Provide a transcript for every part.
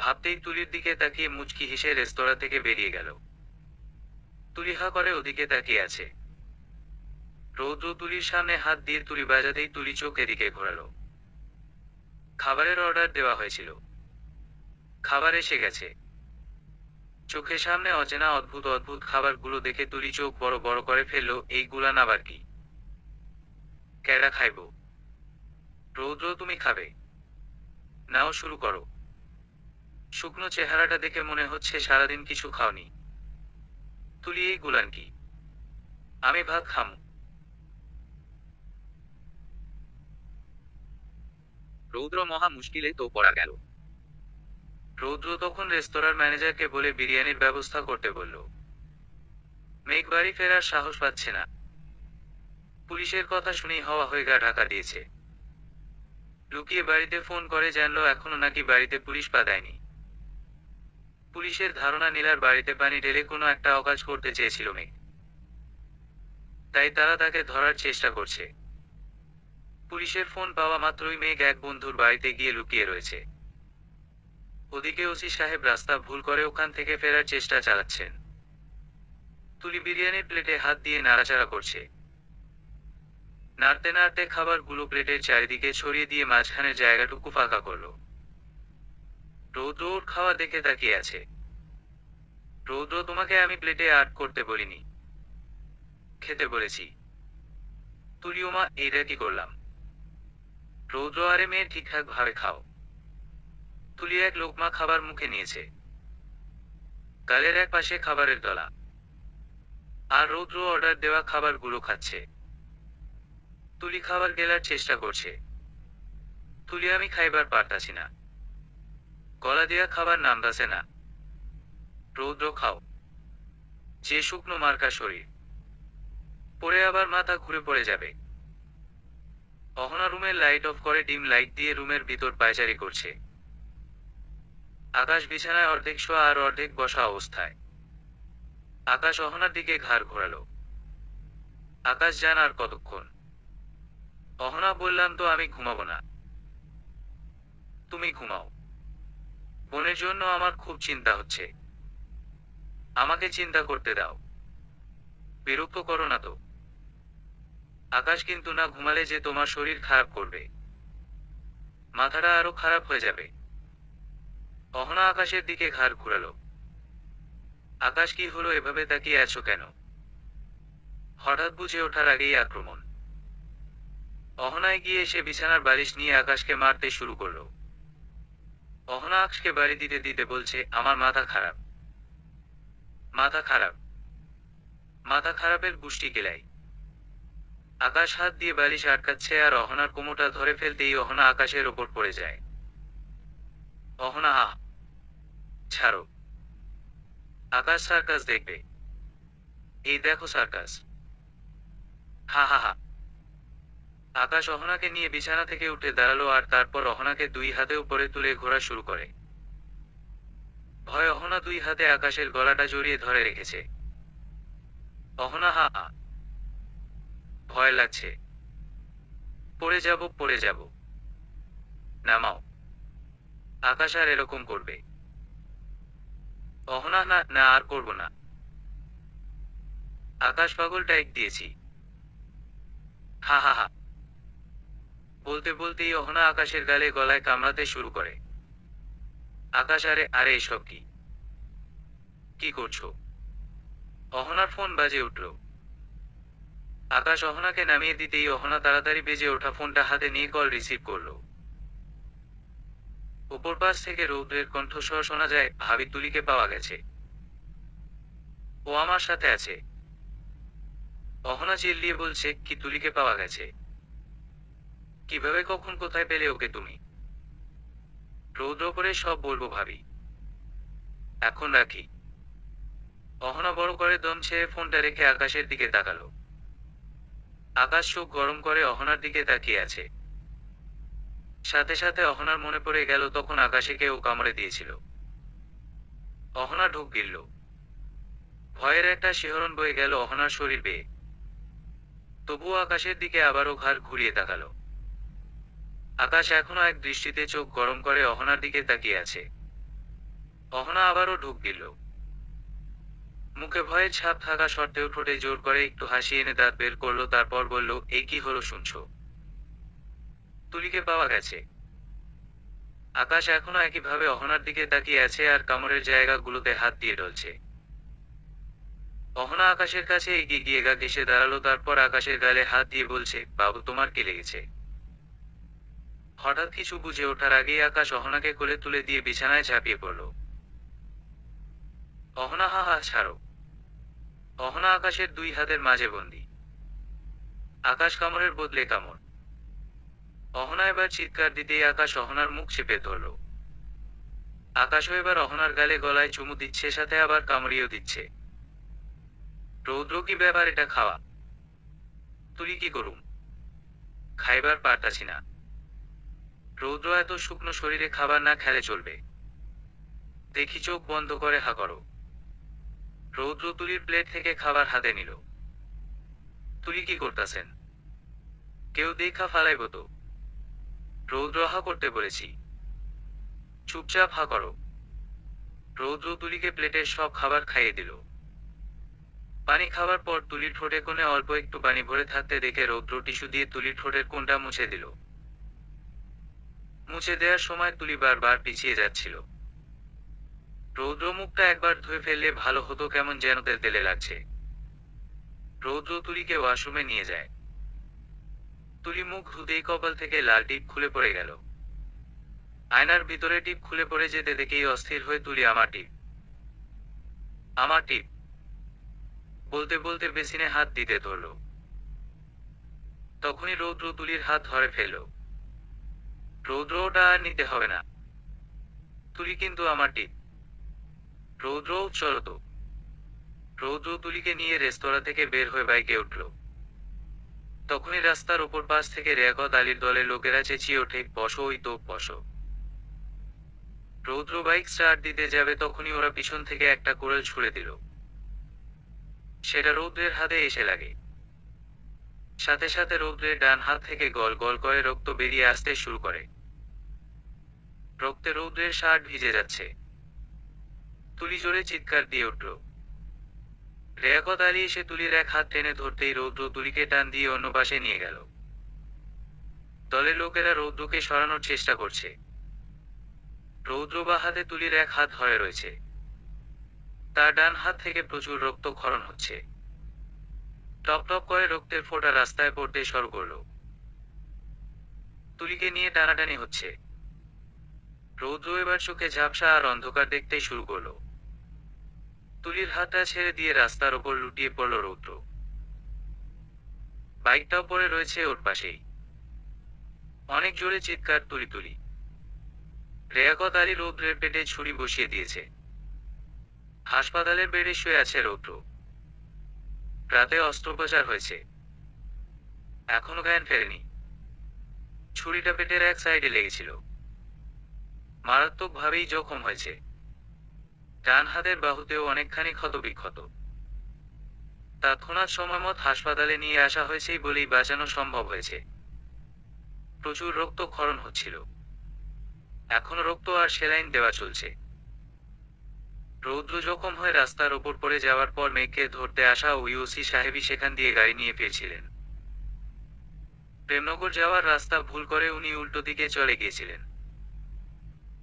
ভাবতেই তুলির দিকে তাকিয়ে মুচকি হেসে রেস্তোরাঁ থেকে বেরিয়ে গেল। তুলি হা করে ওদিকে তাকিয়ে আছে। রৌদ্র তুলির সামনে হাত দিয়ে তুলি বাজাতেই তুলি চোখ এদিকে ঘোরালো। খাবারের অর্ডার দেওয়া হয়েছিল, খাবার এসে গেছে। চোখের সামনে অচেনা অদ্ভুত অদ্ভুত খাবারগুলো দেখে তুলি চোখ বড় বড় করে ফেললো। এইগুলান আবার কি? ক্যাড়া খাইব? রৌদ্র তুমি খাবে? নাও শুরু করো। শুকনো চেহারাটা দেখে মনে হচ্ছে সারাদিন কিছু খাওনি। তুলি এইগুলান কি? আমি ভাত খামু। রৌদ্র মহা মুশকিলে তো পড়া গেল। রৌদ্র তখন রেস্তোরাঁর ম্যানেজারকে বলে বিরিয়ানির ব্যবস্থা করতে বলল। মেঘ বাড়ি ফেরার সাহস পাচ্ছে না। পুলিশের কথা শুনেই হওয়া হয়ে গা ঢাকা দিয়েছে। লুকিয়ে বাড়িতে ফোন করে জানলো এখনো নাকি বাড়িতে পুলিশ পা দেয়নি। পুলিশের ধারণা নীলার বাড়িতে পানি ঢেলে কোনো একটা অকাজ করতে চেয়েছিল মেঘ, তাই তারা তাকে ধরার চেষ্টা করছে। পুলিশের ফোন পাওয়া মাত্রই মেঘ এক বন্ধুর বাড়িতে গিয়ে লুকিয়ে রয়েছে। ওদিকে ওসি সাহেব রাস্তা ভুল করে ওখান থেকে ফেরার চেষ্টা চালাচ্ছেন। তুলি বিরিয়ানির প্লেটে হাত দিয়ে নাড়াচাড়া করছে। নাড়তে নাড়তে খাবারগুলো প্লেটের চারিদিকে ছড়িয়ে দিয়ে মাঝখানের জায়গাটুকু ফাঁকা করলো। রৌদ্র ওর খাওয়া দেখে তাকিয়ে আছে। রৌদ্র তোমাকে আমি প্লেটে আর্ট করতে বলিনি, খেতে বলেছি। তুলিও মা এইটা কি করলাম? রৌদ্র আরে মেয়ে ঠিকঠাক ভাবে খাও। তুলি এক লোকমা খাবার মুখে নিয়েছে। গালের এক পাশে খাবারের দলা, আর রৌদ্র অর্ডার দেওয়া খাবারগুলো খাচ্ছে। তুলি খাবার গেলার চেষ্টা করছে। তুলি আমি খাইবার পারতাছি না, গলা দিয়া খাবার নামতাছে না। রৌদ্র খাও। যে শুকনো মার্কা শরীর, পরে আবার মাথা ঘুরে পড়ে যাবে। অহনা রুমের লাইট অফ করে ডিম লাইট দিয়ে রুমের ভিতর পায়চারি করছে। আকাশ বিছানায় অর্ধেক শোয়া আর অর্ধেক বসা অবস্থায়। আকাশ অহনার দিকে ঘাড় ঘোরালো। আকাশ যান আর কতক্ষণ? অহনা বললাম তো আমি ঘুমাবো না, তুমি ঘুমাও। বোনের জন্য আমার খুব চিন্তা হচ্ছে, আমাকে চিন্তা করতে দাও। বিরক্ত করো না তো। আকাশ কিন্তু না ঘুমালে যে তোমার শরীর খারাপ করবে, মাথাটা আরো খারাপ হয়ে যাবে। অহনা আকাশের দিকে ঘাড় ঘুরালো। আকাশ কি হলো, এভাবে তাকিয়ে আছো কেন? হঠাৎ বুঝে ওঠার আগেই আক্রমণ। অহনায় গিয়ে এসে বিছানার বালিশ নিয়ে আকাশকে মারতে শুরু করলো। অহনা আকাশকে বাড়ি দিতে দিতে বলছে আমার মাথা খারাপ, মাথা খারাপ, মাথা খারাপের গুষ্টি গেলাই। আকাশ হাত দিয়ে বালিশ আটকাচ্ছে আর অহনার কোমরটা ধরে ফেলতেই অহনা আকাশের ওপর পড়ে যায়। অহনা আহ, ছাড়ো। আকাশ সার্কাস দেখবে? এই দেখো সার্কাস। হা হা হা। আকাশ অহনাকে নিয়ে বিছানা থেকে উঠে দাঁড়ালো আর তারপর অহনাকে দুই হাতে উপরে তুলে ঘোরা শুরু করে। ভয় অহনা দুই হাতে আকাশের গলাটা জড়িয়ে ধরে রেখেছে। অহনা হা হা, ভয় লাগছে। পড়ে যাব, পড়ে যাব। নামাও। আকাশ আর এরকম করবে? অহনা না না, আর করব না। আকাশ পাগল টাইপ দিয়েছি। হা হা হা। বলতে বলতেই অহনা আকাশের গালে গলায় কামড়াতে শুরু করে। আকাশ আরে আরে এসব কি, কি করছো? অহনার ফোন বাজে উঠল। আকাশ অহনাকে নামিয়ে দিতেই অহনা তাড়াতাড়ি বেজে ওঠা ফোনটা হাতে নিয়ে কল রিসিভ করলো। উপর পাশ থেকে রৌদ্রের কণ্ঠস্বর শোনা যায়, ভাবি তুলিকে পাওয়া গেছে, ও আমার সাথে আছে। অহনা চিল্লিয়ে বলছে, কি তুলিকে পাওয়া গেছে? কিভাবে, কখন, কোথায় পেলে ওকে তুমি? রৌদ্র করে সব বলবো ভাবি, এখন রাখি। অহনা বড় করে দম ছেড়ে ফোনটা রেখে আকাশের দিকে তাকালো। আকাশ চোখ গরম করে অহনার দিকে তাকিয়ে আছে। সাথে সাথে অহনার মনে পড়ে গেল তখন আকাশে কেউ কামড়ে দিয়েছিল। অহনা ঢোক গিলল। ভয়ের একটা শিহরণ বয়ে গেল অহনার শরীর বেয়ে। তবুও আকাশের দিকে আবারও ঘাড় ঘুরিয়ে তাকালো। আকাশ এখনো এক দৃষ্টিতে চোখ গরম করে অহনার দিকে তাকিয়ে আছে। অহনা আবারও ঢুক দিল। মুখে ভয়ের ছাপ থাকা সত্ত্বেও ঠোঁটে জোর করে একটু হাসি এনে দাঁত বের করলো, তারপর বলল, এই কি হলো শুনছো? তুলিকে পাওয়া গেছে। আকাশ এখনো একইভাবে অহনার দিকে তাকিয়ে আছে আর কামড়ের জায়গাগুলোতে হাত দিয়ে ডলছে। অহনা আকাশের কাছে এগিয়ে গিয়ে গা ঘেঁষে দাঁড়ালো, তারপর আকাশের গালে হাত দিয়ে বলছে, বাবু তোমার কি লেগেছে? হঠাৎ কিছু বুঝে ওঠার আগেই আকাশ অহনাকে কোলে তুলে দিয়ে বিছানায় ঝাঁপিয়ে পড়ল। অহনা হা হা ছাড়ো। অহনা আকাশের দুই হাতের মাঝে বন্দি। আকাশ কামড়ের বদলে কামড়। অহনা এবার চিৎকার দিতেই আকাশ অহনার মুখ চেপে ধরল। আকাশও এবার অহনার গালে গলায় চুমু দিচ্ছে, সাথে আবার কামড়িয়েও দিচ্ছে। রৌদ্র, কি ব্যাপার, এটা খাওয়া? তুই কি করুম? খাইবার পারতাছি না। রৌদ্র, এত শুকনো শরীরে খাবার না খেলে চলবে? দেখি চোখ বন্ধ করে হা করো। রৌদ্র তুলির প্লেট থেকে খাবার হাতে নিল। তুলি কি করতাছেন? কেউ দেখা ফালাইব তো? রৌদ্র, হা করতে বলেছি। চুপচাপ হা করো। রৌদ্র তুলিকে প্লেটের সব খাবার খাইয়ে দিল। পানি খাওয়ার পর তুলির ঠোঁটে কোণে অল্প একটু পানি ভরে থাকতে দেখে রৌদ্র টিস্যু দিয়ে তুলির ঠোঁটের কোণটা মুছে দিল। মুছে দেওয়ার সময় তুলি বারবার পিছিয়ে যাচ্ছিল। রৌদ্র, মুখটা একবার ধুয়ে ফেললে ভালো হতো, কেমন যেন তেলে লাগছে। রৌদ্র তুলিকে ওয়াশরুমে নিয়ে যায়। তুলি মুখ ধুতেই কপাল থেকে লাল টিপ খুলে পড়ে গেল। আয়নার ভিতরে টিপ খুলে পড়ে যেতে দেখেই অস্থির হয়ে তুলি, আমার টিপ, আমার টিপ বলতে বলতে বেসিনে হাত দিতে ধরল। তখনই রৌদ্র তুলির হাত ধরে ফেলল। রৌদ্র, ওটা আর নিতে হবে না। তুলি, কিন্তু আমার টিপ। রৌদ্র, চলো তো। রৌদ্র তুলিকে নিয়ে রেস্তোরাঁ থেকে বের হয়ে বাইকে উঠল। তখনই রাস্তার ওপর পাশ থেকে রেয়াকত আলীর দলের লোকেরা চেঁচিয়ে ওঠে, বসো, ওই তো বসো। রৌদ্র বাইক স্টার্ট দিতে যাবে, তখনই ওরা পিছন থেকে একটা কোড়াল ছুঁড়ে দিল। সেটা রৌদ্রের হাতে এসে লাগে। সাথে সাথে রৌদ্রের ডান হাত থেকে গল গল করে রক্ত বেরিয়ে আসতে শুরু করে। রক্তে রৌদ্রের শার্ট ভিজে যাচ্ছে। তুলি জোরে চিৎকার দিয়ে উঠল। রেয়াকত আলী এসে তুলির এক হাত টেনে ধরতেই রৌদ্র তুলিকে টান দিয়ে অন্য পাশে নিয়ে গেল। দলের লোকেরা রৌদ্রকে সরানোর চেষ্টা করছে। রৌদ্র বা হাতে তুলির এক হাত ধরে রয়েছে। তার ডান হাত থেকে প্রচুর রক্তক্ষরণ হচ্ছে। টপ টপ করে রক্তের ফোঁটা রাস্তায় পড়তে শুরু করল। তুলিকে নিয়ে টানাটানি হচ্ছে। রৌদ্র এবার চোখে ঝাপসা আর অন্ধকার দেখতেই শুরু করলো। তুলির হাতটা ছেড়ে দিয়ে রাস্তার ওপর লুটিয়ে পড়ল রৌদ্র। বাইকটাও পড়ে রয়েছে ওর পাশেই। অনেক জোরে চিৎকার তুলি তুলি। রেয়াকত আলী রৌদ্রের পেটে ছুরি বসিয়ে দিয়েছে। হাসপাতালের বেডে শুয়ে আছে রৌদ্র। রাতে অস্ত্রোপচার হয়েছে। এখনো জ্ঞান ফেরেনি। ছুরিটা পেটের এক সাইডে লেগেছিল। মারাত্মকভাবেই জখম হয়েছে। ডান হাতের বাহুতেও অনেকখানি ক্ষতবিক্ষত। তৎক্ষণাৎ সময়মত হাসপাতালে নিয়ে আসা হয়েছে বলেই বাঁচানো সম্ভব হয়েছে। প্রচুর রক্তক্ষরণ হচ্ছিল। এখনো রক্ত আর সেলাইন দেওয়া চলছে। রৌদ্র জখম হয়ে রাস্তার ওপর পড়ে যাওয়ার পর মেঘকে ধরতে আসা ওই ওসি সাহেবই সেখান দিয়ে গাড়ি নিয়ে ফিরছিলেন। প্রেমনগর যাওয়ার রাস্তা ভুল করে উনি উল্টো দিকে চলে গিয়েছিলেন।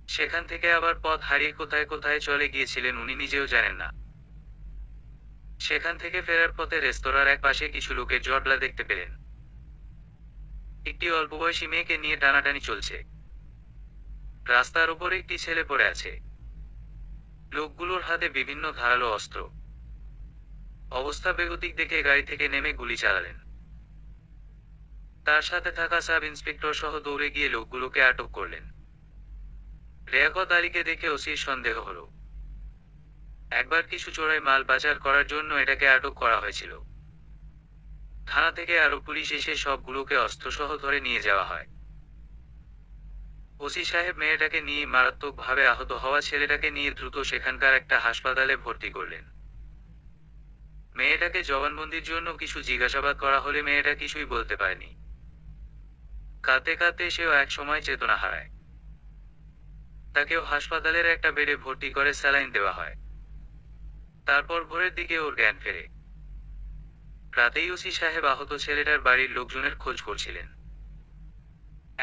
সেখান থেকে আবার পথ হারিয়ে কোথায় কোথায় চলে গিয়েছিলেন উনি নিজেও জানেন না। সেখান থেকে ফেরার পথে রেস্তোরাঁর এক পাশে কিছু লোকের জটলা দেখতে পেলেন। একটি অল্পবয়সী মেয়েকে নিয়ে টানাটানি চলছে। রাস্তার উপর একটি ছেলে পড়ে আছে। লোকগুলোর হাতে বিভিন্ন ধারালো অস্ত্র। অবস্থা বেগতিক দেখে গাড়ি থেকে নেমে গুলি চালালেন। তার সাথে থাকা সাব ইন্সপেক্টর সহ দৌড়ে গিয়ে লোকগুলোকে আটক করলেন। রেয়াকত আলীকে দেখে ওসির সন্দেহ হলো। একবার কিছু চোরাই মাল পাচার করার জন্য এটাকে আটক করা হয়েছিল। থানা থেকে আরো পুলিশ এসে সবগুলোকে অস্ত্রসহ ধরে নিয়ে যাওয়া হয়। ওসি সাহেব মেয়েটাকে নিয়ে মারাত্মকভাবে আহত হওয়া ছেলেটাকে নিয়ে দ্রুত সেখানকার একটা হাসপাতালে ভর্তি করলেন। মেয়েটাকে জবানবন্দির জন্য কিছু জিজ্ঞাসাবাদ করা হলে মেয়েটা কিছুই বলতে পারেনি। কাঁদতে কাঁদতে সেও এক সময় চেতনা হারায়। তাকেও হাসপাতালের একটা বেডে ভর্তি করে স্যালাইন দেওয়া হয়। তারপর ভোরের দিকে ওর জ্ঞান ফেরে। রাতেই ওসি সাহেব আহত ছেলেটার বাড়ির লোকজনের খোঁজ করছিলেন।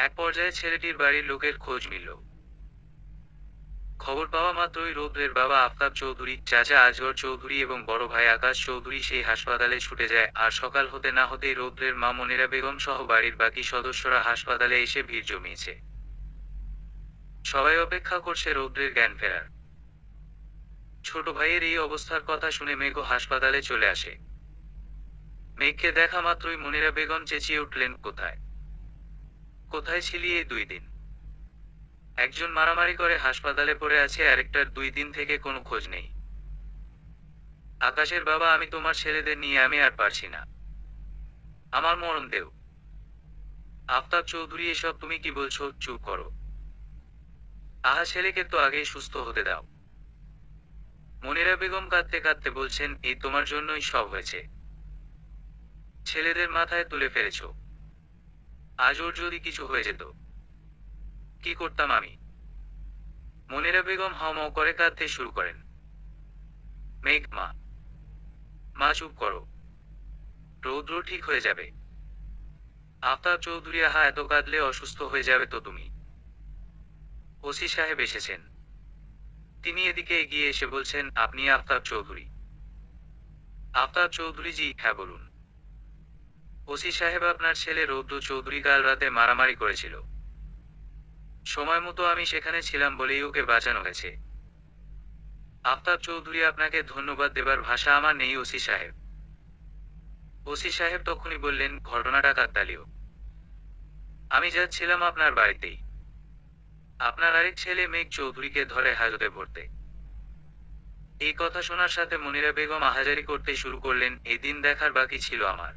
এক পর্যায়ে ছেলেটির বাড়ির লোকের খোঁজ মিলল। খবর পাওয়া মাত্রই রৌদ্রের বাবা আফতাব চৌধুরী, চাচা আজগর চৌধুরী এবং বড় ভাই আকাশ চৌধুরী সেই হাসপাতালে ছুটে যায়। আর সকাল হতে না হতেই রৌদ্রের মা মনিরা বেগম সহ বাড়ির বাকি সদস্যরা হাসপাতালে এসে ভিড় জমিয়েছে। সবাই অপেক্ষা করছে রৌদ্রের জ্ঞান ফেরার। ছোট ভাইয়ের এই অবস্থার কথা শুনে মেঘও হাসপাতালে চলে আসে। মেঘকে দেখা মাত্রই মনিরা বেগম চেঁচিয়ে উঠলেন, কোথায় কোথায় ছিলি এই 2 দিন? একজন মারামারি করে হাসপাতালে পড়ে আছে, আরেকটার 2 দিন থেকে কোনো খোঁজ নেই। আকাশের বাবা, আমি তোমার ছেলেদের নিয়ে আমি আর পারছি না, আমার মরণ দেও। আফতাব চৌধুরী, এসব তুমি কি বলছো? চুপ করো। আহা, ছেলেকে তো আগেই সুস্থ হতে দাও। মনিরা বেগম কাঁদতে কাঁদতে বলছেন, এই তোমার জন্যই সব হয়েছে। ছেলেদের মাথায় তুলে ফেলেছ। আজ ওর যদি কিছু হয়ে যেত, কি করতাম আমি? মনিরা বেগম হাউমাউ করে কাঁদতে শুরু করেন। মেঘ, মা মা চুপ করো, রৌদ্র ঠিক হয়ে যাবে। আফতাব চৌধুরী, আহা, এত কাঁদলে অসুস্থ হয়ে যাবে তো তুমি। ওসি সাহেব এসেছেন। তিনি এদিকে এগিয়ে এসে বলছেন, আপনি আফতাব চৌধুরী? আফতাব চৌধুরী, জি হ্যাঁ বলুন। ওসি সাহেব, আপনার ছেলে রৌদ্র চৌধুরী কাল রাতে মারামারি করেছিল। সময় মতো আমি সেখানে ছিলাম বলেই ওকে বাঁচানো হয়েছে। আফতাব চৌধুরী, আপনাকে ধন্যবাদ দেবার ভাষা আমার নেই ওসি সাহেব। ওসি সাহেব তখনই বললেন, ঘটনাটা কাকতালীয়। আমি যাচ্ছিলাম আপনার বাড়িতেই। আপনার আরেক ছেলে মেঘ চৌধুরীকে ধরে হাজতে ভরতে। এই কথা শোনার সাথে মনিরা বেগম আহাজারি করতে শুরু করলেন, এই দিন দেখার বাকি ছিল আমার।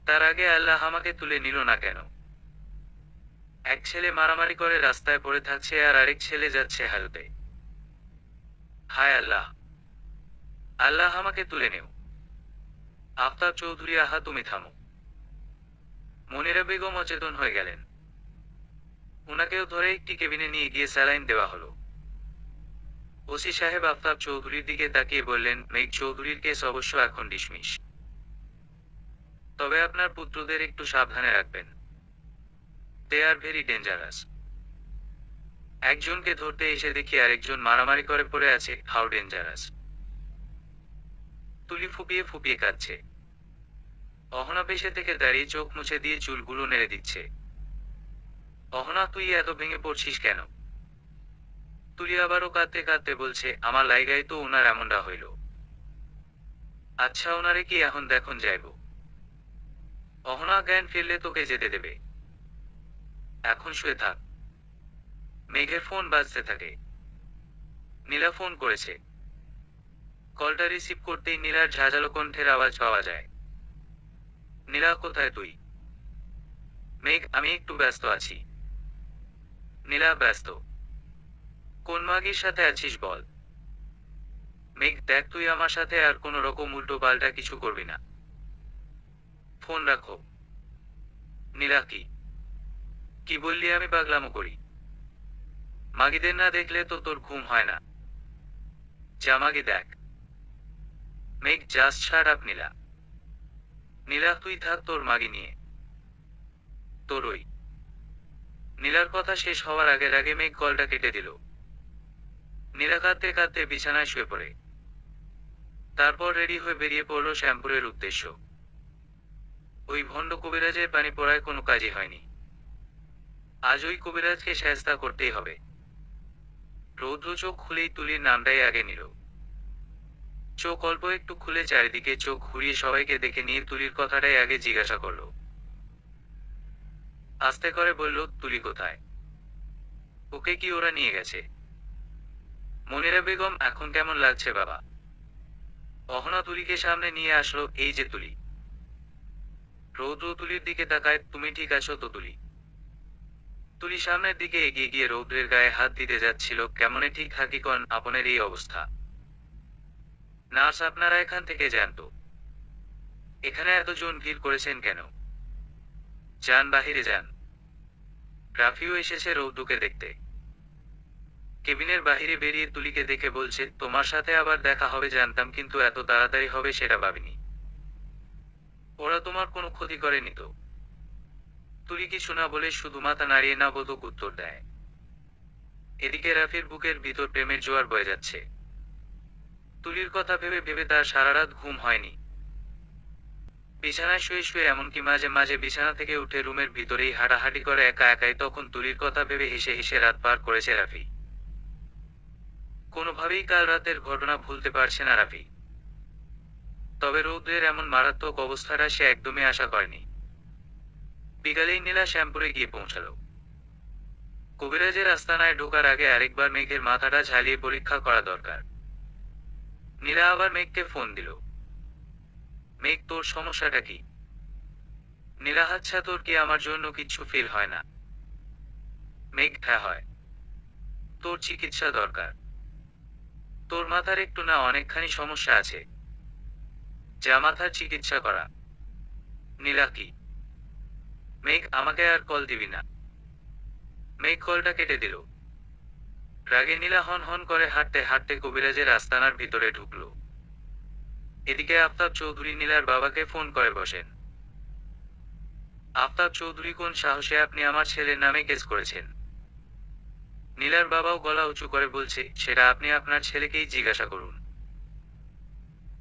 তার আগে আল্লাহ আমাকে তুলে নিল না কেন? এক ছেলে মারামারি করে রাস্তায় পড়ে থাকছে, আর আরেক ছেলে যাচ্ছে হাজতে। হায় আল্লাহ, আল্লাহ আমাকে তুলে নেও। আফতাব চৌধুরী, আহা, তুমি থামো। মনিরা বেগম অচেতন হয়ে গেলেন। উনাকেও ধরে একটি কেবিনে নিয়ে গিয়ে স্যালাইন দেওয়া হলো। ওসি সাহেব আফতাব চৌধুরীর দিকে তাকিয়ে বললেন, মেঘ চৌধুরীর কেস অবশ্য এখন ডিসমিস, তবে আপনার পুত্রদের একটু সাবধানে রাখবেন। দে আর ভেরি ডেঞ্জারাস। একজনকে ধরতে এসে দেখি আরেকজন মারামারি করে পড়ে আছে, হাউ ডেঞ্জারাস। তুলি ফুপিয়ে ফুপিয়ে কাঁদছে। অহনা পেশে থেকে দাঁড়িয়ে চোখ মুছে দিয়ে চুলগুলো নেড়ে দিচ্ছে। অহনা, তুই এত ভেঙে পড়ছিস কেন? তুলি আবারও কাঁদতে কাঁদতে বলছে, আমার লাইগাই তো ওনার এমনটা হইল। আচ্ছা, ওনারে কি এখন দেখুন যাইব? অহনা, জ্ঞান ফিরলে তোকে যেতে দেবে। এখন শুয়ে থাক। মেঘের ফোন বাজতে থাকে। নীলা ফোন করেছে। কলটা রিসিভ করতেই নীলার ঝাঁঝালো কণ্ঠের আওয়াজ পাওয়া যায়। নীলা, কোথায় তুই? মেঘ, আমি একটু ব্যস্ত আছি। নীলা, ব্যস্ত? কোন মাগির সাথে আছিস বল। মেঘ, দেখ, তুই আমার সাথে আর কোনো রকম উল্টো পাল্টা কিছু করবি না। ফোন রাখো। নীলা, কি কি বললি? আমি পাগলামো করি? মাগিদের না দেখলে তো তোর ঘুম হয় না। যা মাগি দেখ। মেঘ, জাস্ট শাট আপ নীলা। নীলা, তুই থাক তোর মাগি নিয়ে। তোর ওই। নীলার কথা শেষ হওয়ার আগের আগে মেঘ কলটা কেটে দিল। নীলা কাঁদতে কাঁদতে বিছানায় শুয়ে পড়ে। তারপর রেডি হয়ে বেরিয়ে পড়ল শ্যামপুরের উদ্দেশ্য। ওই ভণ্ড কবিরাজের পানি পড়ায় কোনো কাজই হয়নি। আজ ওই কবিরাজকে শায়েস্তা করতেই হবে। রৌদ্র চোখ খুলেই তুলির নামটাই আগে নিল। চোখ অল্প একটু খুলে চারিদিকে চোখ ঘুরিয়ে সবাইকে দেখে নিয়ে তুলির কথাটাই আগে জিজ্ঞাসা করল। আস্তে করে বলল, তুলি কোথায়? ওকে কি ওরা নিয়ে গেছে? মনিরা বেগম, এখন কেমন লাগছে বাবা? অহনা তুলিকে সামনে নিয়ে আসলো, এই যে তুলি। রৌদ্র তুলির দিকে তাকায়, তুমি ঠিক আছো তো তুলি? তুলি সামনের দিকে এগিয়ে গিয়ে রৌদ্রের গায়ে হাত দিতে যাচ্ছিল, কেমনে ঠিক হাকিকন আপনের এই অবস্থা। নার্স, আপনারা এখান থেকে যান তো। এখানে এতজন ভিড় করেছেন কেন? যান, বাহিরে যান। রাফিও এসেছে রৌদ্রকে দেখতে। কেবিনের বাহিরে বেরিয়ে তুলিকে দেখে বলছে, তোমার সাথে আবার দেখা হবে জানতাম, কিন্তু এত তাড়াতাড়ি হবে সেটা ভাবিনি। ওরা তোমার কোনো ক্ষতি করেনি তো? তুলি কিছু না বলে শুধু মাথা নাড়িয়ে না বোধক উত্তর দেয়। এদিকে রাফির বুকের ভিতর প্রেমের জোয়ার বয়ে যাচ্ছে। তুলির কথা ভেবে ভেবে তার সারা রাত ঘুম হয়নি। বিছানায় শুয়ে শুয়ে, এমনকি মাঝে মাঝে বিছানা থেকে উঠে রুমের ভিতরেই হাঁটাহাঁটি করে একা একাই, তখন তুলির কথা ভেবে হেসে হেসে রাত পার করেছে রাফি। কোনোভাবেই কাল রাতের ঘটনা ভুলতে পারছে না রাফি। তবে রৌদ্রের এমন মারাত্মক অবস্থাটা সে একদমই আশা করেনি। বিকালেই নীলা শ্যামপুরে গিয়ে পৌঁছালো। কবিরাজের আস্তানায় ঢোকার আগে আরেকবার মেঘের মাথাটা ঝালিয়ে পরীক্ষা করা দরকার। নীলা আবার মেঘকে ফোন দিল। মেঘ, তোর সমস্যাটা কি? নীলা, আচ্ছা তোর কি আমার জন্য কিচ্ছু ফিল হয় না? মেঘ, হ্যাঁ হয়। তোর চিকিৎসা দরকার। তোর মাথার একটু না অনেকখানি সমস্যা আছে, যা মাথার চিকিৎসা করা। নীলা, কি? মেঘ, আমাকে আর কল দিবি না। মেঘ কলটা কেটে দিল। রাগে নীলা হন হন করে হাঁটতে হাঁটতে কবিরাজের আস্তানার ভিতরে ঢুকলো। এদিকে আফতাব চৌধুরী নীলার বাবাকে ফোন করে বসেন। আফতাব চৌধুরী, কোন সাহসে আপনি আমার ছেলের নামে কেস করেছেন? নীলার বাবাও গলা উঁচু করে বলছে, সেটা আপনি আপনার ছেলেকেই জিজ্ঞাসা করুন।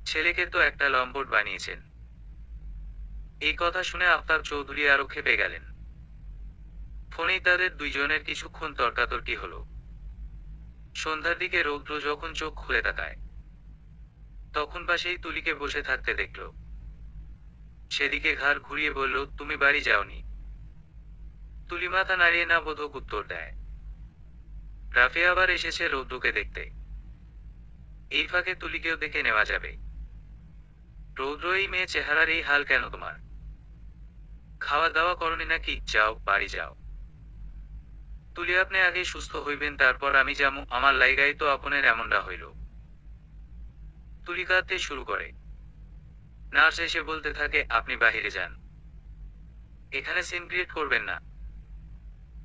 ছেলেকে তো একটা লম্পট বানিয়েছেন। এই কথা শুনে আফতাব চৌধুরী আরো ক্ষেপে গেলেন। ফোনেই তাদের দুইজনের কিছুক্ষণ তর্কাতর্কি হলো। সন্ধ্যার দিকে রৌদ্র যখন চোখ খুলে তাকায়, তখন পাশেই তুলিকে বসে থাকতে দেখল। সেদিকে ঘাড় ঘুরিয়ে বলল, তুমি বাড়ি যাওনি? তুলি মাথা নাড়িয়ে না বোধক উত্তর দেয়। রাফি আবার এসেছে রৌদ্রকে দেখতে। এই ফাঁকে তুলিকেও দেখে নেওয়া যাবে। রৌদ্র, এই মেয়ে চেহারার এই হাল কেন তোমার? খাওয়া দাওয়া করনি নাকি? যাও, বাড়ি যাও। তুলি, আপনি আগে সুস্থ হইবেন, তারপর আমি যামু। আমার লাইগাই তো আপনের এমনটা হইল। তুলি কাঁদতে শুরু করে। নার্স এসে বলতে থাকে, আপনি বাহিরে যান, এখানে সিন ক্রিয়েট করবেন না।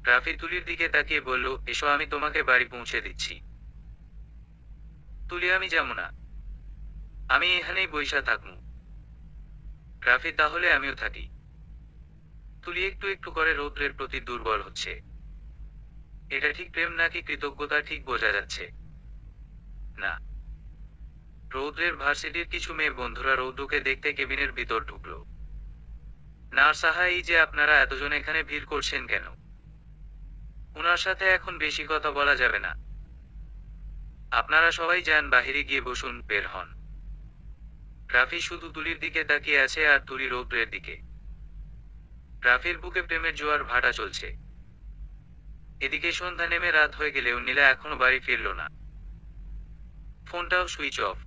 রাফি তুলির দিকে তাকিয়ে বলল, এসো, আমি তোমাকে বাড়ি পৌঁছে দিচ্ছি। তুলি, আমি যাবো না, আমি এখানেই বইসা থাকবো। রাফি, তাহলে আমিও থাকি। তুলি একটু একটু করে রৌদ্রের প্রতি দুর্বল হচ্ছে। এটা ঠিক প্রেম নাকি কৃতজ্ঞতা ঠিক বোঝা যাচ্ছে না। রৌদ্রের ভার্সিটির কিছু মেয়ে বন্ধুরা রৌদ্রকে দেখতে কেবিনের ভিতর ঢুকলো। নার্স সাহা, এই যে আপনারা এতজন এখানে ভিড় করছেন কেন? উনার সাথে এখন বেশি কথা বলা যাবে না। আপনারা সবাই যান, বাহিরে গিয়ে বসুন, বের হন। রাফি শুধু তুলির দিকে তাকিয়ে আছে, আর তুলি রৌদ্রের দিকে। রাফির বুকে প্রেমের জোয়ার ভাটা চলছে। এদিকে সন্ধ্যা নেমে রাত হয়ে গেলেও নীলা এখনো বাড়ি ফিরল না। ফোনটাও সুইচ অফ।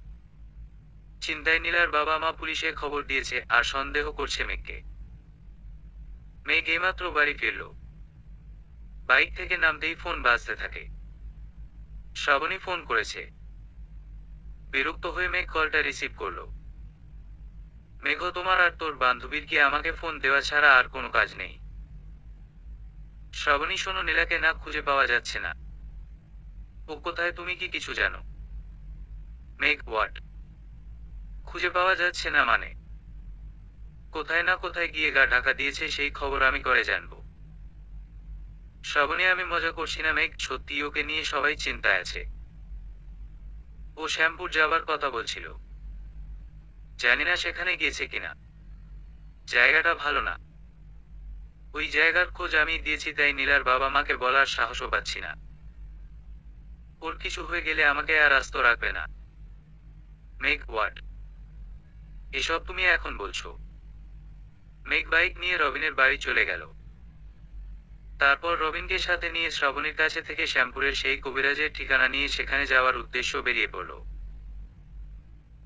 চিন্তায় নীলার বাবা মা পুলিশে খবর দিয়েছে, আর সন্দেহ করছে মেঘকে। মেঘ এইমাত্র বাড়ি ফিরল। বাইক থেকে নামতেই ফোন বাজতে থাকে। শ্রাবণী ফোন করেছে। বিরক্ত হয়ে মেঘ কলটা রিসিভ করলো। মেঘ, তোমার আর তোর বান্ধবীর কি আমাকে ফোন দেওয়া ছাড়া আর কোনো কাজ নেই? শ্রাবণী, শোনো, নীলাকে না খুঁজে পাওয়া যাচ্ছে না। ও কোথায়, তুমি কি কিছু জানো? মেঘ, হোয়াট? খুঁজে পাওয়া যাচ্ছে না মানে? কোথায় না কোথায় গিয়ে গা ঢাকা দিয়েছে, সেই খবর আমি করে জানবো। শ্রাবণী, আমি মজা করছি না মেঘ, সত্যি ওকে নিয়ে সবাই চিন্তায় আছে। ও শ্যামপুর যাবার কথা বলছিল। জানি না সেখানে গিয়েছে কিনা। জায়গাটা ভালো না। ওই জায়গার খোঁজ আমি দিয়েছি, তাই নীলার বাবা মাকে বলার সাহসও পাচ্ছি না। ওর কিছু হয়ে গেলে আমাকে আর আস্ত রাখবে না। মেঘ, হোয়াট? এসব তুমি এখন বলছো? মেঘ বাইক নিয়ে রবিনের বাড়ি চলে গেল। তারপর রবিনকে সাথে নিয়ে শ্রাবণীর কাছে থেকে শ্যামপুরের সেই কবিরাজের ঠিকানা নিয়ে সেখানে যাওয়ার উদ্দেশ্য বেরিয়ে পড়ল।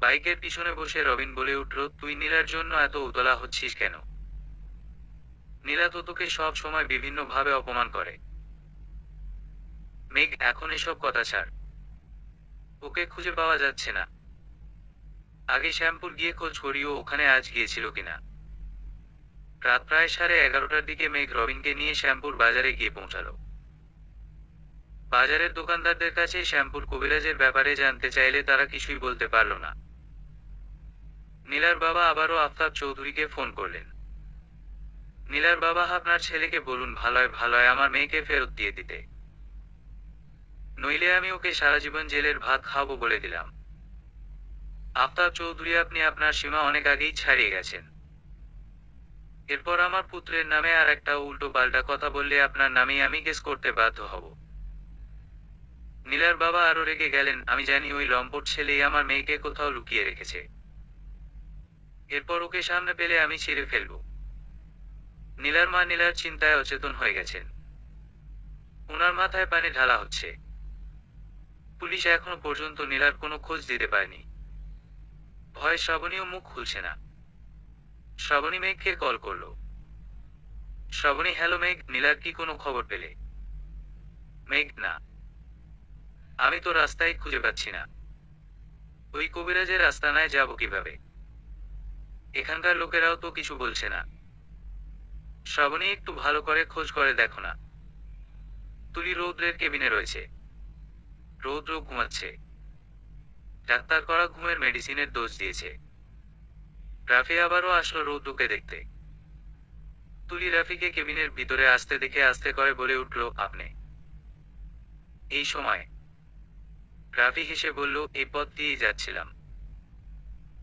বাইকের পিছনে বসে রবিন বলে উঠল, তুই নীলার জন্য এত উতলা হচ্ছিস কেন? নীলা তো তোকে সব সময় বিভিন্ন ভাবে অপমান করে। মেঘ, এখন এসব কথা ছাড়। ওকে খুঁজে পাওয়া যাচ্ছে না। আগে শ্যামপুর গিয়ে খোঁজ করিও ওখানে আজ গিয়েছিল কিনা। রাত প্রায় 11:30টার দিকে মেঘ রবিনকে নিয়ে শ্যামপুর বাজারে গিয়ে পৌঁছালো। বাজারের দোকানদারদের কাছে শ্যাম্পুর কবিরাজের ব্যাপারে জানতে চাইলে তারা কিছুই বলতে পারল না। নীলার বাবা আবারও আফতাব চৌধুরীকে ফোন করলেন। নীলার বাবা, আপনার ছেলেকে বলুন ভালোয় আমার মেয়েকে ফেরত দিয়ে দিতে, নইলে আমি ওকে সারা জীবন জেলের ভাত খাওয়াবো বলে দিলাম। আফতাব চৌধুরী, আপনি আপনার সীমা অনেক আগেই ছাড়িয়ে গেছেন। এরপর আমার পুত্রের নামে আর একটা উল্টো পাল্টা কথা বললে আপনার নামেই আমি কেস করতে বাধ্য হব। নীলার বাবা আরো রেগে গেলেন। আমি জানি ওই লম্পট ছেলেই আমার মেয়েকে কোথাও লুকিয়ে রেখেছে, এরপর ওকে সামনে পেলে আমি ছিঁড়ে ফেলব। নীলার মা নীলার চিন্তায় অচেতন হয়ে গেছেন। ওনার মাথায় পানি ঢালা হচ্ছে। পুলিশ এখনো পর্যন্ত নীলার কোনো খোঁজ দিতে পারেনি। ভয়ে শ্রাবণীও মুখ খুলছে না। শ্রাবণী মেঘকে কল করলো। শ্রাবণী, হ্যালো মেঘ, নীলার কি কোনো খবর পেলে? মেঘ, না, আমি তো রাস্তায় খুঁজে পাচ্ছি না। ওই কবিরাজের আস্তানায় যাব কিভাবে? এখানকার লোকেরাও তো কিছু বলছে না। শ্রাবণী, একটু ভালো করে খোঁজ করে দেখো না। তুলি রৌদ্রের কেবিনে রয়েছে। রৌদ্র ঘুমাচ্ছে। ডাক্তার করা ঘুমের মেডিসিনের ডোজ দিয়েছে। রাফি আবারও আসলো রৌদ্রকে দেখতে। তুলি রাফিকে কেবিনের ভিতরে আসতে দেখে আস্তে করে বলে উঠল, আপনি? এই সময় রাফি হেসে বলল, এই পথ দিয়েই যাচ্ছিলাম,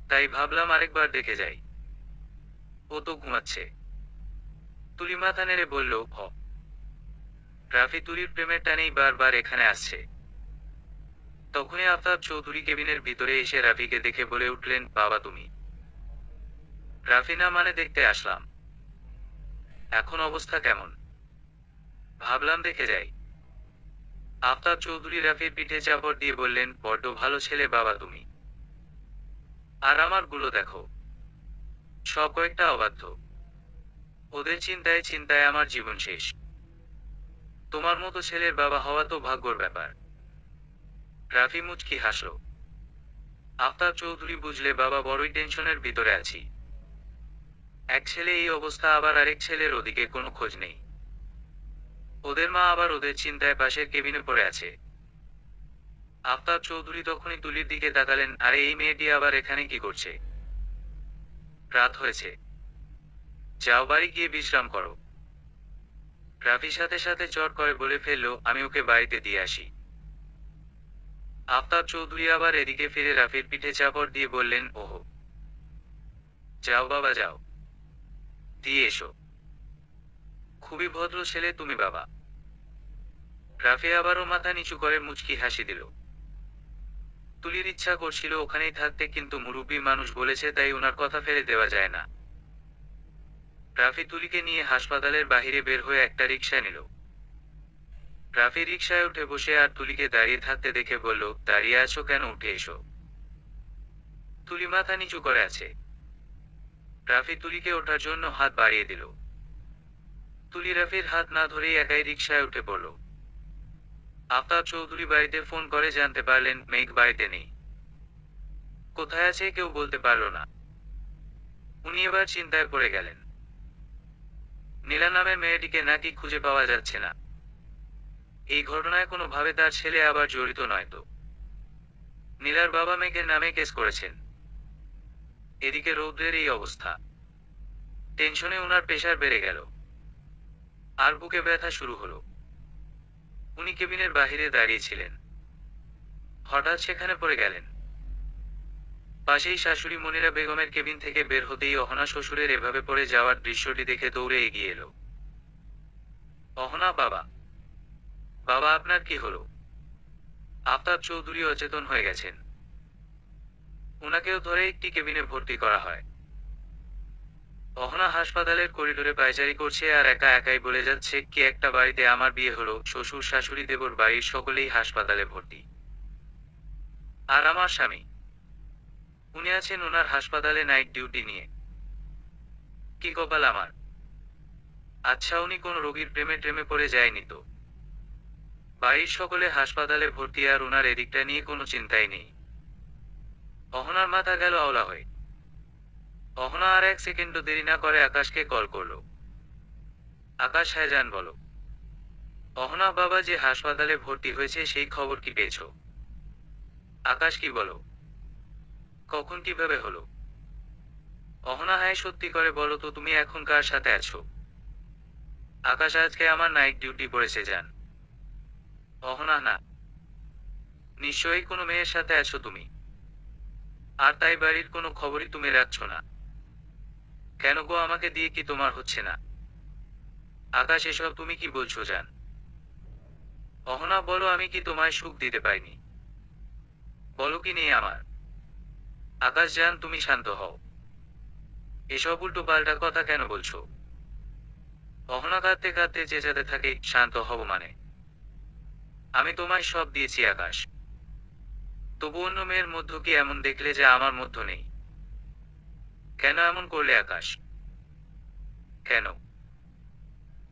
তাই ভাবলাম আরেকবার দেখে যাই। ও তো ঘুমাচ্ছে। তুলি মাথা নেড়ে বলল, হ। রাফি তুলির প্রেমের টানেই বারবার এখানে আসছে। তখনই আফতাব চৌধুরী কেবিনের ভিতরে এসে রাফিকে দেখে বলে উঠলেন, বাবা তুমি? রাফি, না মানে দেখতে আসলাম। এখন অবস্থা কেমন? ভাবলাম দেখে যাই। আফতাব চৌধুরী রাফির পিঠে চাপড় দিয়ে বললেন, বড্ড ভালো ছেলে বাবা তুমি। আর আমার গুলো দেখো, সব কয়েকটা অবাধ্য। ওদের চিন্তায় চিন্তায় আমার জীবন শেষ। তোমার মতো ছেলের বাবা হওয়া তো ভাগ্যর ব্যাপার। রাফি মুচকি হাসল। আফতাব চৌধুরী বুঝলে বাবা বড়ই টেনশনের ভিতরে আছি। এক ছেলে এই অবস্থা, আবার আরেক ছেলের ওদিকে কোনো খোঁজ নেই। ওদের মা আবার ওদের চিন্তায় পাশের কেবিনে পড়ে আছে। আফতাব চৌধুরী তখনই তুলির দিকে তাকালেন, আরে এই মেয়েটি আবার এখানে কি করছে? রাত হয়েছে, যাও বাড়ি গিয়ে বিশ্রাম করো। রাফি সাথে সাথে চট করে বলে ফেলল, আমি ওকে বাড়িতে দিয়ে আসি। আফতাব চৌধুরী আবার এদিকে ফিরে রাফির পিঠে চাপড় দিয়ে বললেন, ওহো, যাও বাবা যাও, দিয়ে এসো। খুবই ভদ্র ছেলে তুমি বাবা। রাফি আবারও মাথা নিচু করে মুচকি হাসি দিল। তুলির ইচ্ছা করছিল ওখানেই থাকতে, কিন্তু মুরব্বী মানুষ বলেছে তাই ওনার কথা ফেলে দেওয়া যায় না। রাফি তুলিকে নিয়ে হাসপাতালের বাহিরে বের হয়ে একটা রিকশা নিল। রাফি রিকশায় উঠে বসে আর তুলিকে দাঁড়িয়ে থাকতে দেখে বলল, দাঁড়িয়ে আছো কেন, উঠে এসো। তুলি মাথা নিচু করে আছে। রাফি তুলিকে ওঠার জন্য হাত বাড়িয়ে দিল। তুলি রাফির হাত না ধরেই একাই রিকশায় উঠে পড়ল। আফতাব চৌধুরী বাড়িতে ফোন করে জানতে পারলেন মেঘ বাড়িতে নেই। কোথায় আছে কেউ বলতে পারল না। উনি এবার চিন্তায় পড়ে গেলেন। নীলা নামের মেয়েটিকে নাকি খুঁজে পাওয়া যাচ্ছে না। এই ঘটনায় কোনোভাবে তার ছেলে আবার জড়িত নয় তো? নীলার বাবা মেঘের নামে কেস করেছেন। এদিকে রৌদ্রের এই অবস্থা। টেনশনে ওনার প্রেশার বেড়ে গেল, আর বুকে ব্যথা শুরু হলো। উনি কেবিনের বাহিরে দাঁড়িয়েছিলেন, হঠাৎ সেখানে পড়ে গেলেন। পাশেই শাশুড়ি মনিরা বেগমের কেবিন থেকে বের হতেই অহনা শ্বশুরের এভাবে পড়ে যাওয়ার দৃশ্যটি দেখে দৌড়ে এগিয়ে এলো। অহনা, বাবা, বাবা আপনার কি হলো? আফতাব চৌধুরী অচেতন হয়ে গেছেন। ওনাকেও ধরে একটি কেবিনে ভর্তি করা হয়। অহনা হাসপাতালের করিডোরে পায়চারি করছে আর একা একাই বলে যাচ্ছে, কি একটা বাড়িতে আমার বিয়ে হলো, শ্বশুর শাশুড়ি দেবর বাড়ির সকলেই হাসপাতালে ভর্তি। আর আমার স্বামী, উনি আছেন ওনার হাসপাতালে নাইট ডিউটি নিয়ে। কি কপাল আমার। আচ্ছা, উনি কোন রোগীর প্রেমে ট্রেমে পড়ে যায়নি তো? বাড়ির সকলে হাসপাতালে ভর্তি আর ওনার এদিকটা নিয়ে কোনো চিন্তাই নেই। অহনার মাথা গেল আওলা হয়ে। অহনা আর এক সেকেন্ডও দেরি না করে আকাশকে কল করলো। আকাশ, হ্যাঁ জান বলো। অহনা বাবা যে হাসপাতালে ভর্তি হয়েছে সেই খবর কি পেয়েছো? আকাশ কি বলো? কখন কিভাবে হলো? অহনা হ্যাঁ সত্যি করে বলো তো তুমি এখন কার সাথে আছো? আকাশ আজকে আমার নাইট ডিউটি পড়েছে জান। অহনা না। নিশ্চয়ই কোনো মেয়ের সাথে আছো তুমি। আর তাই বাড়ির কোনো খবরই তুমি রাখছো না। কেন গো আমাকে দিয়ে কি তোমার হচ্ছে না? আকাশ এসব তুমি কি বলছো জান? অহনা বলো আমি কি তোমায় সুখ দিতে পারিনি? বলো কি নেই আমার? আকাশ জান তুমি শান্ত হও। এসব উল্টো পাল্টা কথা কেন বলছো? অহনা কাঁদতে কাঁদতে চেঁচাতে থাকে শান্ত হব মানে? আমি তোমায় সব দিয়েছি আকাশ। তবু অন্য মেয়ের মধ্য কি এমন দেখলে যে আমার মধ্য নেই? কেন এমন করলে আকাশ? কেন?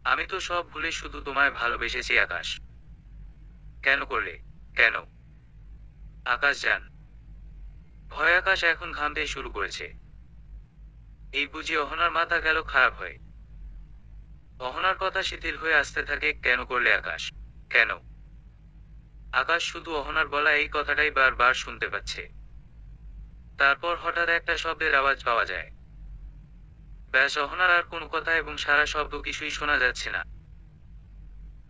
আমি তো সব ভুলে শুধু তোমায় ভালোবেসেছি আকাশ। কেন করলে? কেন? আকাশ জান। ভয় আকাশ এখন ঘামতে শুরু করেছে। এই বুঝি অহনার মাথা গেল খারাপ হয়ে। অহনার কথা শিথিল হয়ে আসতে থাকে কেন করলে আকাশ? কেন? আকাশ শুধু অহনার বলা এই কথাটাই বারবার শুনতে পাচ্ছে। তারপর হঠাৎ একটা শব্দের আওয়াজ পাওয়া যায়। ব্যাস অহনার আর কোনো কথা এবং সারা শব্দ কিছুই শোনা যাচ্ছে না।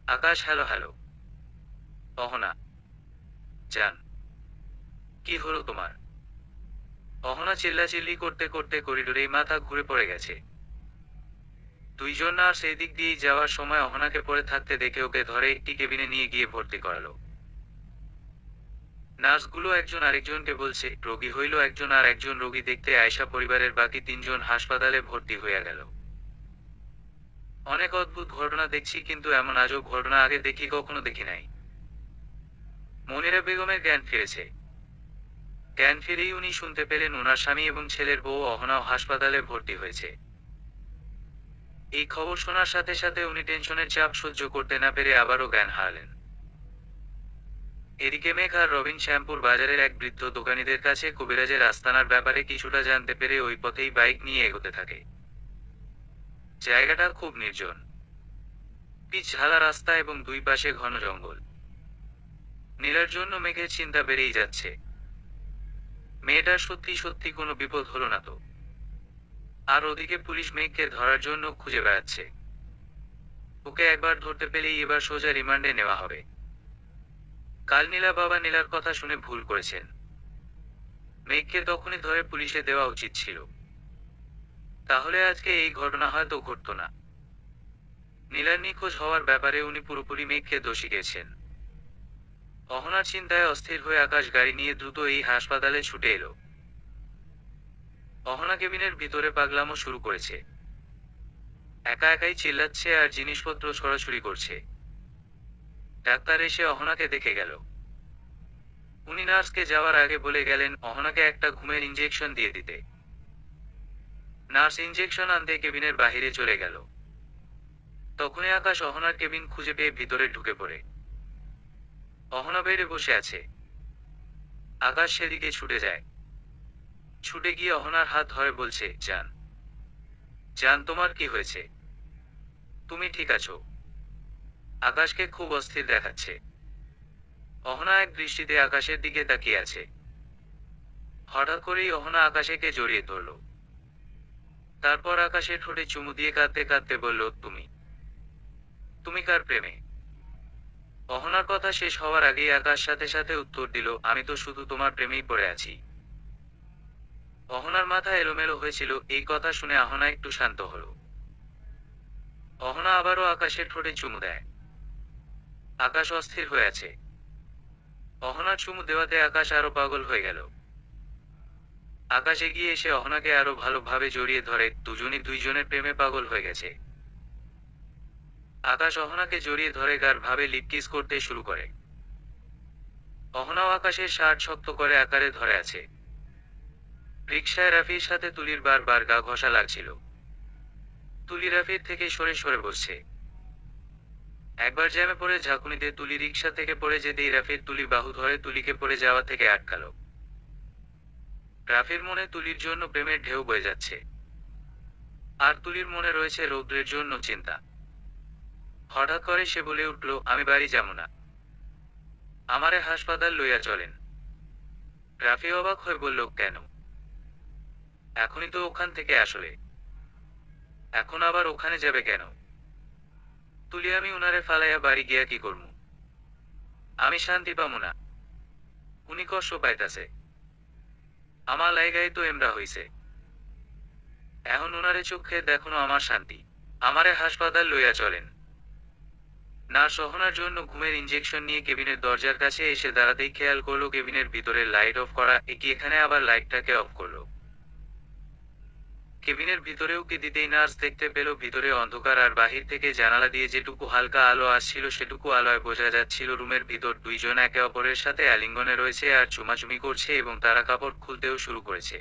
আকাশ হ্যালো হ্যালো। অহনা। জান। কি হলো তোমার? অহনা চিল্লাচিল্লি করতে করতে করিডোরেই মাথা ঘুরে পড়ে গেছে। দুইজন নার্স এই দিক দিয়েই যাওয়ার সময় অহনাকে পড়ে থাকতে দেখে ওকে ধরে একটি কেবিনে নিয়ে গিয়ে ভর্তি করালো। নার্সগুলো একজন আরেকজনকে বলছে রোগী হইল একজন আর একজন রোগী দেখতে আয়শা পরিবারের বাকি তিনজন হাসপাতালে ভর্তি হইয়া গেল। অনেক অদ্ভুত ঘটনা দেখছি কিন্তু এমন আজব ঘটনা আগে কখনো দেখি নাই। মনিরা বেগমের জ্ঞান ফিরেছে। জ্ঞান ফিরেই উনি শুনতে পেলেন ওনার স্বামী এবং ছেলের বউ অহনাও হাসপাতালে ভর্তি হয়েছে। এই খবর শোনার সাথে সাথে উনি টেনশনের চাপ সহ্য করতে না পেরে আবারও জ্ঞান হারালেন। এদিকে মেঘ আর রবিন শ্যামপুর বাজারের এক বৃদ্ধ দোকানীদের কাছে কবিরাজের আস্তানার ব্যাপারে কিছুটা জানতে পেরে ওই পথেই বাইক নিয়ে এগোতে থাকে। জায়গাটা খুব নির্জন। পিচ ঢালা রাস্তা এবং দুই পাশে ঘন জঙ্গল। নীলার জন্য মেঘের চিন্তা বেড়েই যাচ্ছে। মেয়েটার সত্যি সত্যি কোনো বিপদ হলো না তো? আর ওদিকে পুলিশ মেঘকে ধরার জন্য খুঁজে বেড়াচ্ছে। ওকে একবার ধরতে পেলেই এবার সোজা রিমান্ডে নেওয়া হবে। কাল নীলা বাবা নীলার কথা শুনে ভুল করেছেন। মেঘকে তখনই ধরে পুলিশে দেওয়া উচিত ছিল। তাহলে আজকে এই ঘটনা হয়তো ঘটতো না। নীলার নিখোঁজ হওয়ার ব্যাপারে উনি পুরোপুরি মেঘকে দোষী গেছেন। অহনার চিন্তায় অস্থির হয়ে আকাশ গাড়ি নিয়ে দ্রুত এই হাসপাতালে ছুটে এলো। অহনা কেবিনের ভিতরে পাগলামো শুরু করেছে। একা একাই চিল্লাচ্ছে আর জিনিসপত্র ছড়াছড়ি করছে। ডাক্তার এসে অহনাকে দেখে গেল। উনি নার্সকে যাওয়ার আগে বলে গেলেন অহনাকে একটা ঘুমের ইঞ্জেকশন দিয়ে দিতে। নার্স ইঞ্জেকশন আনতে কেবিনের বাহিরে চলে গেল। তখনই আকাশ অহনার কেবিন খুঁজে পেয়ে ভিতরে ঢুকে পড়ে। অহনা বেডে বসে আছে। আকাশ সেদিকে ছুটে যায়। ছুটে গিয়ে অহনার হাত ধরে বলছে জান। জান তোমার কি হয়েছে? তুমি ঠিক আছো? আকাশকে খুব অস্থির দেখাচ্ছে। অহনা এক দৃষ্টিতে আকাশের দিকে তাকিয়ে আছে। হঠাৎ করেই অহনা আকাশকে জড়িয়ে ধরল। তারপর আকাশের ঠোঁটে চুমু দিয়ে কাঁদতে কাঁদতে বলল তুমি। তুমি কার প্রেমে? অহনার কথা শেষ হওয়ার আগেই আকাশ সাথে সাথে উত্তর দিল আমি তো শুধু তোমার প্রেমেই পড়ে আছি। অহনার মাথা এলোমেলো হয়েছিল এই কথা শুনে অহনা একটু শান্ত হলো। অহনা আবারও আকাশের ঠোঁটে চুমু দেয়। আকাশ অস্থির হয়ে আছে। অহনার চুমু দেওয়াতে আকাশ আরো পাগল হয়ে গেল। আকাশ এগিয়ে এসে অহনাকে আরো ভালোভাবে জড়িয়ে ধরে দুজনই দুইজনের প্রেমে পাগল হয়ে গেছে। আকাশ অহনাকে জড়িয়ে ধরে গাঢ় ভাবে লিপকিস করতে শুরু করে। অহনাও আকাশের শার্ট শক্ত করে আকারে ধরে আছে। রিকশায় রাফির সাথে তুলির বারবার গা ঘষা লাগছিল। তুলি রাফির থেকে সরে সরে বসছে। একবার জ্যামে পড়ে ঝাঁকুনিতে তুলি রিকশা থেকে পড়ে যেতেই রাফির তুলির বাহু ধরে তুলিকে পড়ে যাওয়া থেকে আটকালো। রাফির মনে তুলির জন্য প্রেমের ঢেউ বয়ে যাচ্ছে। আর তুলির মনে রয়েছে রৌদ্রের জন্য চিন্তা। হঠাৎ করে সে বলে উঠল, আমি বাড়ি যাব না, আমারে হাসপাতাল লইয়া চলেন। রাফি অবাক হয়ে বলল, কেন? এখনই তো ওখান থেকে আসলে। এখন আবার ওখানে যাবে কেন? তুলি, আমি উনারে ফালাইয়া বাড়ি গিয়া কি করমু? আমি শান্তি পামু না, উনি কষ্ট পাইতাছে, আমার লাইগাই তো এমরা হইছে। এখন উনারে চোখে দেখুন আমার শান্তি, আমারে হাসপাতাল লইয়া চলেন। নার্স অহনার জন্য ঘুমের ইনজেকশন নিয়ে কেবিনের দরজার কাছে এসে দাঁড়াতেই খেয়াল করলো কেবিনের ভিতরে লাইট অফ করা, একি এখানে আবার লাইটটাকে অফ করলো। কেবিনের ভিতরেও কি দিতেই নার্স দেখতে পেল ভিতরে অন্ধকার, আর বাহির থেকে জানালা দিয়ে যেটুকু হালকা আলো আসছিল সেটুকু আলোয় বোঝা যাচ্ছিল রুমের ভিতর দুইজন একে অপরের সাথে আলিঙ্গনে রয়েছে আর চুমাচুমি করছে এবং তারা কাপড় খুলতেও শুরু করেছে।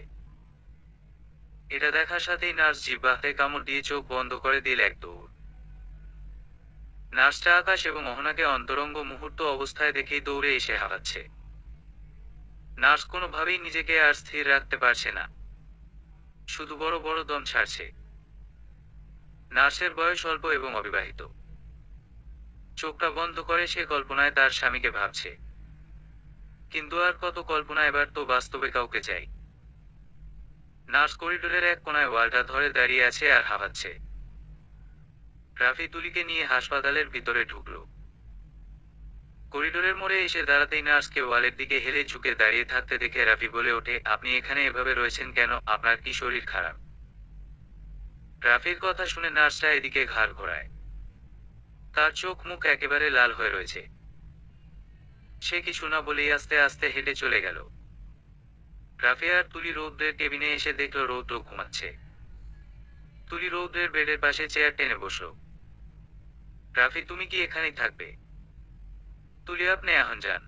এটা দেখার সাথেই নার্স জিহ্বাতে কামড় দিয়ে চোখ বন্ধ করে দিল এক দৌড়। নার্সটা আকাশ এবং অহনাকে অন্তরঙ্গ মুহূর্ত অবস্থায় দেখেই দৌড়ে এসে হারাচ্ছে। নার্স কোনোভাবেই নিজেকে আর স্থির রাখতে পারছে না, শুধু বড় বড় দম ছাড়ছে। নার্সের বয়স অল্প এবং অবিবাহিত। চোখটা বন্ধ করে সে কল্পনায় তার স্বামীকে ভাবছে, কিন্তু আর কত কল্পনা, এবার তো বাস্তবে কাউকে চাই। নার্স করিডোরের এক কোনায় ওয়ালটা ধরে দাঁড়িয়ে আছে আর হাঁপাচ্ছে। রাফি তুলিকে নিয়ে হাসপাতালের ভিতরে ঢুকলো। করিডোরের মোড়ে এসে দাঁড়াতেই নার্সকে ওয়ালের দিকে হেলে ঝুঁকে দাঁড়িয়ে থাকতে দেখে রাফি বলে ওঠে, আপনি এখানে এভাবে রয়েছেন কেন? আপনার কি শরীর খারাপ? রাফির কথা শুনে নার্সটা এদিকে ঘাড় ঘোরায়। তার চোখ মুখ একেবারে লাল হয়ে রয়েছে। সে কিছু না বলেই আস্তে আস্তে হেঁটে চলে গেল। রাফি আর তুলি রৌদ্রের কেবিনে এসে দেখল রৌদ্র ঘুমাচ্ছে। তুলি রৌদ্রের বেডের পাশে চেয়ার টেনে বসল। রাফি, তুমি কি এখানেই থাকবে? তুলি, আপনি এখন যান,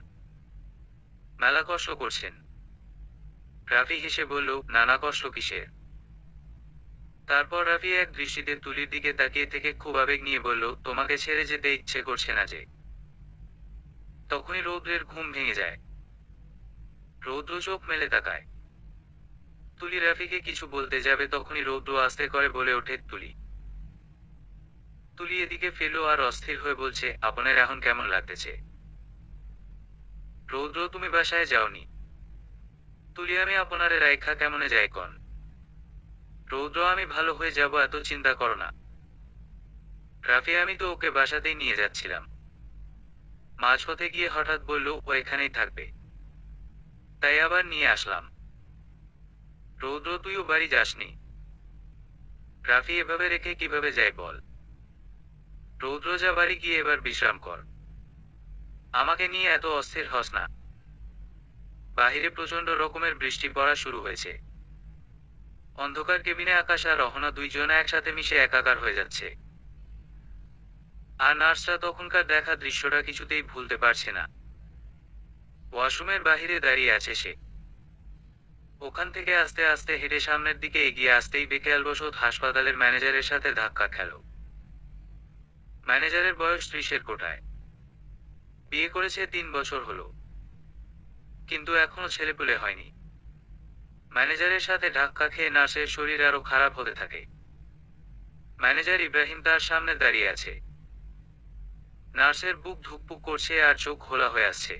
মেলা কষ্ট করছেন। রাফি হেসে বলল, নানা কষ্ট কিসের? তারপর রাফি এক দৃষ্টিতে তুলির দিকে তাকিয়ে থেকে খুব আবেগ নিয়ে বলল, তোমাকে ছেড়ে যেতে ইচ্ছে করছে না যে। তখনই রৌদ্রের ঘুম ভেঙে যায়। রৌদ্র চোখ মেলে তাকায়। তুলি রাফিকে কিছু বলতে যাবে তখনই রৌদ্র আস্তে করে বলে ওঠে, তুলি। তুলি এদিকে ফেলল আর অস্থির হয়ে বলছে, আপনার এখন কেমন লাগতেছে? রৌদ্র, তুমি বাসায় যাওনি? তুলি, আমি আপনারে রাইখা কেমনে যাই কন? রৌদ্র, আমি ভালো হয়ে যাব, এত চিন্তা করো না। রাফি, আমি তো ওকে বাসাতেই নিয়ে যাচ্ছিলাম, মাঝপথে গিয়ে হঠাৎ বলল ও এখানেই থাকবে, তাই আবার নিয়ে আসলাম। রৌদ্র, তুইও বাড়ি যাসনি? রাফি, এভাবে রেখে কিভাবে যাই বল? রৌদ্র, যা, বাড়ি গিয়ে এবার বিশ্রাম কর, আমাকে নিয়ে এত অস্থির হস না। বাহিরে প্রচন্ড রকমের বৃষ্টি পড়া শুরু হয়েছে। অন্ধকার কেবিনে আকাশ আর রহনা দুইজন একসাথে মিশে একাকার হয়ে যাচ্ছে। আর নার্সরা তখনকার দেখা দৃশ্যটা কিছুতেই ভুলতে পারছে না। ওয়াশরুমের বাহিরে দাঁড়িয়ে আছে সে। ওখান থেকে আস্তে আস্তে হেঁটে সামনের দিকে এগিয়ে আসতেই বেখেয়ালবশত হাসপাতালের ম্যানেজারের সাথে ধাক্কা খেল। ম্যানেজারের বয়স 30-এর কোঠায়। বিয়ে করেছে 3 বছর হলো, কিন্তু এখনো ছেলেপুলে হয়নি। ম্যানেজারের সাথে ধাক্কা খেয়ে নার্সের শরীর আরো খারাপ হতে থাকে। ম্যানেজার ইব্রাহিম তার সামনে দাঁড়িয়ে আছে। নার্সের বুক ধুকপুক করছে আর চোখ ঘোলা হয়ে আসছে।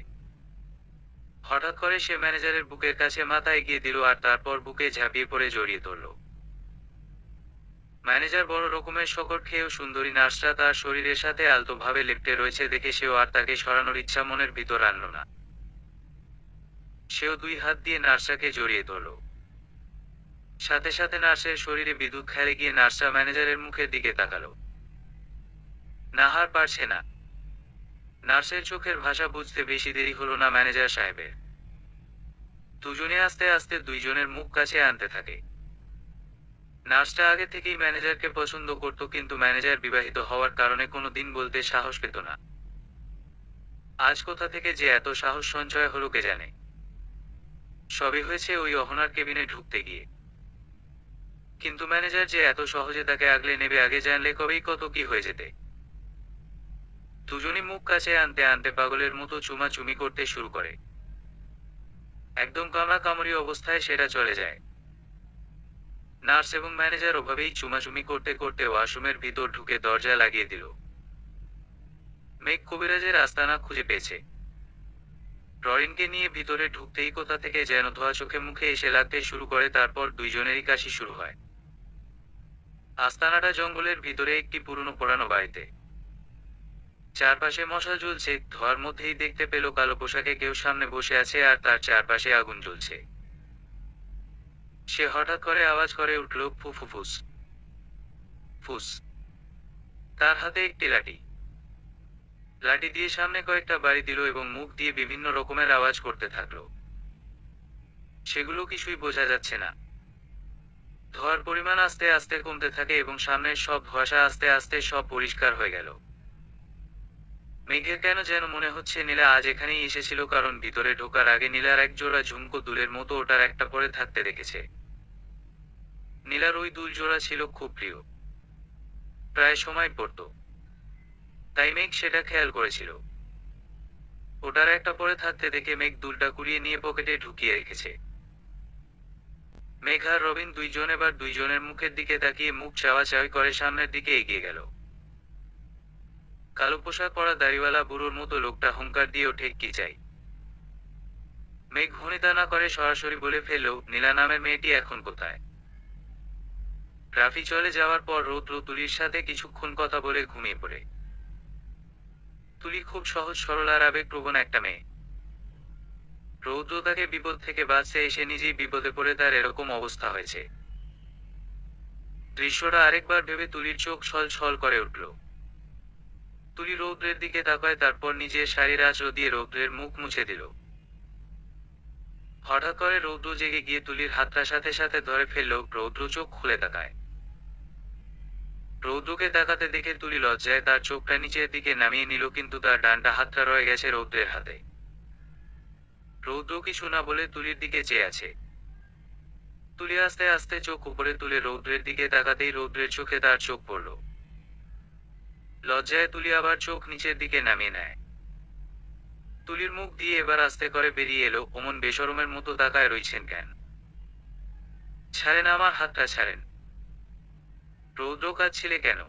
হঠাৎ করে সে ম্যানেজারের বুকের কাছে মাথা এগিয়ে দিল আর তারপর বুকে ঝাঁপিয়ে পড়ে জড়িয়ে ধরল। ম্যানেজার বড় রকমের শকট খেয়েও সুন্দরী নার্সরা তার শরীরের সাথে আলতোভাবে লেপ্টে রয়েছে দেখে সেও আর তাকে সরানোর ইচ্ছা মনের ভিতর আনল না। সেও 2 হাত দিয়ে নার্সটাকে জড়িয়ে ধরল। সাথে সাথে নার্সের শরীরে বিদ্যুৎ খেলে গিয়ে নার্সরা ম্যানেজারের মুখের দিকে তাকালো। নাহার পারছে না। নার্সের চোখের ভাষা বুঝতে বেশি দেরি হলো না ম্যানেজার সাহেবের। দুজনে আস্তে আস্তে দুইজনের মুখ কাছে আনতে থাকে। নার্সটা আগে থেকেই ম্যানেজারকে পছন্দ করত, কিন্তু ম্যানেজার বিবাহিত হওয়ার কারণে কোনো দিন বলতে সাহস পেত না। আজ কোথা থেকে যে এত সাহস সঞ্চয় হলো কে জানে। সবই হয়েছে ওই অহনার কেবিনে ঢুকতে গিয়ে। কিন্তু ম্যানেজার যে এত সহজে তাকে আগলে নেবে আগে জানলে কবেই কত কি হয়ে যেতে। দুজনই মুখ কাছে আনতে আনতে পাগলের মতো চুমাচুমি করতে শুরু করে। একদম কামড়াকামড়ি অবস্থায় সেটা চলে যায়। নার্স এবং ম্যানেজার ওভাবেই চুমাচুমি করতে করতে ওয়াশরুমের ভিতর ঢুকে দরজা লাগিয়ে দিল। মেঘ কবিরাজের আস্তানা খুঁজে পেয়েছে। ররিনকে নিয়ে ভিতরে ঢুকতেই কোথা থেকে যেন ধোয়া চোখে মুখে এসে লাগতে শুরু করে, তারপর দুইজনেরই কাশি শুরু হয়। আস্তানাটা জঙ্গলের ভিতরে একটি পুরনো পোড়ানো বাড়িতে। চারপাশে মশাল জ্বলছে, ধোয়ার মধ্যেই দেখতে পেল কালো পোশাকে কেউ সামনে বসে আছে আর তার চারপাশে আগুন জ্বলছে। সে হঠাৎ করে আওয়াজ করে উঠল, ফুফুফুস ফুস। তার হাতে একটি লাঠি। লাঠি দিয়ে সামনে কয়েকটা বাড়ি দিল এবং মুখ দিয়ে বিভিন্ন রকমের আওয়াজ করতে থাকলো। সেগুলো কিছুই বোঝা যাচ্ছে না। ধোঁয়ার পরিমাণ আস্তে আস্তে কমতে থাকে এবং সামনের সব ধোঁয়াশা আস্তে আস্তে সব পরিষ্কার হয়ে গেল। মেঘের কেন যেন মনে হচ্ছে নীলা আজ এখানেই এসেছিল, কারণ ভিতরে ঢোকার আগে নীলার এক জোড়া ঝুমকো দুলের মতো ওটার একটা পরে থাকতে দেখেছে। নীলার ওই দুল জোড়া ছিল খুব প্রিয়, প্রায় সময় পড়তো, তাই মেঘ সেটা খেয়াল করেছিল। ওটার একটা পরে থাকতে দেখে মেঘ দুলটা কুড়িয়ে নিয়ে পকেটে ঢুকিয়ে রেখেছে। মেঘ আর রবিন দুইজন এবার দুইজনের মুখের দিকে তাকিয়ে মুখ চাওয়াচাওয়ি করে সামনের দিকে এগিয়ে গেল। কালো পোশাক পরা দাড়িওয়ালা বুড়োর মতো লোকটা হুঙ্কার দিয়ে ওঠে, কি চাই? মেঘ ভনিতা না করে সরাসরি বলে ফেলল, নীলা নামের মেয়েটি এখন কোথায়? রাফি চলে যাওয়ার পর রৌদ্র তুলির সাথে কিছুক্ষণ কথা বলে ঘুমিয়ে পড়ে। তুলি খুব সহজ সরল আর আবেগপ্রবণ একটা মেয়ে। রৌদ্র তাকে বিপদ থেকে বাঁচতে এসে নিজেই বিপদে পড়ে তার এরকম অবস্থা হয়েছে। দৃশ্যটা আরেকবার ভেবে তুলির চোখ ছল ছল করে উঠল। তুলি রৌদ্রের দিকে তাকায়, তারপর নিজের শাড়ির আঁচড় দিয়ে রৌদ্রের মুখ মুছে দিল। হঠাৎ করে রৌদ্র জেগে গিয়ে তুলির হাতটা সাথে সাথে ধরে ফেলল। রৌদ্র চোখ খুলে তাকায়। রৌদ্রকে তাকাতে দেখে তুলি লজ্জায় তার চোখটা নিচের দিকে নামিয়ে নিল, কিন্তু তার ডানটা হাতটা রয়ে গেছে রৌদ্রের হাতে। রৌদ্র কিছু না বলে তুলির দিকে চেয়ে আছে। তুলি আস্তে আস্তে চোখ উপরে তুলে রৌদ্রের দিকে তাকাতেই রৌদ্রের চোখে তার চোখ পড়ল। লজ্জায় তুলি আবার চোখ নিচের দিকে নামিয়ে নেয়। তুলির মুখ দিয়ে এবার আস্তে করে বেরিয়ে এলো, অমন বেশরমের মতো তাকায় রইছেন কেন? ছাড়েন আমার হাতটা, ছাড়েন। রৌদ্র কাঁদছিলে কেন?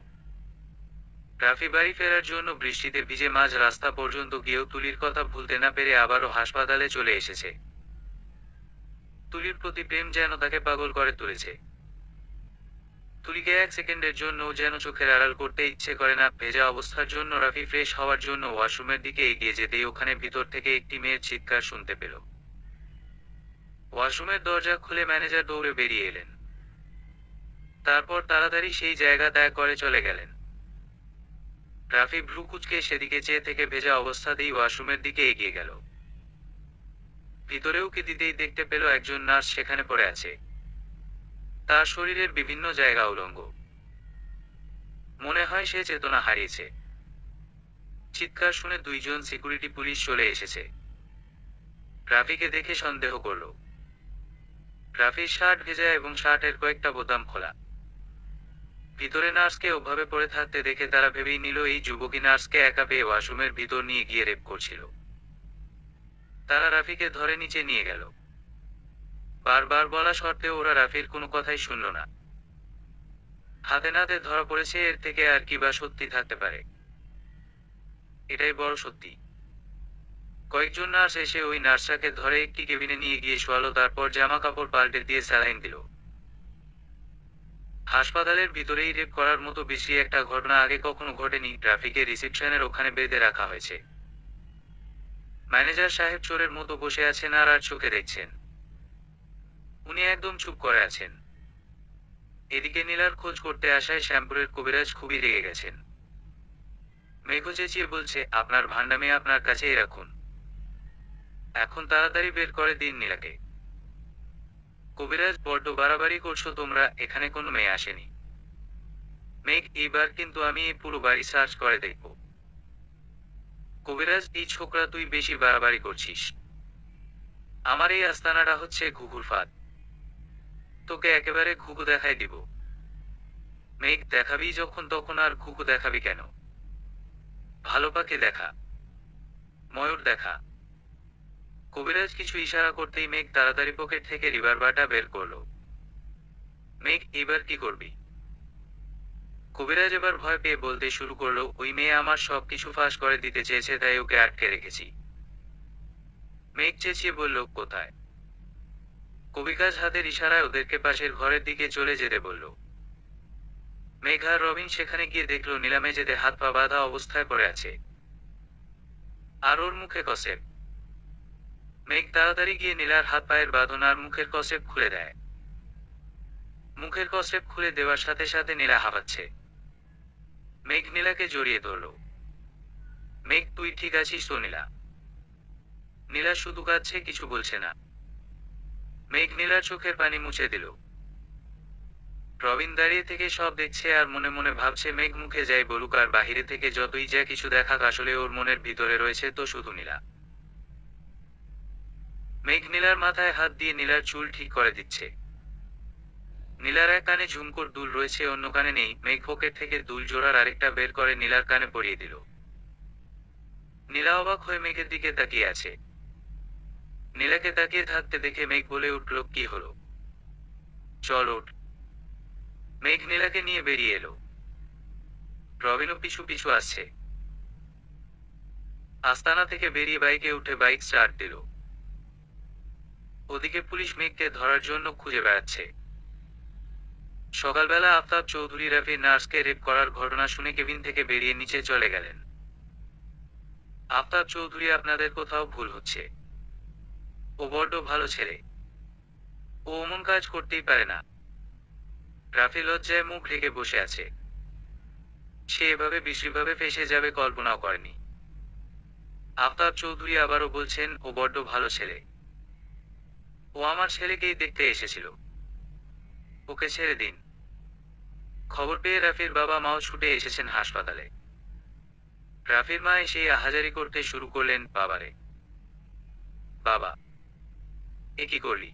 রাফি বাড়ি ফেরার জন্য বৃষ্টিতে ভিজে মাঝ রাস্তা পর্যন্ত গিয়েও তুলির কথা ভুলতে না পেরে আবারও হাসপাতালে চলে এসেছে। তুলির প্রতি প্রেম যেন তাকে পাগল করে তুলেছে। তুলিকে এক সেকেন্ডের জন্য যেন চোখের আড়াল করতে ইচ্ছে করে না। ভেজা অবস্থার জন্য রাফি ফ্রেশ হওয়ার জন্য ওয়াশরুমের দিকে এগিয়ে যেতেই ওখানে ভিতর থেকে একটি মেয়ের চিৎকার শুনতে পেল। ওয়াশরুমের দরজা খুলে ম্যানেজার দৌড়ে বেরিয়ে এলেন। তারপর তাড়াতাড়ি সেই জায়গা ত্যাগ করে চলে গেলেন। রাফি ভ্রু কুঁচকে সেদিকে চেয়ে থেকে ভেজা অবস্থাতেই ওয়াশরুমের দিকে এগিয়ে গেল। ভিতরে উকি দিতেই দেখতে পেল একজন নার্স সেখানে পড়ে আছে। তার শরীরের বিভিন্ন জায়গা উলঙ্গ। মনে হয় সে চেতনা হারিয়েছে। চিৎকার শুনে দুইজন সিকিউরিটি পুলিশ চলে এসেছে। রাফিকে দেখে সন্দেহ করল। রাফির শার্ট ভেজা এবং শার্টের কয়েকটা বোতাম খোলা। ভিতরে নার্সকে ওভাবে পড়ে থাকতে দেখে তারা ভেবেই নিল এই যুবকী নার্সকে একা পেয়ে ওয়াশরুমের ভিতর নিয়ে গিয়ে রেপ করছিল। তারা রাফিকে ধরে নিচে নিয়ে গেল। বারবার বলা সত্ত্বেও ওরা রাফির কোনো কথাই শুনল না। হাতে নাতে ধরা পড়েছে, এর থেকে আর কি বা সত্যি থাকতে পারে? এটাই বড় সত্যি। কয়েকজন নার্স এসে ওই নার্সটাকে ধরে একটি কেবিনে নিয়ে গিয়ে শোয়ালো, তারপর জামা কাপড় পাল্টে দিয়ে স্যালাইন দিল। হাসপাতালের ভিতরেই রেপ করার মতো বেশি একটা ঘটনা আগে কখনো ঘটেনি। ট্রাফিকের রিসেপশনের ওখানে বেঁধে রাখা হয়েছে। ম্যানেজার সাহেব চোরের মতো বসে আছেন আর চোখে দেখছেন। উনি একদম চুপ করে আছেন। এদিকে নীলার খোঁজ করতে আসায় শ্যামপুরের কবিরাজ খুবই রেগে গেছেন। মেঘ চেঁচিয়ে বলছে, আপনার ভান্ডামি আপনার কাছেই রাখুন, এখন তাড়াতাড়ি বের করে দিন নীলাকে। কবিরাজ, বড্ড বাড়াবাড়ি করছো তোমরা, এখানে কোনো মেয়ে আসেনি। মেঘ, এইবার কিন্তু আমি এই পুরো বাড়ি সার্চ করে দেখব। কবিরাজ, এই ছোকরা তুই বেশি বাড়াবাড়ি করছিস। আমার এই আস্তানাটা হচ্ছে ঘুঘুর ফাঁদ। তোকে একেবারে ঘুঘু দেখাই দিব। মেঘ, দেখাবি যখন তখন আর ঘুঘু দেখাবি কেন? ভালো পাখি দেখা, ময়ূর দেখা। কবিরাজ কিছু ইশারা করতেই মেঘ তাড়াতাড়ি পকেট থেকে রিভলভারটা বের করলো। মেঘ, এবার কি করবি? কবিরাজ এবার ভয় পেয়ে বলতে শুরু করলো, ওই মেয়ে আমার সবকিছু ফাঁস করে দিতে চেয়েছে, তাই ওকে আটকে রেখেছি। মেঘ চেঁচিয়ে বলল, কোথায়? কবিরাজ হাতের ইশারায় ওদেরকে পাশের ঘরের দিকে চলে যেতে বলল। মেঘ আর রবিন সেখানে গিয়ে দেখলো নীলা মেঝেতে হাত পা বাঁধা অবস্থায় পড়ে আছে, আর ওর মুখে কসেপ। মেঘ তাড়াতাড়ি গিয়ে নীলার হাত পায়ের বাঁধন আর মুখের কসেপ খুলে দেয়। মুখের কসেপ খুলে দেওয়ার সাথে সাথে নীলা হাঁপাচ্ছে। মেঘ নীলাকে জড়িয়ে ধরল। মেঘ, তুই ঠিক আছিস তো? নীলা নীলা শুধু কাঁদছে, কিছু বলছে না। মেঘ নীলার চোখের পানি মুছে দিল। রবিন দাঁড়িয়ে থেকে সব দেখছে আর মনে মনে ভাবছে, মেঘ মুখে যাই বলুক আর বাহিরে থেকে যতই যা কিছু দেখাক, আসলে ওর মনের ভিতরে রয়েছে তো শুধু নীলা। মেঘ নীলার মাথায় হাত দিয়ে নীলার চুল ঠিক করে দিচ্ছে। নীলার এক কানে ঝুমকোর দুল রয়েছে, অন্য কানে নেই। মেঘ পকেট থেকে দুল জোড়ার আরেকটা বের করে নীলার কানে পরিয়ে দিল। নীলা অবাক হয়ে মেঘের দিকে তাকিয়ে আছে। নীলাকে তাকিয়ে থাকতে দেখে মেঘ বলে উঠল, কি হলো? চল ওঠ। মেঘ নীলাকে নিয়ে বেরিয়ে এলো। রবিনও পিছু পিছু আসছে। আস্তানা থেকে বেরিয়ে বাইকে উঠে বাইক স্টার্ট দিল। ওদিকে পুলিশ মেঘকে ধরার জন্য খুঁজে বেড়াচ্ছে। সকালবেলা আফতাব চৌধুরী রাফির নার্সকে রেপ করার ঘটনা শুনে কেবিন থেকে বেরিয়ে নিচে চলে গেলেন। আফতাব চৌধুরী, আপনাদের কোথাও ভুল হচ্ছে। ও বড্ড ভালো ছেলে, ও অমন কাজ করতেই পারে না। রাফি লজ্জায় মুখ ঢেকে বসে আছে। সে এভাবে বিশ্রীভাবে ফেঁসে যাবে কল্পনাও করেনি। আফতাব চৌধুরী আবারও বলছেন, ও বড্ড ভালো ছেলে। ও আমার ছেলেকেই দেখতে এসেছিল। ওকে ছেড়ে দিন। খবর পেয়ে রাফির বাবা মাও ছুটে এসেছেন হাসপাতালে। রাফির মা এসে আহাজারি করতে শুরু করলেন, বাবারে বাবা, এ কি করলি?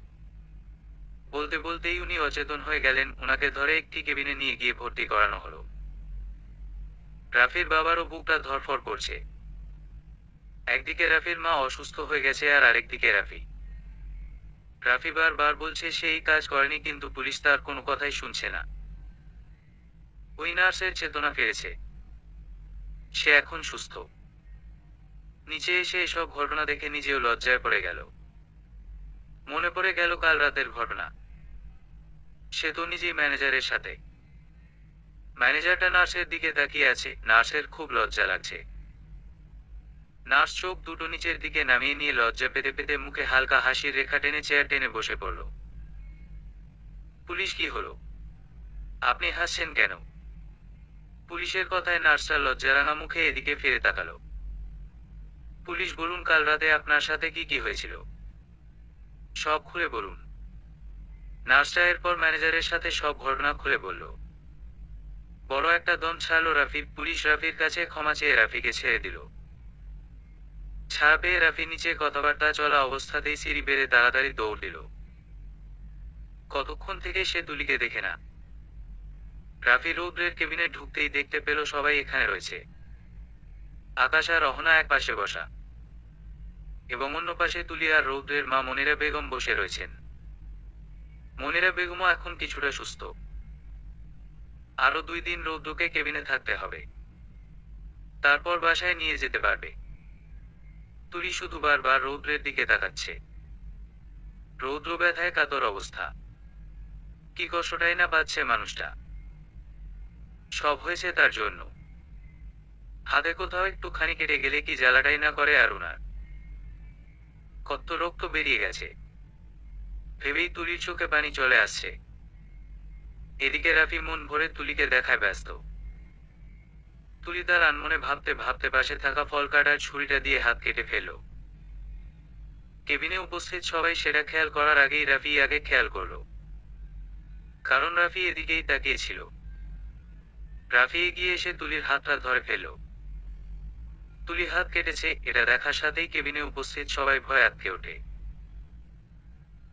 বলতে বলতেই উনি অচেতন হয়ে গেলেন। ওনাকে ধরে একটি কেবিনে নিয়ে গিয়ে ভর্তি করানো হলো। রাফির বাবারও বুকটা ধড়ফড় করছে। একদিকে রাফির মা অসুস্থ হয়ে গেছে আর আরেকদিকে রাফি। রাফি বারবার বলছে সে এই কাজ করেনি, কিন্তু পুলিশ তার কোনো কথাই শুনছে না। ওই নার্সের চেতনা ফিরেছে। সে এখন সুস্থ। নিচে এসে এসব ঘটনা দেখে নিজেও লজ্জায় পড়ে গেল। মনে পড়ে গেল কাল রাতের ঘটনা। সে তো নিজেই ম্যানেজারের সাথে। ম্যানেজারটা নার্সের দিকে তাকিয়ে আছে। নার্সের খুব লজ্জা লাগছে। নার্স চোখ দুটো নিচের দিকে নামিয়ে নিয়ে লজ্জা পেতে পেতে মুখে হালকা হাসির রেখা টেনে চেয়ার টেনে বসে পড়ল। পুলিশ, কি হলো? আপনি হাসছেন কেন? পুলিশের কথায় নার্সটা লজ্জারাঙা মুখে এদিকে ফিরে তাকালো। পুলিশ, বলুন কাল রাতে আপনার সাথে কি কি হয়েছিল? সব খুলে বলুন। নার্সটা এরপর ম্যানেজারের সাথে সব ঘটনা খুলে বলল। বড় একটা দম ছাড়লো রাফি। পুলিশ রাফির কাছে ক্ষমা চেয়ে রাফিকে ছেড়ে দিল। ছাড়া পেয়ে রাফি নিচে কথাবার্তা চলা অবস্থাতেই সিঁড়ি বেড়ে তাড়াতাড়ি দৌড় দিল। কতক্ষণ থেকে সে তুলিকে দেখে না। রাফি রৌদ্রের কেবিনে ঢুকতেই দেখতে পেল সবাই এখানে রয়েছে। আকাশ আর রহনা এক পাশে বসা, এবং অন্য পাশে তুলি আর রৌদ্রের মা মনিরা বেগম বসে রয়েছেন। মনিরা বেগমও এখন কিছুটা সুস্থ। আরো 2 দিন রৌদ্রকে কেবিনে থাকতে হবে, তারপর বাসায় নিয়ে যেতে পারবে। তুলি শুধু বারবার রৌদ্রের দিকে তাকাচ্ছে। রৌদ্র ব্যথায় কাতর অবস্থা। কি কষ্টটাই না পাচ্ছে মানুষটা। সব হয়েছে তার জন্য। হাতে কোথাও একটুখানি কেটে গেলে কি জ্বালাটাই না করে আর ওনার। কত রক্ত বেরিয়ে গেছে ভেবেই তুলির চোখে পানি চলে আসছে। এদিকে রাফি মন ভরে তুলিকে দেখায় ব্যস্ত। তুলি তার আনমনে ভাবতে ভাবতে পাশে থাকা ফল কাটার ছুরিটা দিয়ে হাত কেটে ফেলল। কেবিনে উপস্থিত সবাই সেটা খেয়াল করার আগেই রাফি আগে খেয়াল করল, কারণ রাফি এদিকেই তাকিয়েছিল। রাফি এগিয়ে এসে তুলির হাতটা ধরে ফেলল। তুলি হাত কেটেছে এটা দেখার সাথেই কেবিনে উপস্থিত সবাই ভয় আঁতকে ওঠে।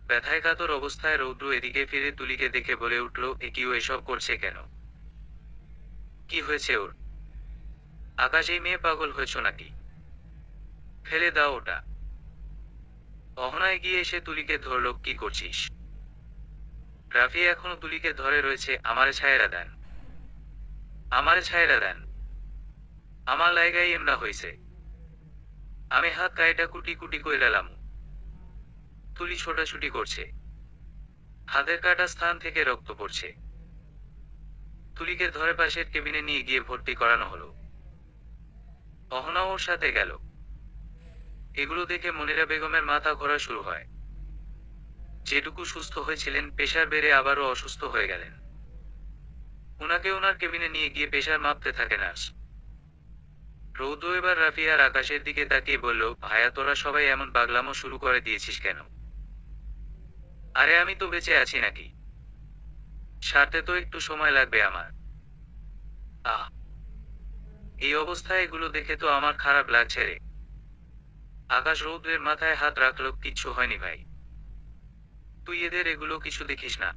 ব্যথায় কাতর অবস্থায় রৌদ্র এদিকে ফিরে তুলিকে দেখে বলে উঠল, এ কি, ও এসব করছে কেন? কি হয়েছে ওর? আকাশ, এই মেয়ে পাগল হয়েছ নাকি? ফেলে দাও ওটা। অহনা এগিয়ে এসে তুলিকে ধরল, কি করছিস? রাফি এখনো তুলিকে ধরে রয়েছে। আমারে ছায়েরা দেন। আমারে ছাইড়া দেন, আমার লাইগাই এমনা হইছে। আমি হাত কাইটা কুটি কুটি কইরালাম। তুলি ছোটাছুটি করছে, হাতের কাটা স্থান থেকে রক্ত পড়ছে। তুলিকে ধরে পাশের কেবিনে নিয়ে গিয়ে ভর্তি করানো হলো। অহনা ওর সাথে গেল। এগুলো দেখে মনিরা বেগমের মাথা ঘোরা শুরু হয়। যেটুকু সুস্থ হয়েছিলেন প্রেশার বেড়ে আবারও অসুস্থ হয়ে গেলেন। ওনাকে ওনার কেবিনে নিয়ে গিয়ে প্রেশার মাপতে থাকে নার্স। রৌদ্র এবার রাফি আর আকাশের দিকে তাকিয়ে বলল, ভাইয়া তোরা সবাই এমন পাগলামো শুরু করে দিয়েছিস কেন? আরে আমি তো বেঁচে আছি নাকি? সারতে তো একটু সময় লাগবে আমার। আহ, এই অবস্থায় এগুলো দেখে তো আমার খারাপ লাগছে রে। আকাশ রৌদ্রের মাথায় হাত রাখলো, কিচ্ছু হয়নি ভাই, তুই এদের এগুলো কিছু দেখিস না।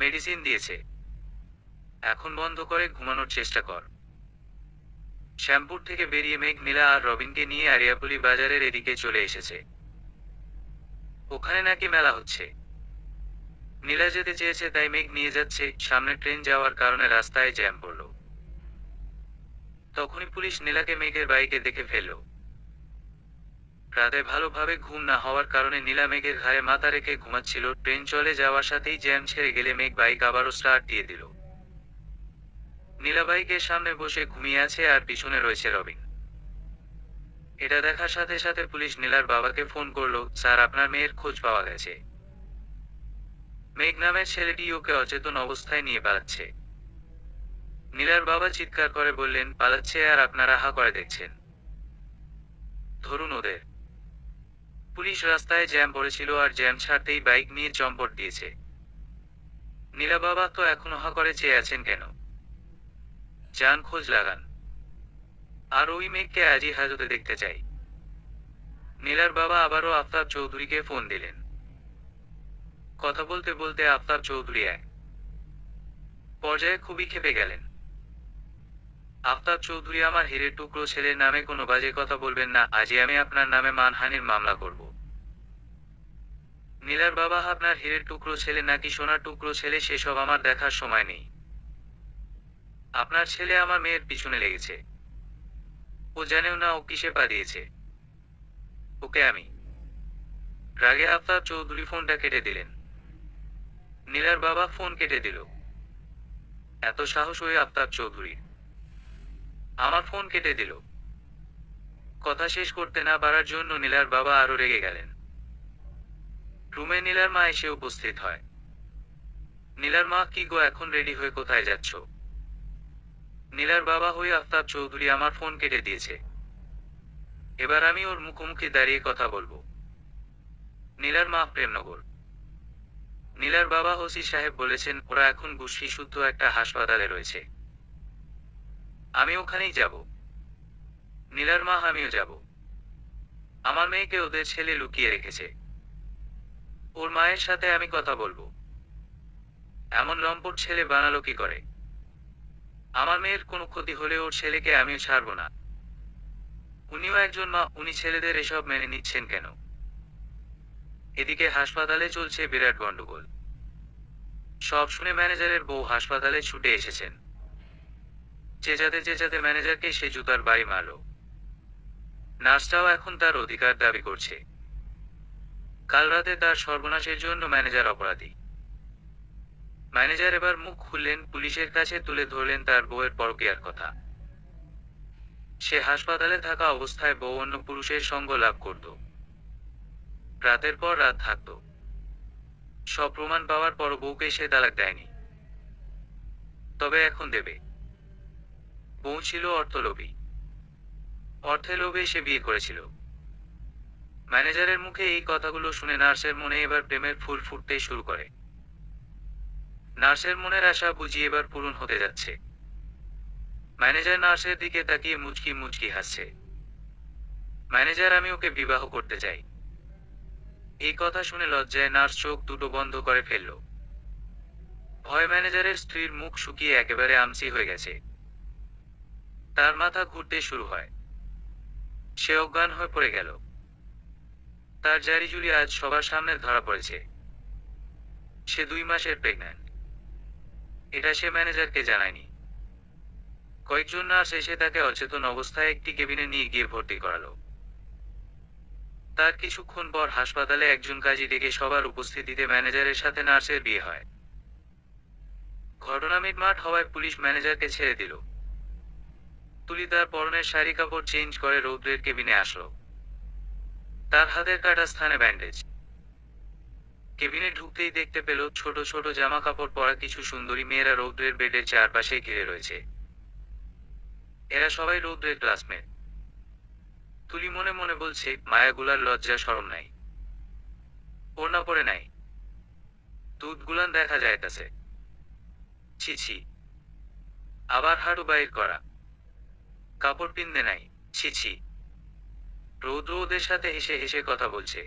মেডিসিন দিয়েছে, এখন বন্ধ করে ঘুমানোর চেষ্টা কর। শ্যামপুর থেকে বেরিয়ে মেঘ নীলা আর রবিনকে নিয়ে আরিয়াপুলি বাজারের এদিকে চলে এসেছে। ওখানে নাকি মেলা হচ্ছে। নীলা যেতে চেয়েছে তাই মেঘ নিয়ে যাচ্ছে। সামনে ট্রেন যাওয়ার কারণে রাস্তায় জ্যাম পড়ল। তখনই পুলিশ নীলাকে মেঘের বাইকে দেখে ফেলল। রাতে ভালোভাবে ঘুম না হওয়ার কারণে নীলা মেঘের ঘাড়ে মাথা রেখে ঘুমাচ্ছিল। ট্রেন চলে যাওয়ার সাথেই জ্যাম ছেড়ে গেলে মেঘ বাইক আবারও স্টার্ট দিয়ে দিল। নীলা বাইকের সামনে বসে ঘুমিয়ে আছে আর পিছনে রয়েছে রবিন। এটা দেখার সাথে সাথে পুলিশ নীলার বাবাকে ফোন করলো, স্যার আপনার মেয়ের খোঁজ পাওয়া গেছে। মেঘ নামের ছেলেটি ওকে অচেতন অবস্থায় নিয়ে পালাচ্ছে। নীলার বাবা চিৎকার করে বললেন, পালাচ্ছে আর আপনারা হা করে দেখছেন? ধরুন ওদের। পুলিশ রাস্তায় জ্যাম পড়েছিল আর জ্যাম ছাড়তেই বাইক নিয়ে চম্পট দিয়েছে। নীলা বাবা তো এখনো হা করে চেয়ে আছেন কেন? যান খোঁজ লাগান, আর ওই মেঘকে আজই হাজতে দেখতে চাই। নীলার বাবা আবারও আফতাব চৌধুরীকে ফোন দিলেন। কথা বলতে বলতে আফতাব চৌধুরী এক পর্যায়ে খুবই ক্ষেপে গেলেন। আফতাব চৌধুরী, আমার হীরের টুকরো ছেলের নামে কোনো বাজে কথা বলবেন না, আজই আমি আপনার নামে মানহানির মামলা করব। নীলার বাবা, আপনার হীরের টুকরো ছেলে নাকি সোনার টুকরো ছেলে সেসব আমার দেখার সময় নেই। আপনার ছেলে আমার মেয়ের পিছনে লেগেছে, ও জানেও না ও কিসে পা দিয়েছে। ওকে আমি। রাগে আফতাব চৌধুরী ফোনটা কেটে দিলেন। নীলার বাবা ফোন কেটে দিল। এত সাহস ওই আফতাব চৌধুরীর, আমার ফোন কেটে দিল। কথা শেষ করতে না পারার জন্য নীলার বাবা আরো রেগে গেলেন। রুমে নীলার মা এসে উপস্থিত হয়। নীলার মা, কি গো, এখন রেডি হয়ে কোথায় যাচ্ছ? নীলার বাবা, হয়ে আফতাব চৌধুরী আমার ফোন কেটে দিয়েছে, এবার আমি ওর মুখোমুখি দাঁড়িয়ে কথা বলবো। নীলার মা, প্রেমনগর। নীলার বাবা, ওসি সাহেব বলেছেন ওরা এখন গুষ্টি শুদ্ধ একটা হাসপাতালে রয়েছে, আমি ওখানেই যাব। নীলার মা, আমিও যাব। আমার মেয়েকে ওদের ছেলে লুকিয়ে রেখেছে, ওর মায়ের সাথে আমি কথা বলবো। এমন লম্পট ছেলে বানালো কি করে? আমার মেয়ের কোনো ক্ষতি হলে ওর ছেলেকে আমিও ছাড়বো না। উনিও একজন মা, উনি ছেলেদের এসব মেনে নিচ্ছেন কেন? এদিকে হাসপাতালে চলছে বিরাট গন্ডগোল। সব শুনে ম্যানেজারের বউ হাসপাতালে ছুটে এসেছেন। চেঁচাতে চেঁচাতে ম্যানেজারকে সে জুতার বাড়ি মারল। নার্সটাও এখন তার অধিকার দাবি করছে। কাল রাতে তার সর্বনাশের জন্য ম্যানেজার অপরাধী। ম্যানেজার এবার মুখ খুললেন, পুলিশের কাছে তুলে ধরলেন তার বউয়ের পরকীয়ার কথা। সে হাসপাতালে থাকা অবস্থায় বউ অন্য পুরুষের সঙ্গ লাভ করত, রাতের পর রাত থাকত। সব প্রমাণ পাওয়ার পর বউকে সে তালাক দেয়নি, তবে এখন দেবে। বউ ছিল অর্থলোভী, অর্থে লোভে সে বিয়ে করেছিল। ম্যানেজারের মুখে এই কথাগুলো শুনে নার্সের মনে এবার প্রেমের ফুল ফুটতে শুরু করে। নার্সের মনের আশা বুঝি এবার পূরণ হতে যাচ্ছে। ম্যানেজার নার্সের দিকে তাকিয়ে মুচকি মুচকি হাসছে। ম্যানেজার, আমি ওকে বিবাহ করতে চাই। এই কথা শুনে লজ্জায় নার্স চোখ দুটো বন্ধ করে ফেলল। ভয় ম্যানেজারের স্ত্রীর মুখ শুকিয়ে একেবারে আমসি হয়ে গেছে। তার মাথা ঘুরতে শুরু হয়, সে অজ্ঞান হয়ে পড়ে গেল। তার জারিজুরি আজ সবার সামনে ধরা পড়েছে। সে 2 মাসের প্রেগন্যান্ট, এটা সে ম্যানেজারকে জানায়নি। কয়েকজন নার্স এসে তাকে অচেতন অবস্থায় একটি কেবিনে নিয়ে গিয়ে ভর্তি করালো। তার কিছুক্ষণ পর হাসপাতালে একজন কাজী ডেকে সবার উপস্থিতিতে ম্যানেজারের সাথে নার্সের বিয়ে হয়। ঘটনা মিটমাট হওয়ায় পুলিশ ম্যানেজারকে ছেড়ে দিল। তুলি তার পরনের শাড়ি কাপড় চেঞ্জ করে রৌদ্রের কেবিনে আসলো। তার হাতের কাটা স্থানে ব্যান্ডেজ। কেবিনে ঢুকতেই দেখতে পেল ছোট ছোট জামা কাপড় পরা কিছু সুন্দরী মেয়েরা রৌদ্রের বেডের চারপাশে ঘিরে রয়েছে। এরা সবাই রৌদ্রের ক্লাসমেট। তুলি মনে মনে বলছে, মায়াগুলার লজ্জা শরম নাই, ওড়না পরে নাই, দুধগুলান দেখা যাইতাছে, ছি ছি, আবার হাঁটু বাইর করা, কাপড় পিন্দে নাই, ছি ছি। রৌদ্র ওদের সাথে হেসে হেসে কথা বলছে।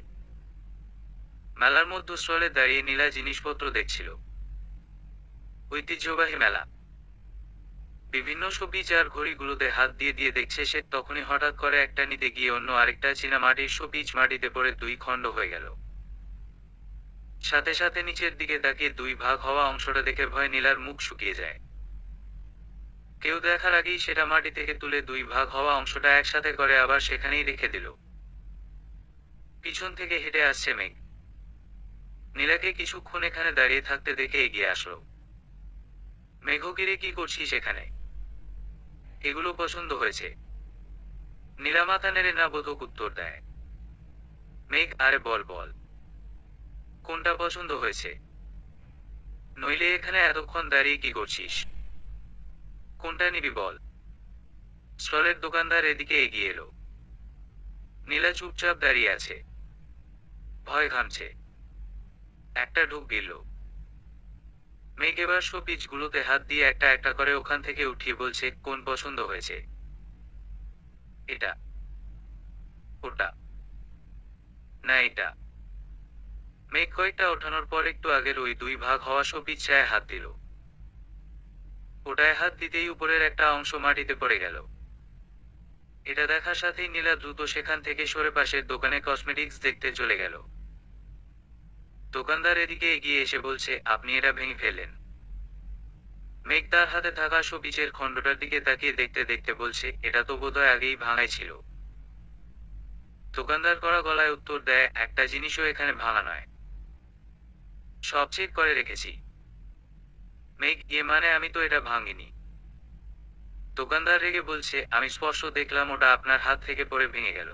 মেলার মধ্যস্থলে দাঁড়িয়ে নীলা জিনিসপত্র দেখছিল। ঐতিহ্যবাহী মেলা। বিভিন্ন সবিজ আর ঘড়িগুলোতে হাত দিয়ে দিয়ে দেখছে সে। তখনই হঠাৎ করে একটা নিতে গিয়ে অন্য আরেকটা চীনা মাটির সবিজ মাটিতে পড়ে দুই খণ্ড হয়ে গেল। সাথে সাথে নিচের দিকে তাকিয়ে দুই ভাগ হওয়া অংশটা দেখে ভয়ে নীলার মুখ শুকিয়ে যায়। কেউ দেখার আগেই সেটা মাটি থেকে তুলে দুই ভাগ হওয়া অংশটা একসাথে করে আবার সেখানেই রেখে দিল। পিছন থেকে হেঁটে আসছে মেঘ। নীলাকে কিছুক্ষণ এখানে দাঁড়িয়ে থাকতে দেখে এগিয়ে আসলো। মেঘকিরে, কি করছিস এখানে? এগুলো পছন্দ হয়েছে? নীলা মাথা নেড়ে না বোধক উত্তর দেয়। মেঘ, আরে বল বল, কোনটা পছন্দ হয়েছে? নইলে এখানে এতক্ষণ দাঁড়িয়ে কি করছিস? কোনটা নিবি বল? স্টলের দোকানদার এদিকে এগিয়ে এলো। নীলা চুপচাপ দাঁড়িয়ে আছে, ভয় ঘামছে। একটা ঢুক গেল। মেঘ এবার শোপিসগুলোতে হাত দিয়ে একটা একটা করে ওখান থেকে উঠিয়ে বলছে, কোন পছন্দ হয়েছে? এটা, ওটা, না এটা। মেঘ কয়েকটা ওঠানোর পর একটু আগের ওই দুই ভাগ হওয়া শোপিচ্ছায় হাত দিল। ওটায় হাত দিতেই উপরের একটা অংশ মাটিতে পড়ে গেল। এটা দেখার সাথেই নীলা দ্রুত সেখান থেকে সরে পাশের দোকানে কসমেটিক্স দেখতে চলে গেল। দোকানদার এদিকে এগিয়ে এসে বলছে, আপনি এটা ভেঙে ফেলেন। মেঘ তার হাতে থাকা শোপিসের খণ্ডটার দিকে তাকিয়ে দেখতে দেখতে বলছে, এটা তো বোধহয় আগেই ভাঙাই ছিল। দোকানদার করা গলায় উত্তর দেয়, একটা জিনিসও এখানে ভাঙা নয়, সব চেক করে রেখেছি। মেঘ, মানে আমি তো এটা ভাঙিনি। দোকানদার রেগে বলছে, আমি স্পষ্ট দেখলাম ওটা আপনার হাত থেকে পড়ে ভেঙে গেল।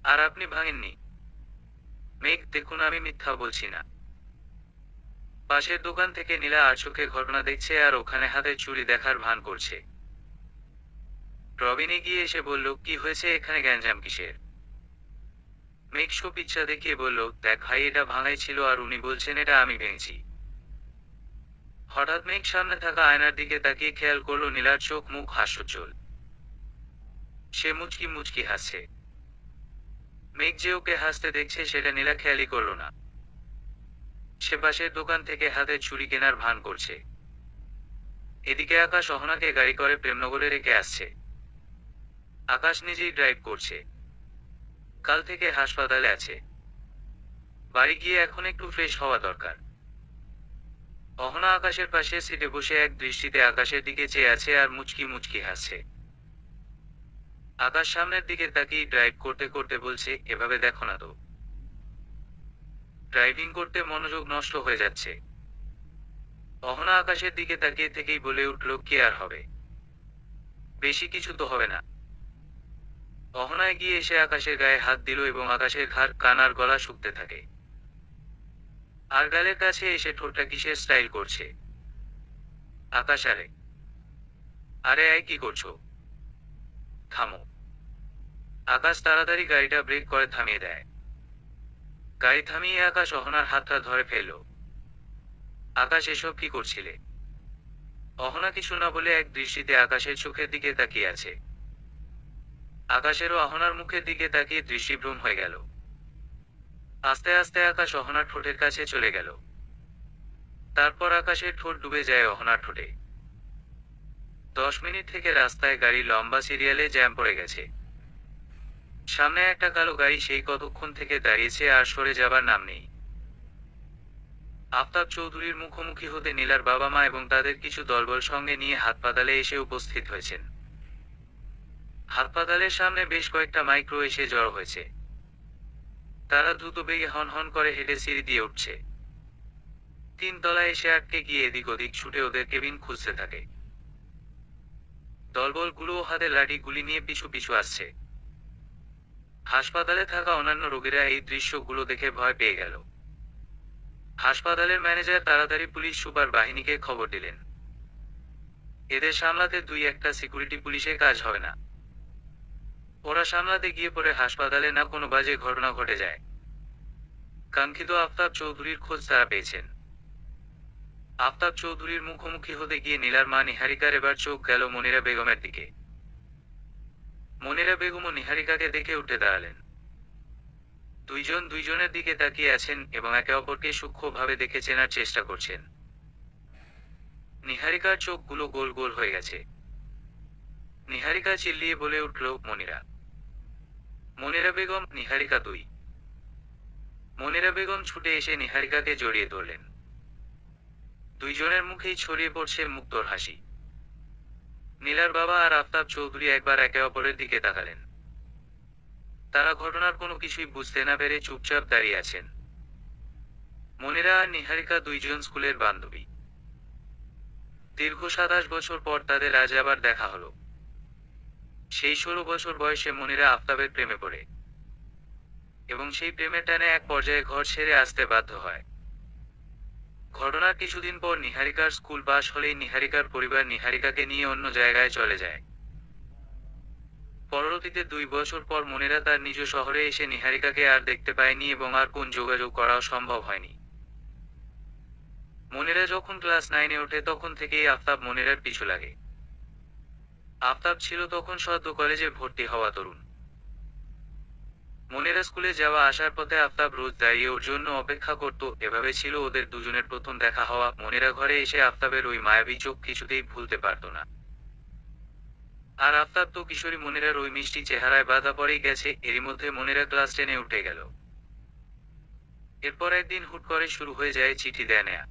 আর আপনি ভাঙেননি? মেঘ, দেখুন আমি মিথ্যা বলছি না। পাশের দোকান থেকে নীলা আর চোখে ঘটনা দেখছে আর ওখানে হাতে চুরি দেখার ভান করছে। রবিন এগিয়ে এসে বলল, কি হয়েছে এখানে গ্যাঞ্জাম কিসের? মেঘ শোপিচ্ছা দেখিয়ে বলল, দেখ ভাই, এটা ভাঙাই ছিল আর উনি বলছেন এটা আমি ভেঙেছি। হঠাৎ মেঘ সামনে থাকা আয়নার দিকে তাকিয়ে খেয়াল করলো নীলার চোখ মুখ হাস্যোজ্জ্বল। সে মুচকি মুচকি হাসছে। মেঘ যে ওকে হাসতে দেখছে সেটা নীলা খেয়ালই করলো না। সে পাশের দোকান থেকে হাতে ছুরি কেনার ভান করছে। এদিকে আকাশ অহনাকে গাড়ি করে প্রেমনগরে রেখে আসছে। আকাশ নিজেই ড্রাইভ করছে। কাল থেকে হাসপাতালে আছে। বাড়ি গিয়ে এখন একটু ফ্রেশ হওয়া দরকার। অহনা আকাশের পাশে সিটে বসে এক দৃষ্টিতে আকাশের দিকে চেয়ে আছে আর মুচকি মুচকি হাসছে। আকাশ সামনের দিকে তাকিয়ে ড্রাইভ করতে করতে বলছে, এভাবে দেখো না তো, ড্রাইভিং করতে মনোযোগ নষ্ট হয়ে যাচ্ছে। অহনা আকাশের দিকে তাকিয়ে থেকেই বলে উঠল, কি আর হবে, বেশি কিছু তো হবে না। অহনা এগিয়ে এসে আকাশের গায়ে হাত দিল এবং আকাশের ঘাড়, কান আর গলা শুকতে থাকে। আর গালের কাছে এসে ঠোঁটটা কিসের স্টাইল করছে। আকাশ, আরে আরে আয়, কি করছো? থামো। আকাশ তাড়াতাড়ি গাড়িটা ব্রেক করে থামিয়ে দেয়। গাড়ি থামিয়ে আকাশ অহনার হাতটা ধরে ফেলল। আকাশ, এসব কি করছিলে? অহনা কিছু না বলে এক দৃষ্টিতে আকাশের চোখের দিকে তাকিয়ে আছে। আকাশেরও অহনার মুখের দিকে তাকিয়ে দৃষ্টিভ্রম হয়ে গেল। আস্তে আস্তে আকাশ অহনার ঠোঁটের কাছে চলে গেল। তারপর আকাশের ঠোঁট ডুবে যায় অহনার ঠোঁটে। 10 মিনিট থেকে রাস্তায় গাড়ি লম্বা সিরিয়ালে জ্যাম পড়ে গেছে। সামনে একটা কালো গাড়ি সেই কতক্ষণ থেকে দাঁড়িয়েছে আর সরে যাবার নাম নেই। আফতাব চৌধুরীর মুখোমুখি হতে নীলার বাবা মা এবং তাদের কিছু দলবল সঙ্গে নিয়ে হাসপাতালে এসে উপস্থিত হয়েছেন। হাসপাতালের সামনে বেশ কয়েকটা মাইক্রো এসে জড়ো হয়েছে। তারা দ্রুত বেগে হন হন করে হেঁটে সিঁড়ি দিয়ে উঠছে। 3 তলায় এসে আটকে গিয়ে এদিক ওদিক ছুটে ওদের কেবিন খুঁজতে থাকে। দলবলগুলো হাতে লাঠি গুলি নিয়ে পিছু পিছু আসছে। হাসপাতালে থাকা অন্যান্য রোগীরা এই দৃশ্যগুলো দেখে ভয় পেয়ে গেল। হাসপাতালের ম্যানেজার তাড়াতাড়ি পুলিশ সুপার বাহিনীকে খবর দিলেন। এদের সামলাতে 2-1টা সিকিউরিটি পুলিশে কাজ হবে না। ওরা সামলাতে গিয়ে পরে হাসপাতালে না কোনো বাজে ঘটনা ঘটে যায়। কাঙ্ক্ষিত আফতাব চৌধুরীর খোঁজ তারা পেয়েছেন। আফতাব চৌধুরীর মুখোমুখি হতে গিয়ে নীলার মা নিহারিকার এবার চোখ গেল মনিরা বেগমের দিকে। মনিরা বেগমও নিহারিকাকে দেখে উঠে দাঁড়ালেন। দুইজন দুইজনের দিকে তাকিয়ে আছেন এবং একে অপরকে সূক্ষ্মভাবে দেখে চেনার চেষ্টা করছেন। নিহারিকার চোখগুলো গোল গোল হয়ে গেছে। নিহারিকা চিল্লিয়ে বলে উঠল, মনিরা। মনিরা বেগম, নিহারিকা তুই। মনিরা বেগম ছুটে এসে নিহারিকাকে জড়িয়ে ধরলেন। দুইজনের মুখেই ছড়িয়ে পড়ছে মুক্তোর হাসি। নীলার বাবা আর আফতাব চৌধুরী একবার একে অপরের দিকে তাকালেন। তারা ঘটনার কোনো কিছুই বুঝতে না পেরে চুপচাপ দাঁড়িয়ে আছেন। মনিরা আর নিহারিকা দুইজন স্কুলের বান্ধবী। দীর্ঘ 27 বছর পর তাদের আজ আবার দেখা হলো। সেই 16 বছর বয়সে মনিরা আফতাবের প্রেমে পড়ে এবং সেই প্রেমের টানে এক পর্যায়ে ঘর ছেড়ে আসতে বাধ্য হয়। ঘটনার কিছুদিন পর নিহারিকার স্কুল পাশ হলেই নিহারিকার পরিবার নিহারিকাকে নিয়ে অন্য জায়গায় চলে যায়। পরবর্তীতে 2 বছর পর মনিরা তার নিজ শহরে এসে নিহারিকাকে আর দেখতে পায়নি এবং আর কোন যোগাযোগ করাও সম্ভব হয়নি। মনিরা যখন ক্লাস 9-এ ওঠে তখন থেকেই আফতাব মনিরার পিছু লাগে। আফতাব ছিল তখন সদ্য কলেজে ভর্তি হওয়া তরুণ। মনিরা স্কুলে যাওয়া আসার পথে আফতাব রোজ দাঁড়িয়ে ওর জন্য অপেক্ষা করত। এভাবে ছিল ওদের দুজনের প্রথম দেখা হওয়া। মনিরা ঘরে এসে আফতাবের ওই মায়াবী চোখ কিছুতেই ভুলতে পারত না। আর আফতাব তো কিশোরী মনিরার ওই মিষ্টি চেহারায় বাধা পড়েই গেছে। এরই মধ্যে মনিরা ক্লাস 10-এ উঠে গেল। এরপর একদিন হুট করে শুরু হয়ে যায় চিঠি দেয়া নেয়া।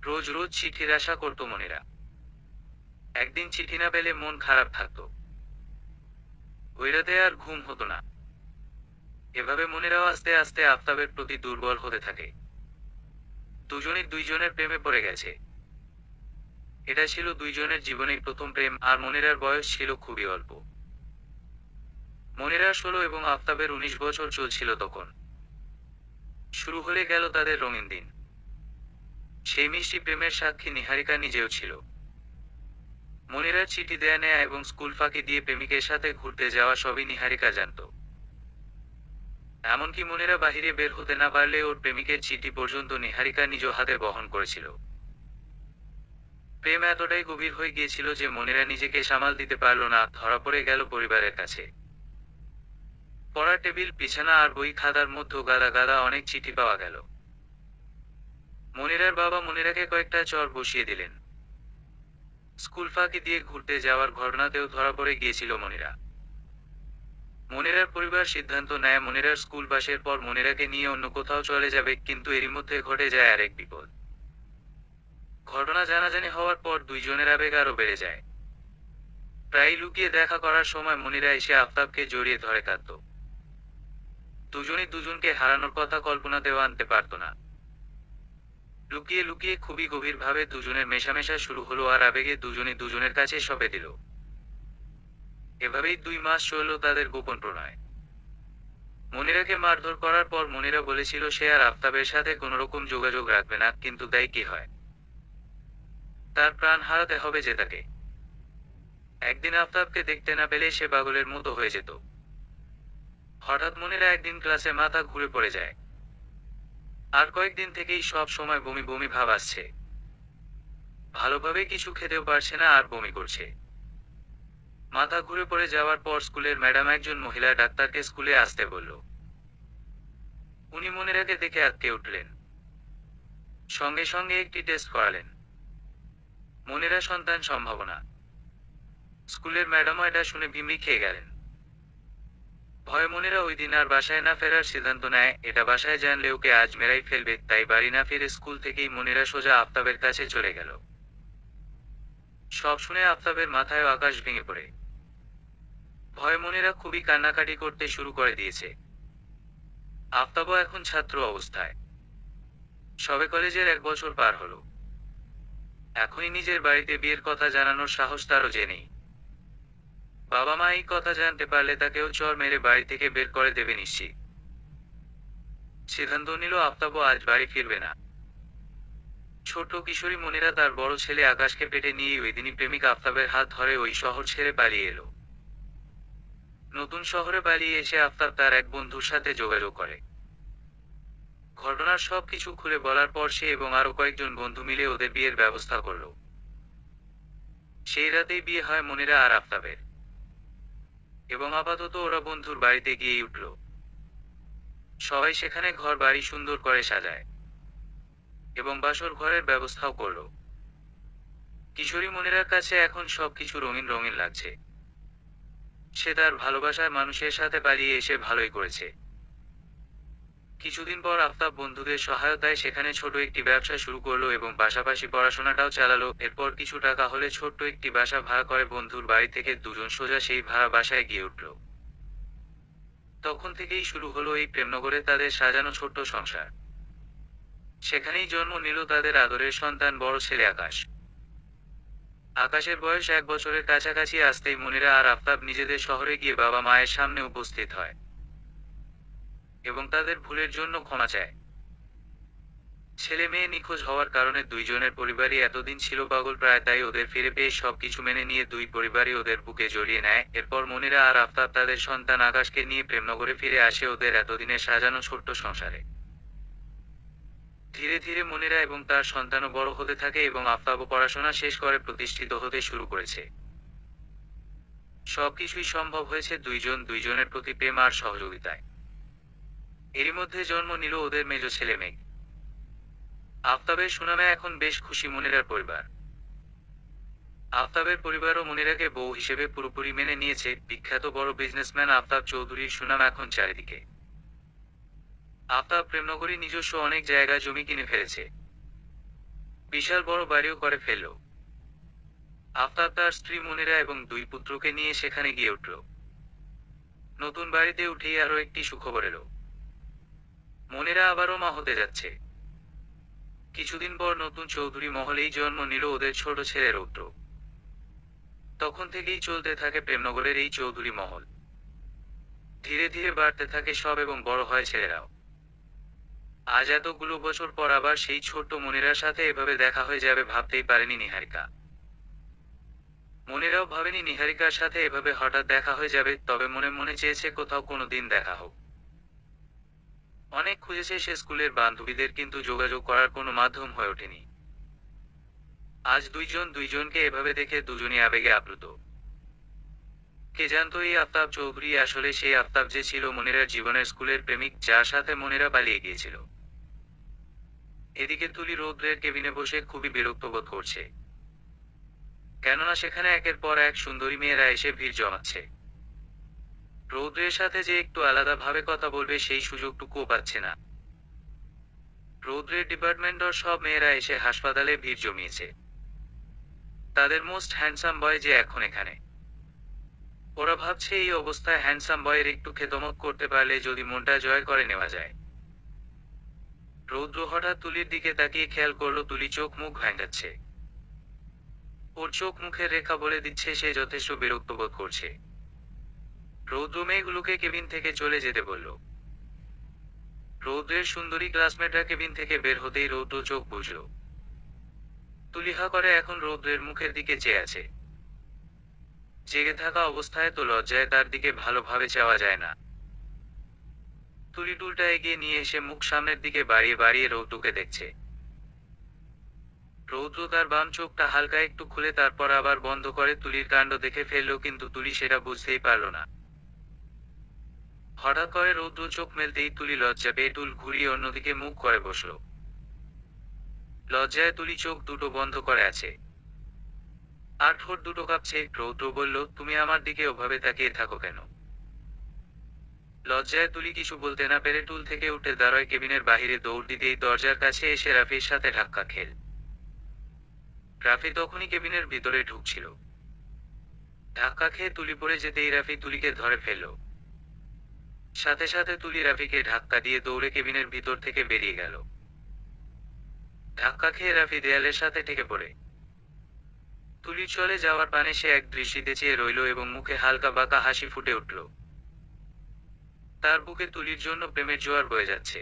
রোজ রোজ চিঠির আশা করত মনিরা। একদিন চিঠি না পেলে মন খারাপ থাকত। ওই রাতে আর ঘুম হতো না। এভাবে মনিরাও আস্তে আস্তে আফতাবের প্রতি দুর্বল হতে থাকে। দুজনই দুইজনের প্রেমে পড়ে গেছে। এটা ছিল দুইজনের জীবনের প্রথম প্রেম, আর মনিরার বয়স ছিল খুবই অল্প। মনিরার 16 এবং আফতাবের 19 বছর চলছিল তখন। শুরু হয়ে গেল তাদের রঙিন দিন। সেই মিষ্টি প্রেমের সাক্ষী নিহারিকা নিজেও ছিল। মনিরার চিঠি দেয়া নেয়া এবং স্কুল ফাঁকি দিয়ে প্রেমিকের সাথে ঘুরতে যাওয়া সবই নিহারিকা জানত। এমনকি মনিরা বাহিরে বের হতে না পারলে ওর প্রেমিকের চিঠি পর্যন্ত নিহারিকা নিজ হাতে বহন করেছিল। প্রেম এতটাই গভীর হয়ে গিয়েছিল যে মনিরা নিজেকে সামাল দিতে পারল না, ধরা পড়ে গেল পরিবারের কাছে। পড়ার টেবিল, বিছানা আর বই খাতার মধ্যে গাদা গাদা অনেক চিঠি পাওয়া গেল। মনিরার বাবা মনিরাকে কয়েকটা চর বসিয়ে দিলেন। স্কুল ফাঁকি দিয়ে ঘুরতে যাওয়ার ঘটনাতেও ধরা পড়ে গিয়েছিল মনিরা। মনিরার পরিবার সিদ্ধান্ত নেয় মনিরার স্কুল পাশের পর মনিরাকে নিয়ে অন্য কোথাও চলে যাবে, কিন্তু এরই মধ্যে ঘটে যায় আরেক বিপদ। ঘটনা জানাজানি হওয়ার পর দুইজনের আবেগ আরো বেড়ে যায়। প্রায় লুকিয়ে দেখা করার সময় মনিরা এসে আফতাবকে জড়িয়ে ধরে কাঁদত। দুজনই দুজনকে হারানোর কথা কল্পনাতেও আনতে পারত না। লুকিয়ে লুকিয়ে খুবই গভীরভাবে দুজনের মেশামেশা শুরু হলো, আর আবেগে দুজনই দুজনের কাছে সঁপে দিল। এভাবেই 2 মাস চলল তাদের গোপন প্রণয়। মনিরাকে মারধর করার পর মনিরা বলেছিল সে আর আফতাবের সাথে কোনোরকম যোগাযোগ রাখবে না, কিন্তু তাই কি হয়, তার প্রাণ হারাতে হবে যে তাকে। একদিন আফতাবকে দেখতে না পেলে সে পাগলের মতো হয়ে যেত। হঠাৎ মনিরা একদিন ক্লাসে মাথা ঘুরে পড়ে যায়। আর কয়েকদিন থেকেই সব সময় বমি বমি ভাব আসছে। ভালোভাবে কিছু খেতেও পারছে না আর বমি করছে। মাথা ঘুরে পড়ে যাওয়ার পর স্কুলের ম্যাডাম একজন মহিলা ডাক্তারকে স্কুলে আসতে বলল। উনি মনিরাকে দেখে আটকে উঠলেন। সঙ্গে সঙ্গে একটি টেস্ট করালেন। মনিরা সন্তান সম্ভাবনা। স্কুলের ম্যাডামও এটা শুনে ভিমড়ি খেয়ে গেলেন। ভয়ে মনিরা ওই দিন আর বাসায় না ফেরার সিদ্ধান্ত নেয়। এটা বাসায় জানলে ওকে আজ মেরাই ফেলবে, তাই বাড়ি না ফিরে স্কুল থেকেই মনিরা সোজা আফতাবের কাছে চলে গেল। সব শুনে আফতাবের মাথায় আকাশ ভেঙে পড়ে। ভয়ে মনিরা খুবই কান্নাকাটি করতে শুরু করে দিয়েছে। আফতাবও এখন ছাত্র অবস্থায়, সবে কলেজের 1 বছর পার হলো। এখনই নিজের বাড়িতে বিয়ের কথা জানানোর সাহস তারও যে নেই। বাবা মা এই কথা জানতে পারলে তাকেও চর মেরে বাড়ি থেকে বের করে দেবে নিশ্চিত। সিদ্ধান্ত নিল আফতাবও আজ বাড়ি ফিরবে না। ছোট কিশোরী মনিরা তার বড় ছেলে আকাশকে পেটে নিয়ে ওই দিনই প্রেমিক আফতাবের হাত ধরে ওই শহর ছেড়ে পালিয়ে এলো। নতুন শহরে পালিয়ে এসে আফতাব তার এক বন্ধুর সাথে যোগাযোগ করে। ঘটনার সবকিছু খুলে বলার পর সে এবং আরো কয়েকজন বন্ধু মিলে ওদের বিয়ের ব্যবস্থা করলো। সেই রাতেই বিয়ে হয় মনিরা আর আফতাবের, এবং আপাতত ওরা বন্ধুর বাড়িতে গিয়েই উঠল। সবাই সেখানে ঘর বাড়ি সুন্দর করে সাজায় এবং বাসর ঘরের ব্যবস্থাও করলো। কিশোরী মনিরার কাছে এখন সবকিছু রঙিন রঙিন লাগছে। সে তার ভালোবাসার মানুষের সাথে পালিয়ে এসে ভালোই করেছে। কিছুদিন পর আফতাব বন্ধুদের সহায়তায় সেখানে ছোট একটি ব্যবসা শুরু করলো এবং পাশাপাশি পড়াশোনাটাও চালালো। এরপর কিছু টাকা হলে ছোট্ট একটি বাসা ভাড়া করে বন্ধুর বাড়ি থেকে দুজন সোজা সেই ভাড়া বাসায় গিয়ে উঠল। তখন থেকেই শুরু হলো এই প্রেমনগরে তাদের সাজানো ছোট্ট সংসার। সেখানেই জন্ম নিল তাদের আদরের সন্তান বড় ছেলে আকাশ। আকাশের বয়স 1 বছরের কাছাকাছি আসতেই মনিরা আর আফতাব নিজেদের শহরে গিয়ে বাবা মায়ের সামনে উপস্থিত হয় এবং তাদের ভুলের জন্য ক্ষমা চায়। ছেলে মেয়ে নিখোঁজ হওয়ার কারণে দুইজনের পরিবারই এতদিন ছিল পাগলপ্রায়, তাই ওদের ফিরে পেয়ে সবকিছু মেনে নিয়ে দুই পরিবারই ওদের বুকে জড়িয়ে নেয়। এরপর মনিরা আর আফতাব তাদের সন্তান আকাশকে নিয়ে প্রেমনগরে ফিরে আসে ওদের এতদিনের সাজানো ছোট্ট সংসারে। ধীরে ধীরে মনিরা এবং তার সন্তানও বড় হতে থাকে এবং আফতাবও পড়াশোনা শেষ করে প্রতিষ্ঠিত হতে শুরু করেছে। সবকিছুই সম্ভব হয়েছে দুইজনের প্রতি প্রেম আর সহযোগিতায়। এরই মধ্যে জন্ম নিল ওদের মেজ ছেলে মেঘ। আফতাবের সুনামে এখন বেশ খুশি মনিরার পরিবার। আফতাবের পরিবারও মনিরাকে বউ হিসেবে পুরোপুরি মেনে নিয়েছে। বিখ্যাত বড় বিজনেসম্যান আফতাব চৌধুরীর সুনাম এখন চারিদিকে। আফতাব প্রেমনগরী নিজস্ব অনেক জায়গা জমি কিনে ফেলেছে, বিশাল বড় বাড়িও করে ফেলল। আফতাব তার স্ত্রী মনিরা এবং দুই পুত্রকে নিয়ে সেখানে গিয়ে উঠল। নতুন বাড়িতে উঠেই আরো একটি সুখবর এলো। মনিরা আবারও মা হতে যাচ্ছে। কিছুদিন পর নতুন চৌধুরী মহলেই জন্ম নিল ওদের ছোট ছেলে রৌদ্র। তখন থেকেই চলতে থাকে প্রেমনগরের এই চৌধুরী মহল। ধীরে ধীরে বাড়তে থাকে সব এবং বড় হয় ছেলেরাও। আজ এতগুলো বছর পর আবার সেই ছোট্ট মনিরার সাথে এভাবে দেখা হয়ে যাবে ভাবতেই পারেনি নিহারিকা। মনিরাও ভাবেনি নিহারিকার সাথে এভাবে হঠাৎ দেখা হয়ে যাবে, তবে মনে মনে চেয়েছে কোথাও কোনো দিন দেখা হোক। অনেক খুঁজেছে সে স্কুলের বান্ধবীদের, কিন্তু যোগাযোগ করার কোনো মাধ্যম হয়ে ওঠেনি। আজ দুইজনকে এভাবে দেখে দুজনই আবেগে আপ্লুত। কে জানতো এই আফতাব চৌধুরী আসলে সেই আফতাব যে ছিল মনিরার জীবনের স্কুলের প্রেমিক, যার সাথে মনিরা পালিয়ে গিয়েছিল। এদিকে তুলি রৌদ্রের কেবিনে বসে খুবই বিরক্ত বোধ করছে, কেননা সেখানে একের পর এক সুন্দরী মেয়েরা এসে ভিড় জমাচ্ছে। রৌদ্রের সাথে যে একটু আলাদা ভাবে কথা বলবে সেই সুযোগটুকুও পাচ্ছে না। রৌদ্রের ডিপার্টমেন্টর সব মেয়েরা এসে হাসপাতালে ভিড় জমিয়েছে। তাদের মোস্ট হ্যান্ডসাম বয় যে এখন এখানে। ওরা ভাবছে এই অবস্থায় হ্যান্ডসাম বয়ের একটু খেদমত করতে পারলে যদি মনটা জয় করে নেওয়া যায়। রৌদ্র হঠাৎ তুলির দিকে তাকিয়ে খেয়াল করলো তুলি চোখ মুখ ভাঙাচ্ছে। ওর চোখ মুখের রেখা বলে দিচ্ছে সে যথেষ্ট বিরক্ত বোধ করছে। রৌদ্র মেয়েগুলোকে কেবিন থেকে চলে যেতে বলল। রৌদ্রের সুন্দরী ক্লাসমেটরা কেবিন থেকে বের হতেই রৌদ্র চোখ বুঝল। তুলিহা করে এখন রৌদ্রের মুখের দিকে চেয়ে আছে। জেগে থাকা অবস্থায় তো লজ্জায় তার দিকে ভালোভাবে চাওয়া যায় না। তুলি টুলটা এগিয়ে নিয়ে এসে মুখ সামনের দিকে বাড়িয়ে বাড়িয়ে রৌদ্রকে দেখছে। রৌদ্র তার বাম চোখটা হালকা একটু খুলে তারপর আবার বন্ধ করে তুলির কাণ্ড দেখে ফেলল, কিন্তু তুলি সেটা বুঝতেই পারল না। হঠাৎ করে রৌদ্র চোখ মেলতেই তুলি লজ্জা পেয়ে টুল ঘুরিয়ে অন্যদিকে মুখ করে বসল। লজ্জায় তুলি চোখ দুটো বন্ধ করে আছে আর ঠোঁট দুটো কাঁপছে। রৌদ্র বলল, তুমি আমার দিকে ওভাবে তাকিয়ে থাকো কেন? লজ্জায় তুলি কিছু বলতে না পেরে টুল থেকে উঠে দাঁড়ায়, কেবিনের বাহিরে দৌড় দিতেই দরজার কাছে এসে রাফির সাথে ধাক্কা খেল। রাফি তখনই কেবিনের ভিতরে ঢুকছিল। ধাক্কা খেয়ে তুলি পড়ে যেতেই রাফি তুলিকে ধরে ফেলল। সাথে সাথে তুলি রাফিকে ধাক্কা দিয়ে দৌড়ে কেবিনের ভিতর থেকে বেরিয়ে গেল। ধাক্কা খেয়ে রাফি দেয়ালের সাথে ঠেকে পড়ে। তুলি চলে যাওয়ার পানে সে এক দৃষ্টিতে চেয়ে রইল এবং মুখে হালকা বাঁকা হাসি ফুটে উঠল। তার বুকে তুলির জন্য প্রেমের জোয়ার বয়ে যাচ্ছে।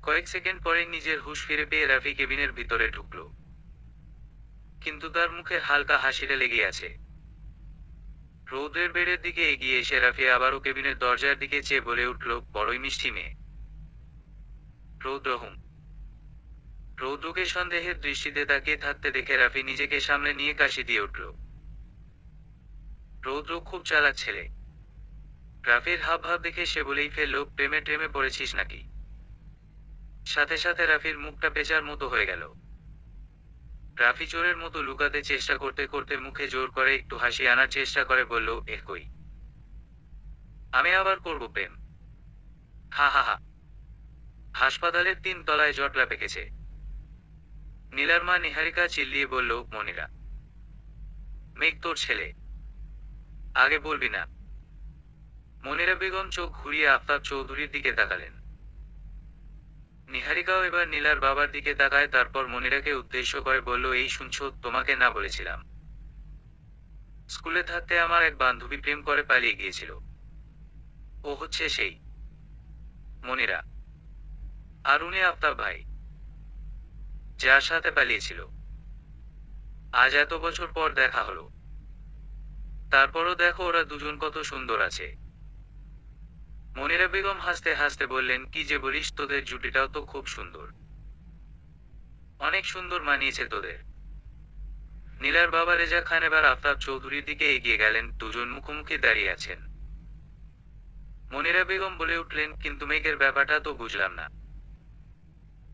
কয়েক সেকেন্ড পরে নিজের হুঁশ ফিরে পেয়ে রাফি কেবিনের ভিতরে ঢুকল, কিন্তু তার মুখে হালকা হাসিটা লেগে আছে। রৌদ্রের বেড়ের দিকে এগিয়ে এসে রাফি আবারও কেবিনের দরজার দিকে চেয়ে বলে উঠল, বড়ই মিষ্টি মেয়ে। রৌদ্র রৌদ্রকে সন্দেহের দৃষ্টিতে তাকিয়ে থাকতে দেখে রাফি নিজেকে সামনে নিয়ে কাশি দিয়ে উঠল। রৌদ্র খুব চালাক ছেলে। রাফির হাবভাব দেখে সে বলেই ফেলল, প্রেমে টেমে পড়েছিস নাকি? সাথে সাথে রাফির মুখটা পেঁচার মতো হয়ে গেল। রাফি চোরের মতো লুকাতে চেষ্টা করতে করতে মুখে জোর করে একটু হাসি আনার চেষ্টা করে বলল, কই, আমি আবার করব প্রেম? হা হা হা। হাসপাতালের 3 তলায় জটলা পেকেছে। নীলার মা নিহারিকা চিল্লিয়ে বলল, মনিরা, মেঘ তোর ছেলে, আগে বলবি না? মনিরা বেগম চোখ ঘুরিয়ে আফতাব চৌধুরীর দিকে তাকালেন। নিহারিকাও এবার নীলার বাবার দিকে তাকায়, তারপর মনিরাকে উদ্দেশ্য করে বলল, এই শুনছো, তোমাকে না বলেছিলাম? স্কুলে থাকতে আমার এক বান্ধবী প্রেম করে পালিয়ে গিয়েছিল। ও হচ্ছে সেই মনিরা। আর উনি আফতাব ভাই, যার সাথে পালিয়েছিল। আজ এত বছর পর দেখা হলো। তারপরও দেখো ওরা দুজন কত সুন্দর আছে। মনিরা বেগম হাসতে হাসতে বললেন, কি যে বলিস, তোদের জুটিটাও তো খুব সুন্দর। অনেক সুন্দর মানিয়েছে তোদের। নীলার বাবা রেজা খান এবার আফতাব চৌধুরীর দিকে এগিয়ে গেলেন। দুজন মুখোমুখি দাঁড়িয়ে আছেন। মনিরা বেগম বলে উঠলেন, কিন্তু মেঘের ব্যাপারটা তো বুঝলাম না।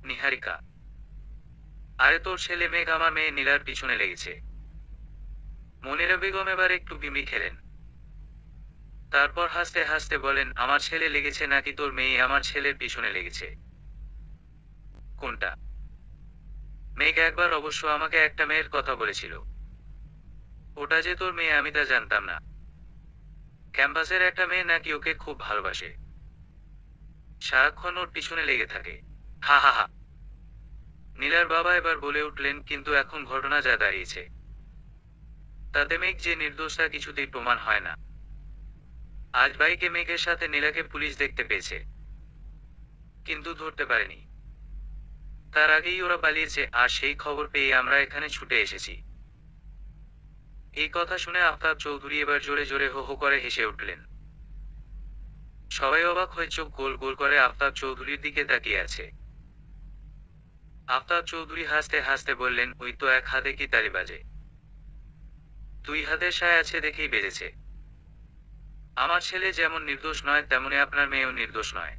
নিহারিকা, আরে তোর ছেলে মেঘ আমার মেয়ে নীলার পিছনে লেগেছে। মনিরা বেগম এবার একটু বিমি খেলেন। তারপর হাসতে হাসতে বলেন, আমার ছেলে লেগেছে নাকি তোর মেয়ে আমার ছেলের পিছনে লেগেছে? কোনটা? মেঘ একবার অবশ্য আমাকে একটা মেয়ের কথা বলেছিল। ওটা যে তোর মেয়ে আমি তা জানতাম না। ক্যাম্পাসের একটা মেয়ে নাকি ওকে খুব ভালোবাসে, সারাক্ষণ ওর পিছনে লেগে থাকে। হা হা হা। নীলার বাবা এবার বলে উঠলেন, কিন্তু এখন ঘটনা যা দাঁড়িয়েছে, তাতে মেঘ যে নির্দোষ তা কিছুতেই প্রমাণ হয় না। আজ বাইকে মেঘের সাথে নীলাকে পুলিশ দেখতে পেয়েছে, কিন্তু ধরতে পারেনি। তার আগেই ওরা পালিয়েছে, আর সেই খবর পেয়ে আমরা এখানে ছুটে এসেছি। এই কথা শুনে আফতাব চৌধুরী এবার জোরে জোরে হো হো করে হেসে উঠলেন। সবাই অবাক হয়ে চোখ গোল গোল করে আফতাব চৌধুরীর দিকে তাকিয়ে আছে। আফতাব চৌধুরী হাসতে হাসতে বললেন, ওই তো এক হাতে কি তালি বাজে, 2 হাতের সায় আছে দেখেই বেজেছে। আমার ছেলে যেমন নির্দোষ নয়, তেমনি আপনার মেয়েও নির্দোষ নয়।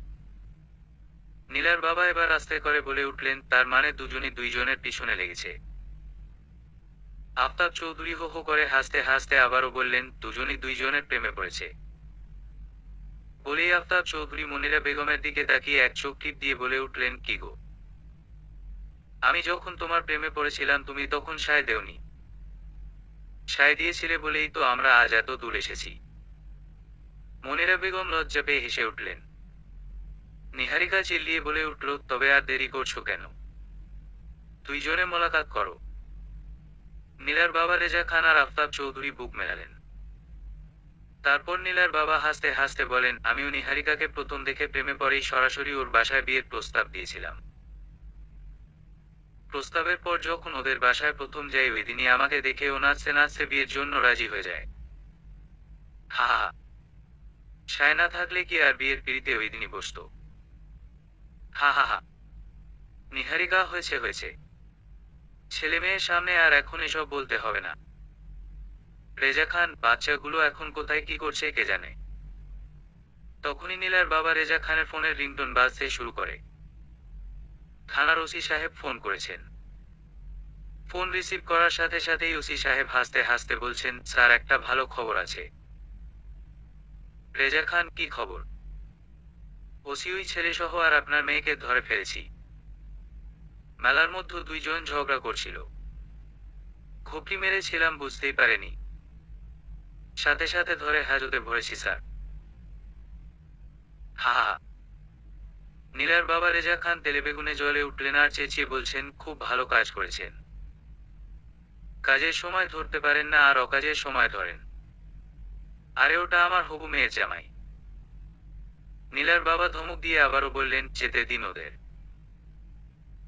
নীলার বাবা এবার আস্তে করে বলে উঠলেন, তার মানে দুজনই দুইজনের পিছনে লেগেছে। আফতাব চৌধুরী হো হো করে হাসতে হাসতে আবারও বললেন, দুজনই দুইজনের প্রেমে পড়েছে। বলেই আফতাব চৌধুরী মনিরা বেগমের দিকে তাকিয়ে এক চোখ টিপ দিয়ে বলে উঠলেন, কি গো, আমি যখন তোমার প্রেমে পড়েছিলাম তুমি তখন সায় দেওনি। সায় দিয়েছিলে বলেই তো আমরা আজ এত দূর এসেছি। মনিরা বেগম লজ্জা পেয়ে হেসে উঠলেন। নিহারিকা চিল্লিয়ে বলে উঠল, তবে আর দেরি করছো কেন? দুইজনে মোলাকাত করো। নীলার বাবা রেজা খান আর আফতাব চৌধুরী বুক মেলালেন। তারপর নীলার বাবা হাসতে হাসতে বলেন, আমিও নিহারিকাকে প্রথম দেখে প্রেমে পড়েই সরাসরি ওর বাসায় বিয়ের প্রস্তাব দিয়েছিলাম। প্রস্তাবের পর যখন ওদের বাসায় প্রথম যাই, ওই দিনই আমাকে দেখে ও নাচতে নাচতে বিয়ের জন্য রাজি হয়ে যায়। হা হা। সায় না থাকলে কি আর বিয়ের পিড়িতে ওই দিনই বসতো? হা হা হা। নিহারিকা, হয়েছে হয়েছে, ছেলে মেয়ের সামনে আর এখন এসব বলতে হবে না। রেজা খান, বাচ্চাগুলো এখন কোথায় কি করছে কে জানে। তখনই নীলার বাবা রেজা খানের ফোনের রিংটোন বাজতে শুরু করে। থানার ওসি সাহেব ফোন করেছেন। ফোন রিসিভ করার সাথে সাথেই ওসি সাহেব হাসতে হাসতে বলছেন, স্যার একটা ভালো খবর আছে। রেজা খান, কি খবর? ওসি ওই ছেলে সহ আর আপনার মেয়েকে ধরে ফেলেছি। মেলার মধ্যে দুইজন ঝগড়া করছিল, ঘুপটি মেরেছিলাম, বুঝতেই পারেনি, সাথে সাথে ধরে হাজতে ভরেছি স্যার। হা হা। নীলার বাবা রেজা খান তেলেবেগুনে জ্বলে উঠলেন আর চেঁচিয়ে বলছেন, খুব ভালো কাজ করেছেন। কাজের সময় ধরতে পারেন না আর অকাজের সময় ধরেন। আরে ওটা আমার হবু মেয়ের জামাই। নীলার বাবা ধমক দিয়ে আবারও বললেন, যেতে দিন ওদের।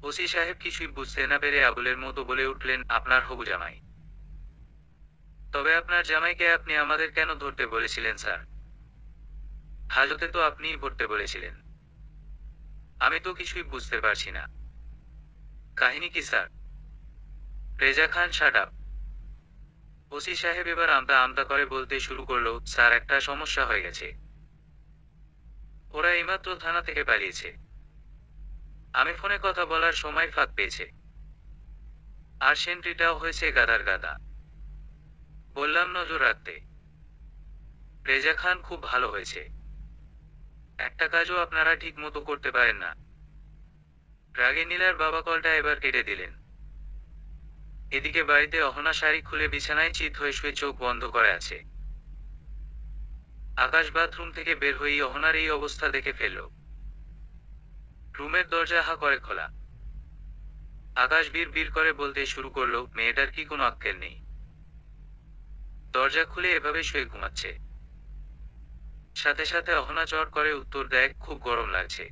ওসি সাহেব কিছুই বুঝতে না পেরে আবুলের মতো বলে উঠলেন, আপনার হবু জামাই? তবে আপনার জামাইকে আপনি আমাদের কেন ধরতে বলেছিলেন স্যার? হাজতে তো আপনিই ভরতে বলেছিলেন। আমি তো কিছুই বুঝতে পারছি না। কাহিনী কি স্যার? রেজা খান, শাট আপ। ওসি সাহেব এবার আমতা আমতা করে বলতে শুরু করলো, স্যার একটা সমস্যা হয়ে গেছে। ওরা এইমাত্র থানা থেকে পালিয়েছে। আমি ফোনে কথা বলার সময় ফাঁক পেয়েছে। আর সেন্ট্রিটাও হয়েছে গাদার গাদা। বললাম নজর রাখতে। রেজা খান, খুব ভালো হয়েছে। একটা কাজও আপনারা ঠিক মতো করতে পারেন না। রাগে নীলার বাবা কলটা এবার কেটে দিলেন। এদিকে বাড়িতে অহনা শাড়ি খুলে বিছানায় চিত হয়ে শুয়ে চোখ বন্ধ করে আছে। আকাশ বাথরুম থেকে বের হয়েই অহনার এই অবস্থা দেখে ফেলল। রুমের দরজা হা করে খোলা। আকাশ বীর বীর করে বলতে শুরু করলো, মেয়েটার কি কোনো আক্কেল নেই? দরজা খুলে এভাবে শুয়ে ঘুমাচ্ছে। সাথে সাথে অহনা চট করে উত্তর দেয়, খুব গরম লাগছে,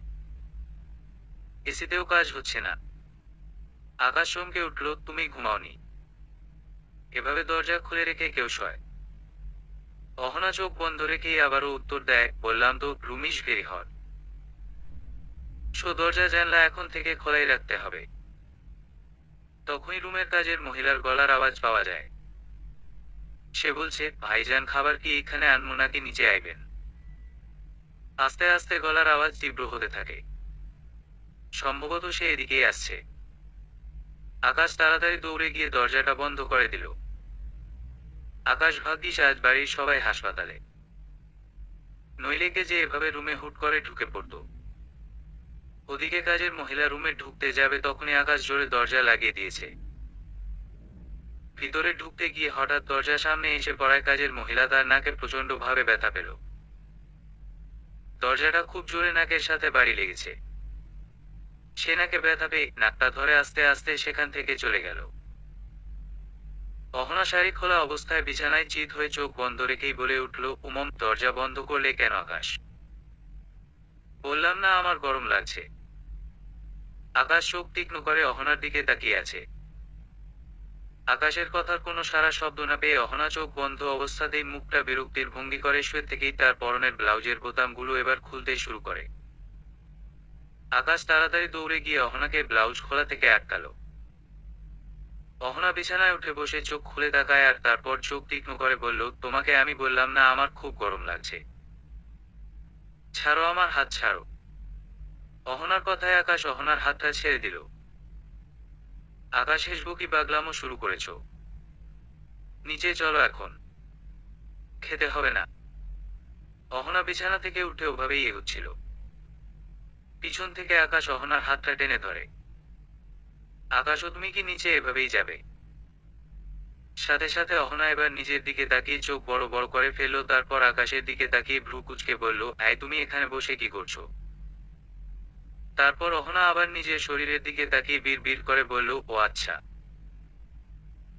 এসিতেও কাজ হচ্ছে না। আকাশ চমকে উঠল, তুমি ঘুমাওনি? এভাবে দরজা খুলে রেখে কেউ শয়? অহনা চোখ বন্ধ রেখেই আবারও উত্তর দেয়, বললাম তো, রুমিশ ভেরি হট। দরজা জানলা এখন থেকে খোলাই রাখতে হবে। তখনই রুমের কাজের মহিলার গলার আওয়াজ পাওয়া যায়। সে বলছে, ভাইজান, খাবার কি এখানে আনবো নাকি নিচে আইবেন? আস্তে আস্তে গলার আওয়াজ তীব্র হতে থাকে। সম্ভবত সে এদিকেই আসছে। আকাশ তাড়াতাড়ি দৌড়ে গিয়ে দরজাটা বন্ধ করে দিল। আকাশ ভাগ্যিস আজ বাড়ির সবাই হাসপাতালে, নইলে কে যে এভাবে রুমে হুট করে ঢুকে পড়ত। ওদিকে কাজের মহিলা রুমে ঢুকতে যাবে তখনই আকাশ জোরে দরজা লাগিয়ে দিয়েছে। ভিতরে ঢুকতে গিয়ে হঠাৎ দরজার সামনে এসে পড়ায় কাজের মহিলা তার নাকে প্রচন্ড ভাবে ব্যথা পেল। দরজাটা খুব জোরে নাকের সাথে বাড়ি লেগেছে। সে নাকে ব্যথা পেয়ে নাকটা ধরে আস্তে আস্তে সেখান থেকে চলে গেল। অহনা শাড়ি খোলা অবস্থায় বিছানায় চিত হয়ে চোখ বন্ধ রেখেই বলে উঠল, উমম, দরজা বন্ধ করলে কেন আকাশ? বললাম না আমার গরম লাগছে। আকাশ চোখ তীক্ষ্ণ করে অহনার দিকে তাকিয়ে আছে। আকাশের কথার কোনো সারা শব্দ না পেয়ে অহনা চোখ বন্ধ অবস্থাতেই মুখটা বিরক্তির ভঙ্গি করে শুয়ে থেকেই তার পরনের ব্লাউজের বোতামগুলো এবার খুলতে শুরু করে। আকাশ তাড়াতাড়ি দৌড়ে গিয়ে অহনাকে ব্লাউজ খোলা থেকে আটকালো। অহনা বিছানায় উঠে বসে চোখ খুলে তাকায় আর তারপর চোখ তীক্ষ্ণ করে বলল, তোমাকে আমি বললাম না আমার খুব গরম লাগছে? ছাড়ো আমার হাত, ছাড়ো। অহনার কথায় আকাশ অহনার হাতটা ছেড়ে দিল। আকাশ হেসবকি পাগলামো শুরু করেছো? নিচে চলো এখন। খেতে হবে না। অহনা বিছানা থেকে উঠে ওভাবেই এগোচ্ছিল। পিছন থেকে আকাশ অহনার হাতটা টেনে ধরে। আকাশ, তুমি কি নিচে এভাবেই যাবে? সাথে সাথে অহনা এবার নিজের দিকে তাকিয়ে চোখ বড় বড় করে ফেললো, তারপর আকাশের দিকে তাকিয়ে ভ্রু কুঁচকে বলল, এই তুমি এখানে বসে কি করছো? তারপর অহনা আবার নিজের শরীরের দিকে তাকিয়ে বিড় বিড় করে বলল, ও আচ্ছা,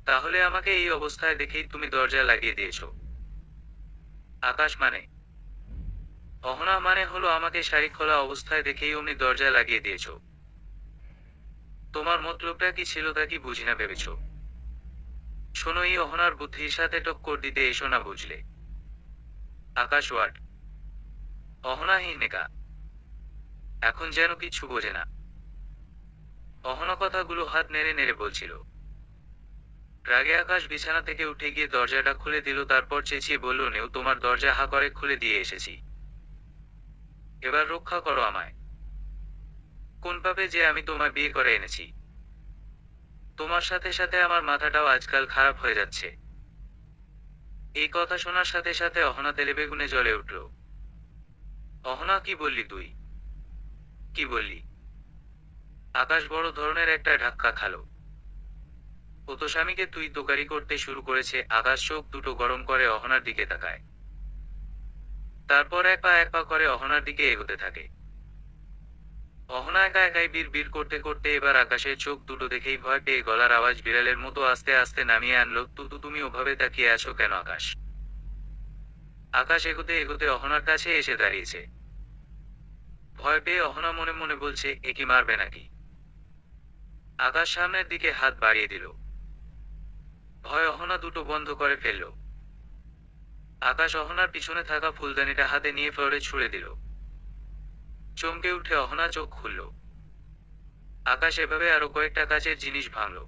তাহলে আমাকে এই অবস্থায় দেখেই তুমি দরজা লাগিয়ে দিয়েছো? আকাশ, মানে? অহনা, মানে হলো আমাকে শাড়ি খোলা অবস্থায় দেখেই অমনি দরজা লাগিয়ে দিয়েছো? তোমার মতলবটা কি ছিল তা কি বুঝি না ভেবেছো? শোনো, এই অহনার বুদ্ধির সাথে টক্কর দিতে এসো না, বুঝলে? আকাশ, ওয়াট? অহনা নেকা এখন যেন কিছু বোঝে না। অহনা কথাগুলো হাত নেড়ে নেড়ে বলছিল। রাগে আকাশ বিছানা থেকে উঠে গিয়ে দরজাটা খুলে দিল, তারপর চেঁচিয়ে বলল, নেও, তোমার দরজা হা করে খুলে দিয়ে এসেছি, এবার রক্ষা করো আমায়। কোন পাপে যে আমি তোমায় বিয়ে করে এনেছি? তোমার সাথে সাথে আমার মাথাটাও আজকাল খারাপ হয়ে যাচ্ছে। এই কথা শোনার সাথে সাথে অহনা তেলেবেগুনে জ্বলে উঠল। অহনা, কি বললি তুই? কি বললি? আকাশ বড় ধরনের একটা ধাক্কা খালো। ও তো স্বামীকে তুই তোকারি করতে শুরু করেছে। আকাশ চোখ দুটো গরম করে অহনার দিকে তাকায়। তারপর এক পা করে অহনার দিকে এগোতে থাকে। অহনা একা একাই বিড় করতে করতে এবার আকাশের চোখ দুটো দেখেই ভয় পেয়ে গলার আওয়াজ বিড়ালের মতো আস্তে আস্তে নামিয়ে আনলো, তুমি ওভাবে তাকিয়ে আছো কেন আকাশ? আকাশ এগোতে এগোতে অহনার কাছে এসে দাঁড়িয়েছে। ভয় পেয়ে অহনা মনে মনে বলছে, এ কি মারবে নাকি? আকাশ সামনের দিকে হাত বাড়িয়ে দিল। ভয় অহনা দুটো বন্ধ করে ফেলল। আকাশ অহনার পিছনে থাকা ফুলদানিটা হাতে নিয়ে ফ্লোরে ছুঁড়ে দিল। চমকে উঠে অহনা চোখ খুলল। আকাশ এভাবে আরো কয়েকটা কাচের জিনিস ভাঙল।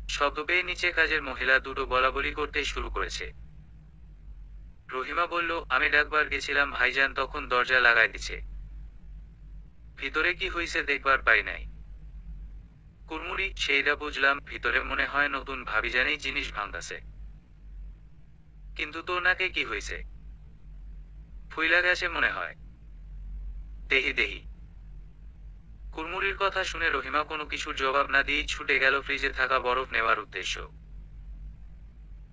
শব্দ পেয়ে নিচে কাজের মহিলা দুটো বলাবলি করতে শুরু করেছে। রহিমা বলল, আমি ডাকবার গেছিলাম ভাইজান তখন দরজা লাগাই দিছে। ভিতরে কি হইছে দেখবার পাই নাই। কুড়মুড়ি, সেইটা বুঝলাম, ভিতরে মনে হয় নতুন ভাবিজানেই জিনিস ভাঙতাছে। কিন্তু তোর নাকে কি হইছে? ফুইলা গেছে মনে হয়। দেহি দেহি। কুড়মুড়ির কথা শুনে রহিমা কোনো কিছুর জবাব না দিয়েই ছুটে গেল ফ্রিজে থাকা বরফ নেওয়ার উদ্দেশ্য।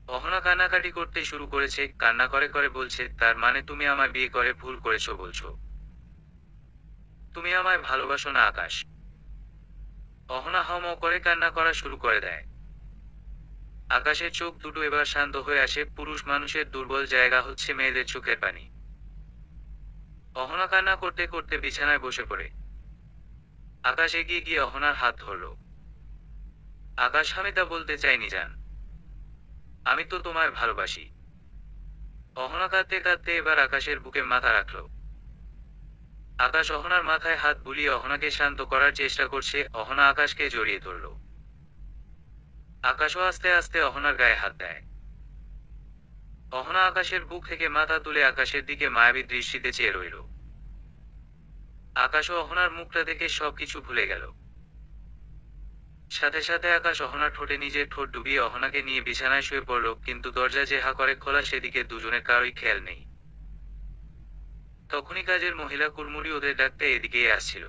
অহনা কান্নাকাটি করতে শুরু করেছে, কান্না করে করে বলছে, তার মানে তুমি আমায় বিয়ে করে ভুল করেছো বলছো? তুমি আমায় ভালোবাসো না আকাশ? অহনা হাউমাউ করে কান্না করা শুরু করে দেয়। আকাশের চোখ দুটো এবার শান্ত হয়ে আসে। পুরুষ মানুষের দুর্বল জায়গা হচ্ছে মেয়েদের চোখের পানি। অহনা কান্না করতে করতে বিছানায় বসে পড়ে। আকাশ এগিয়ে গিয়ে অহনার হাত ধরল। আকাশ, আমি তা বলতে চাইনি জান। আমি তো তোমায় ভালোবাসি। অহনা কাঁদতে কাঁদতে এবার আকাশের বুকে মাথা রাখল। আকাশ অহনার মাথায় হাত বুলিয়ে অহনাকে শান্ত করার চেষ্টা করছে। অহনা আকাশকে জড়িয়ে ধরল। আকাশও আস্তে আস্তে অহনার গায়ে হাত দেয়। অহনা আকাশের বুক থেকে মাথা তুলে আকাশের দিকে মায়াবী দৃষ্টিতে চেয়ে রইল। আকাশও অহনার মুখটা দেখে সবকিছু ভুলে গেল। সাথে সাথে আকাশ অহনার ঠোঁটে নিজের ঠোঁট ডুবিয়ে অহনাকে নিয়ে বিছানায় শুয়ে পড়ল, কিন্তু দরজা যে হা করে খোলা সেদিকে দুজনের কারোই খেয়াল নেই। তখনই কাজের মহিলা কুড়মুড়ি ওদের ডাকতে এদিকেই আসছিল।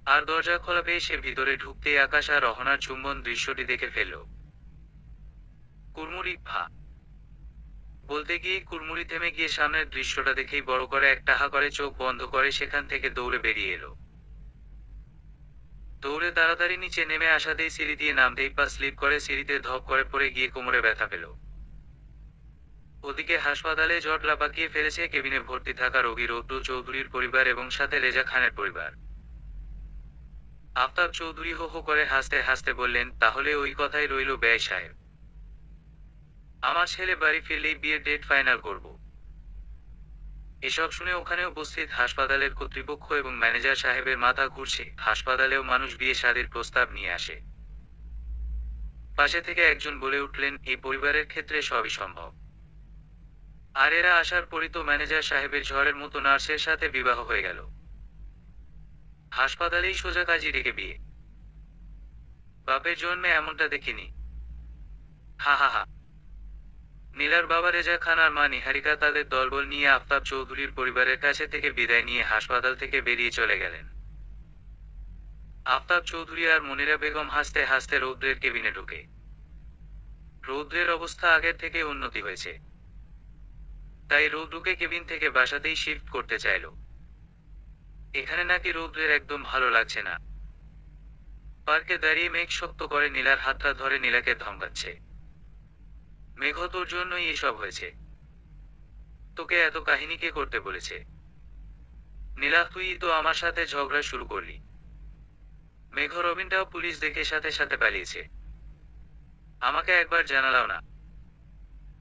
আর দরজা খোলা পেয়ে সে ভিতরে ঢুকতেই আকাশ আর অহনার চুম্বন দৃশ্যটি দেখে ফেলল। কুড়মুড়ি, ভা বলতে গিয়ে কুড়মুড়ি থেমে গিয়ে সামনের দৃশ্যটা দেখেই বড় করে একটা হা করে চোখ বন্ধ করে সেখান থেকে দৌড়ে বেরিয়ে এলো। দৌড়ে তাড়াতাড়ি নিচে নেমে আসাতেই সিঁড়ি দিয়ে নামতেই পা স্লিপ করে সিঁড়িতে ধপ করে পড়ে গিয়ে কোমরে ব্যথা পেল। ওদিকে হাসপাতালে জটলা পাকিয়ে ফেলেছে কেবিনে ভর্তি থাকা রোগী রৌদ্র চৌধুরীর পরিবার এবং সাথে রেজা খানের পরিবার। আফতাব চৌধুরী হো হো করে হাসতে হাসতে বললেন, তাহলে ওই কথাই রইল ব্যয় সাহেব। আমার ছেলে বাড়ি ফিরলেই বিয়ের ডেট ফাইনাল করব। এসব শুনে ওখানে উপস্থিত হাসপাতালের কর্তৃপক্ষ এবং ম্যানেজার সাহেবের মাথা ঘুরছে। হাসপাতালেও মানুষ বিয়ে শাদীর প্রস্তাব নিয়ে আসে। পাশে থেকে একজন বলে উঠলেন, এই পরিবারের ক্ষেত্রে সবই সম্ভব। আর এরা আসার পরই তো ম্যানেজার সাহেবের ঝড়ের মতো নার্সের সাথে বিবাহ হয়ে গেল। হাসপাতালেই সোজা কাজী রেখে বিয়ে। বাপের জন্মে এমনটা দেখিনি। হা হা হা। নীলার বাবা রেজা খান আর মা নিহারিকা তাদের দলবল নিয়ে আফতাব চৌধুরীর পরিবারের কাছে থেকে বিদায় নিয়ে হাসপাতাল থেকে বেরিয়ে চলে গেলেন। আফতাব চৌধুরী আর মনিরা বেগম হাসতে হাসতে রৌদ্রের কেবিনে ঢুকে। রৌদ্রের অবস্থা আগের থেকে উন্নতি হয়েছে। তাই রৌদ্রকে কেবিন থেকে বাসাতেই শিফট করতে চাইল। এখানে নাকি রৌদ্রের একদম ভালো লাগছে না। পার্কে দাঁড়িয়ে মেঘ শক্ত করে নীলার হাতটা ধরে নীলাকে ধমকাচ্ছে। মেঘ, তোর জন্যই এসব হয়েছে। তোকে এত কাহিনী কে করতে বলেছে? নীলা, তুই তো আমার সাথে ঝগড়া শুরু করলি। মেঘ, রবিনটাও পুলিশ দেখে সাথে সাথে পালিয়েছে। আমাকে একবার জানালাও না।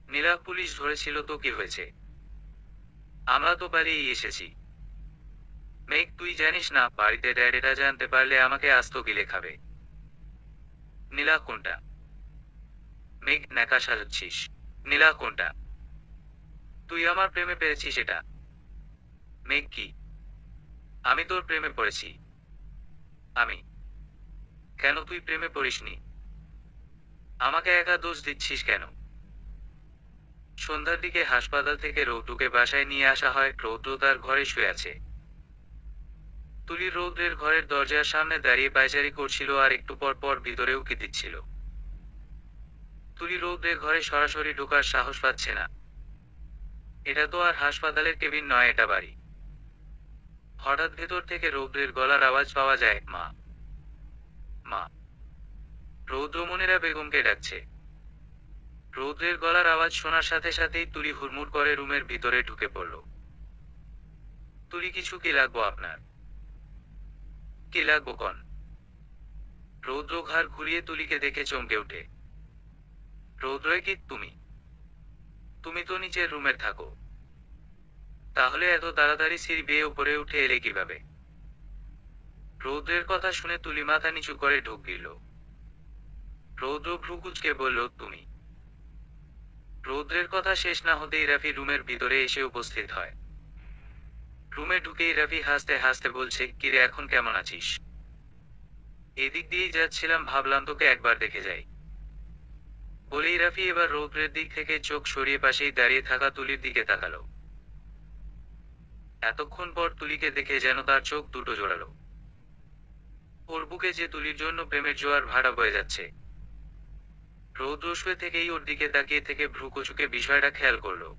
নীলা, পুলিশ ধরেছিল তো কি হয়েছে? আমরা তো পালিয়েই এসেছি। মেঘ, তুই জানিস না, বাড়িতে ড্যাড এটা জানতে পারলে আমাকে আস্ত গিলে খাবে। নীলা, কোনটা? মেঘ, ন্যাকা সাজাচ্ছিস। নীলা, কোনটা? তুই আমার প্রেমে পেরেছিস এটা? মেঘ, কি? আমি তোর প্রেমে পড়েছি। আমি? কেন, তুই প্রেমে পড়িসনি? আমাকে একা দোষ দিচ্ছিস কেন? সন্ধ্যার দিকে হাসপাতাল থেকে রৌদ্রকে বাসায় নিয়ে আসা হয়। রৌদ্র তার ঘরে শুয়ে আছে। তুলি রৌদ্রের ঘরের দরজার সামনে দাঁড়িয়ে পায়চারি করছিল আর একটু পর পর ভিতরে উকি দিচ্ছিল। তুলি রৌদ্রের ঘরে সরাসরি ঢোকার সাহস পাচ্ছে না। এটা তো আর হাসপাতালের কেবিন নয়, এটা বাড়ি। হঠাৎ ভেতর থেকে রৌদ্রের গলার আওয়াজ পাওয়া যায়, মা, মা। রৌদ্র মনিরা বেগমকে ডাকছে। রৌদ্রের গলার আওয়াজ শোনার সাথে সাথেই তুলি হুড়মুড় করে রুমের ভিতরে ঢুকে পড়ল। তুলি, কিছু কি লাগবো আপনার? কি লাগবো কন? রৌদ্র ঘাড় ঘুরিয়ে তুলিকে দেখে চমকে ওঠে। রৌদ্রয়, কি তুমি? তুমি তো নিচের রুমে থাকো, তাহলে এত তাড়াতাড়ি সিঁড়ি বেয়ে উপরে উঠে এলে কিভাবে? রৌদ্রের কথা শুনে তুলি মাথা নিচু করে ঢোক গিলল। রৌদ্র ভ্রু কুঁচকে বলল, তুমি? রৌদ্রের কথা শেষ না হতেই রাফি রুমের ভিতরে এসে উপস্থিত হয়। রুমে ঢুকেই রাফি হাসতে হাসতে বলছে, কিরে, এখন কেমন আছিস? এদিক দিয়েই যাচ্ছিলাম, ভাবলাম তোকে একবার দেখে যাই। বলেই রাফি এবার রৌদ্রের দিক থেকে চোখ সরিয়ে পাশেই দাঁড়িয়ে থাকা তুলির দিকে তাকালো। এতক্ষণ পর তুলিকে দেখে যেন তার চোখ দুটো জোড়ালো। ওর বুকে যে তুলির জন্য প্রেমের জোয়ার ভাড়া বয়ে যাচ্ছে। রৌদ্র শুয়ে থেকেই ওর দিকে তাকিয়ে থেকে ভ্রু কুঁচকে বিষয়টা খেয়াল করলো।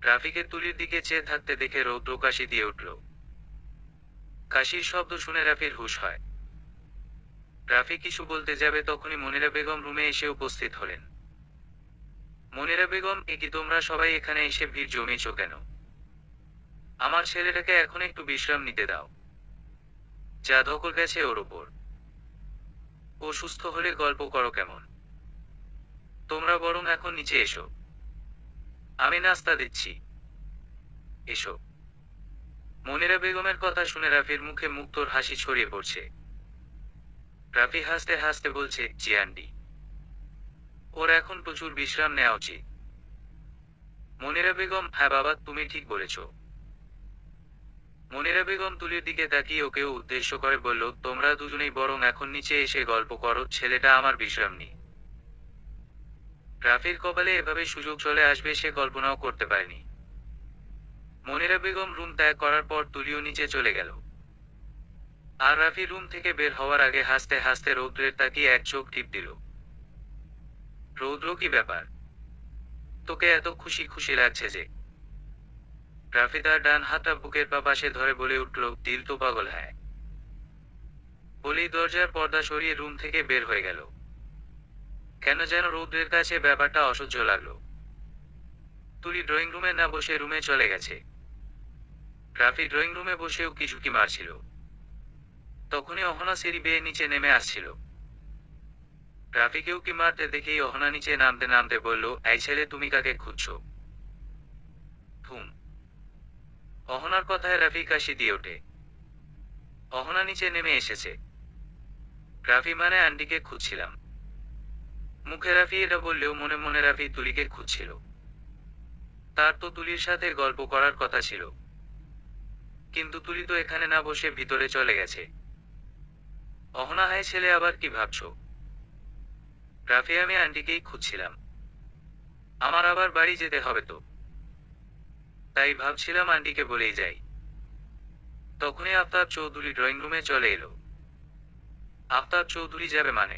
রাফিকে তুলির দিকে চেয়ে থাকতে দেখে রৌদ্র কাশি দিয়ে উঠল। কাশির শব্দ শুনে রাফির হুঁশ হয়। রাফি কিছু বলতে যাবে তখনই মনিরা বেগম রুমে এসে উপস্থিত হলেন। মনিরা বেগম, এ কি তোমরা সবাই এখানে এসে ভিড় জমিয়েছ কেন? আমার ছেলেটাকে এখন একটু বিশ্রাম নিতে দাও। যা ধকল গেছে ওর ওপর। ও সুস্থ হলে গল্প করো কেমন। তোমরা বরং এখন নিচে এসো, আমি নাস্তা দিচ্ছি। এসো। মনিরা বেগমের কথা শুনে রাফির মুখে মুগ্ধর হাসি ছড়িয়ে পড়ছে। রাফি হাসতে হাসতে বলছে, জি আন্টি। ওর এখন প্রচুর বিশ্রাম নেওয়া উচিত। মনিরা বেগম, হ্যাঁ বাবা, তুমি ঠিক বলেছ। মনিরা বেগম তুলির দিকে তাকিয়ে ওকেও উদ্দেশ্য করে বলল, তোমরা দুজনেই বরং এখন নিচে এসে গল্প করো, ছেলেটা আমার বিশ্রাম নি। রাফির কপালে এভাবে সুযোগ চলে আসবে সে কল্পনাও করতে পারেনি। মনিরা বেগম রুম ত্যাগ করার পর তুলিও নিচে চলে গেল। আর রাফি রুম থেকে বের হওয়ার আগে হাসতে হাসতে রৌদ্রের তাকিয়ে এক চোখ টিপ দিল। রৌদ্র, কি ব্যাপার? তোকে এত খুশি খুশি লাগছে যে? রাফি তার ডান হাতটা বুকের পাশে ধরে বলে উঠল, দিল তো পাগল হ্যায়। বলেই দরজার পর্দা সরিয়ে রুম থেকে বের হয়ে গেল। কেন যেন রৌদ্রের কাছে ব্যাপারটা অসহ্য লাগলো। তুলি ড্রয়িং রুমে না বসে রুমে চলে গেছে। রাফি ড্রয়িং রুমে বসেও কিছুকি মারছিল। তখনই অহনা সিঁড়ি বেয়ে নিচে নেমে আসছিল। রাফিকেও কি মারতে দেখেই অহনা নিচে নামতে নামতে বলল, এই ছেলে, তুমি কাকে খুঁজছো? হুম। অহনার কথায় রাফি কাশি দিয়ে ওঠে। অহনা নিচে নেমে এসেছে। রাফি, মানে আন্টিকে খুঁজছিলাম। মুখে রাফি এটা বললেও মনে মনে রাফি তুলিকে খুঁজছিল। তার তো তুলির সাথে গল্প করার কথা ছিল। কিন্তু তুলি তো এখানে না বসে ভিতরে চলে গেছে। অহনা, হায় ছেলে, আবার কি ভাবছো? রাফি, আমি আন্টিকেই খুঁজছিলাম। আমার আবার বাড়ি যেতে হবে তো, তাই ভাবছিলাম আন্টিকে বলেই যাই। তখনই আফতাব চৌধুরী ড্রয়িং রুমে চলে এলো। আফতাব চৌধুরী যাবে মানে?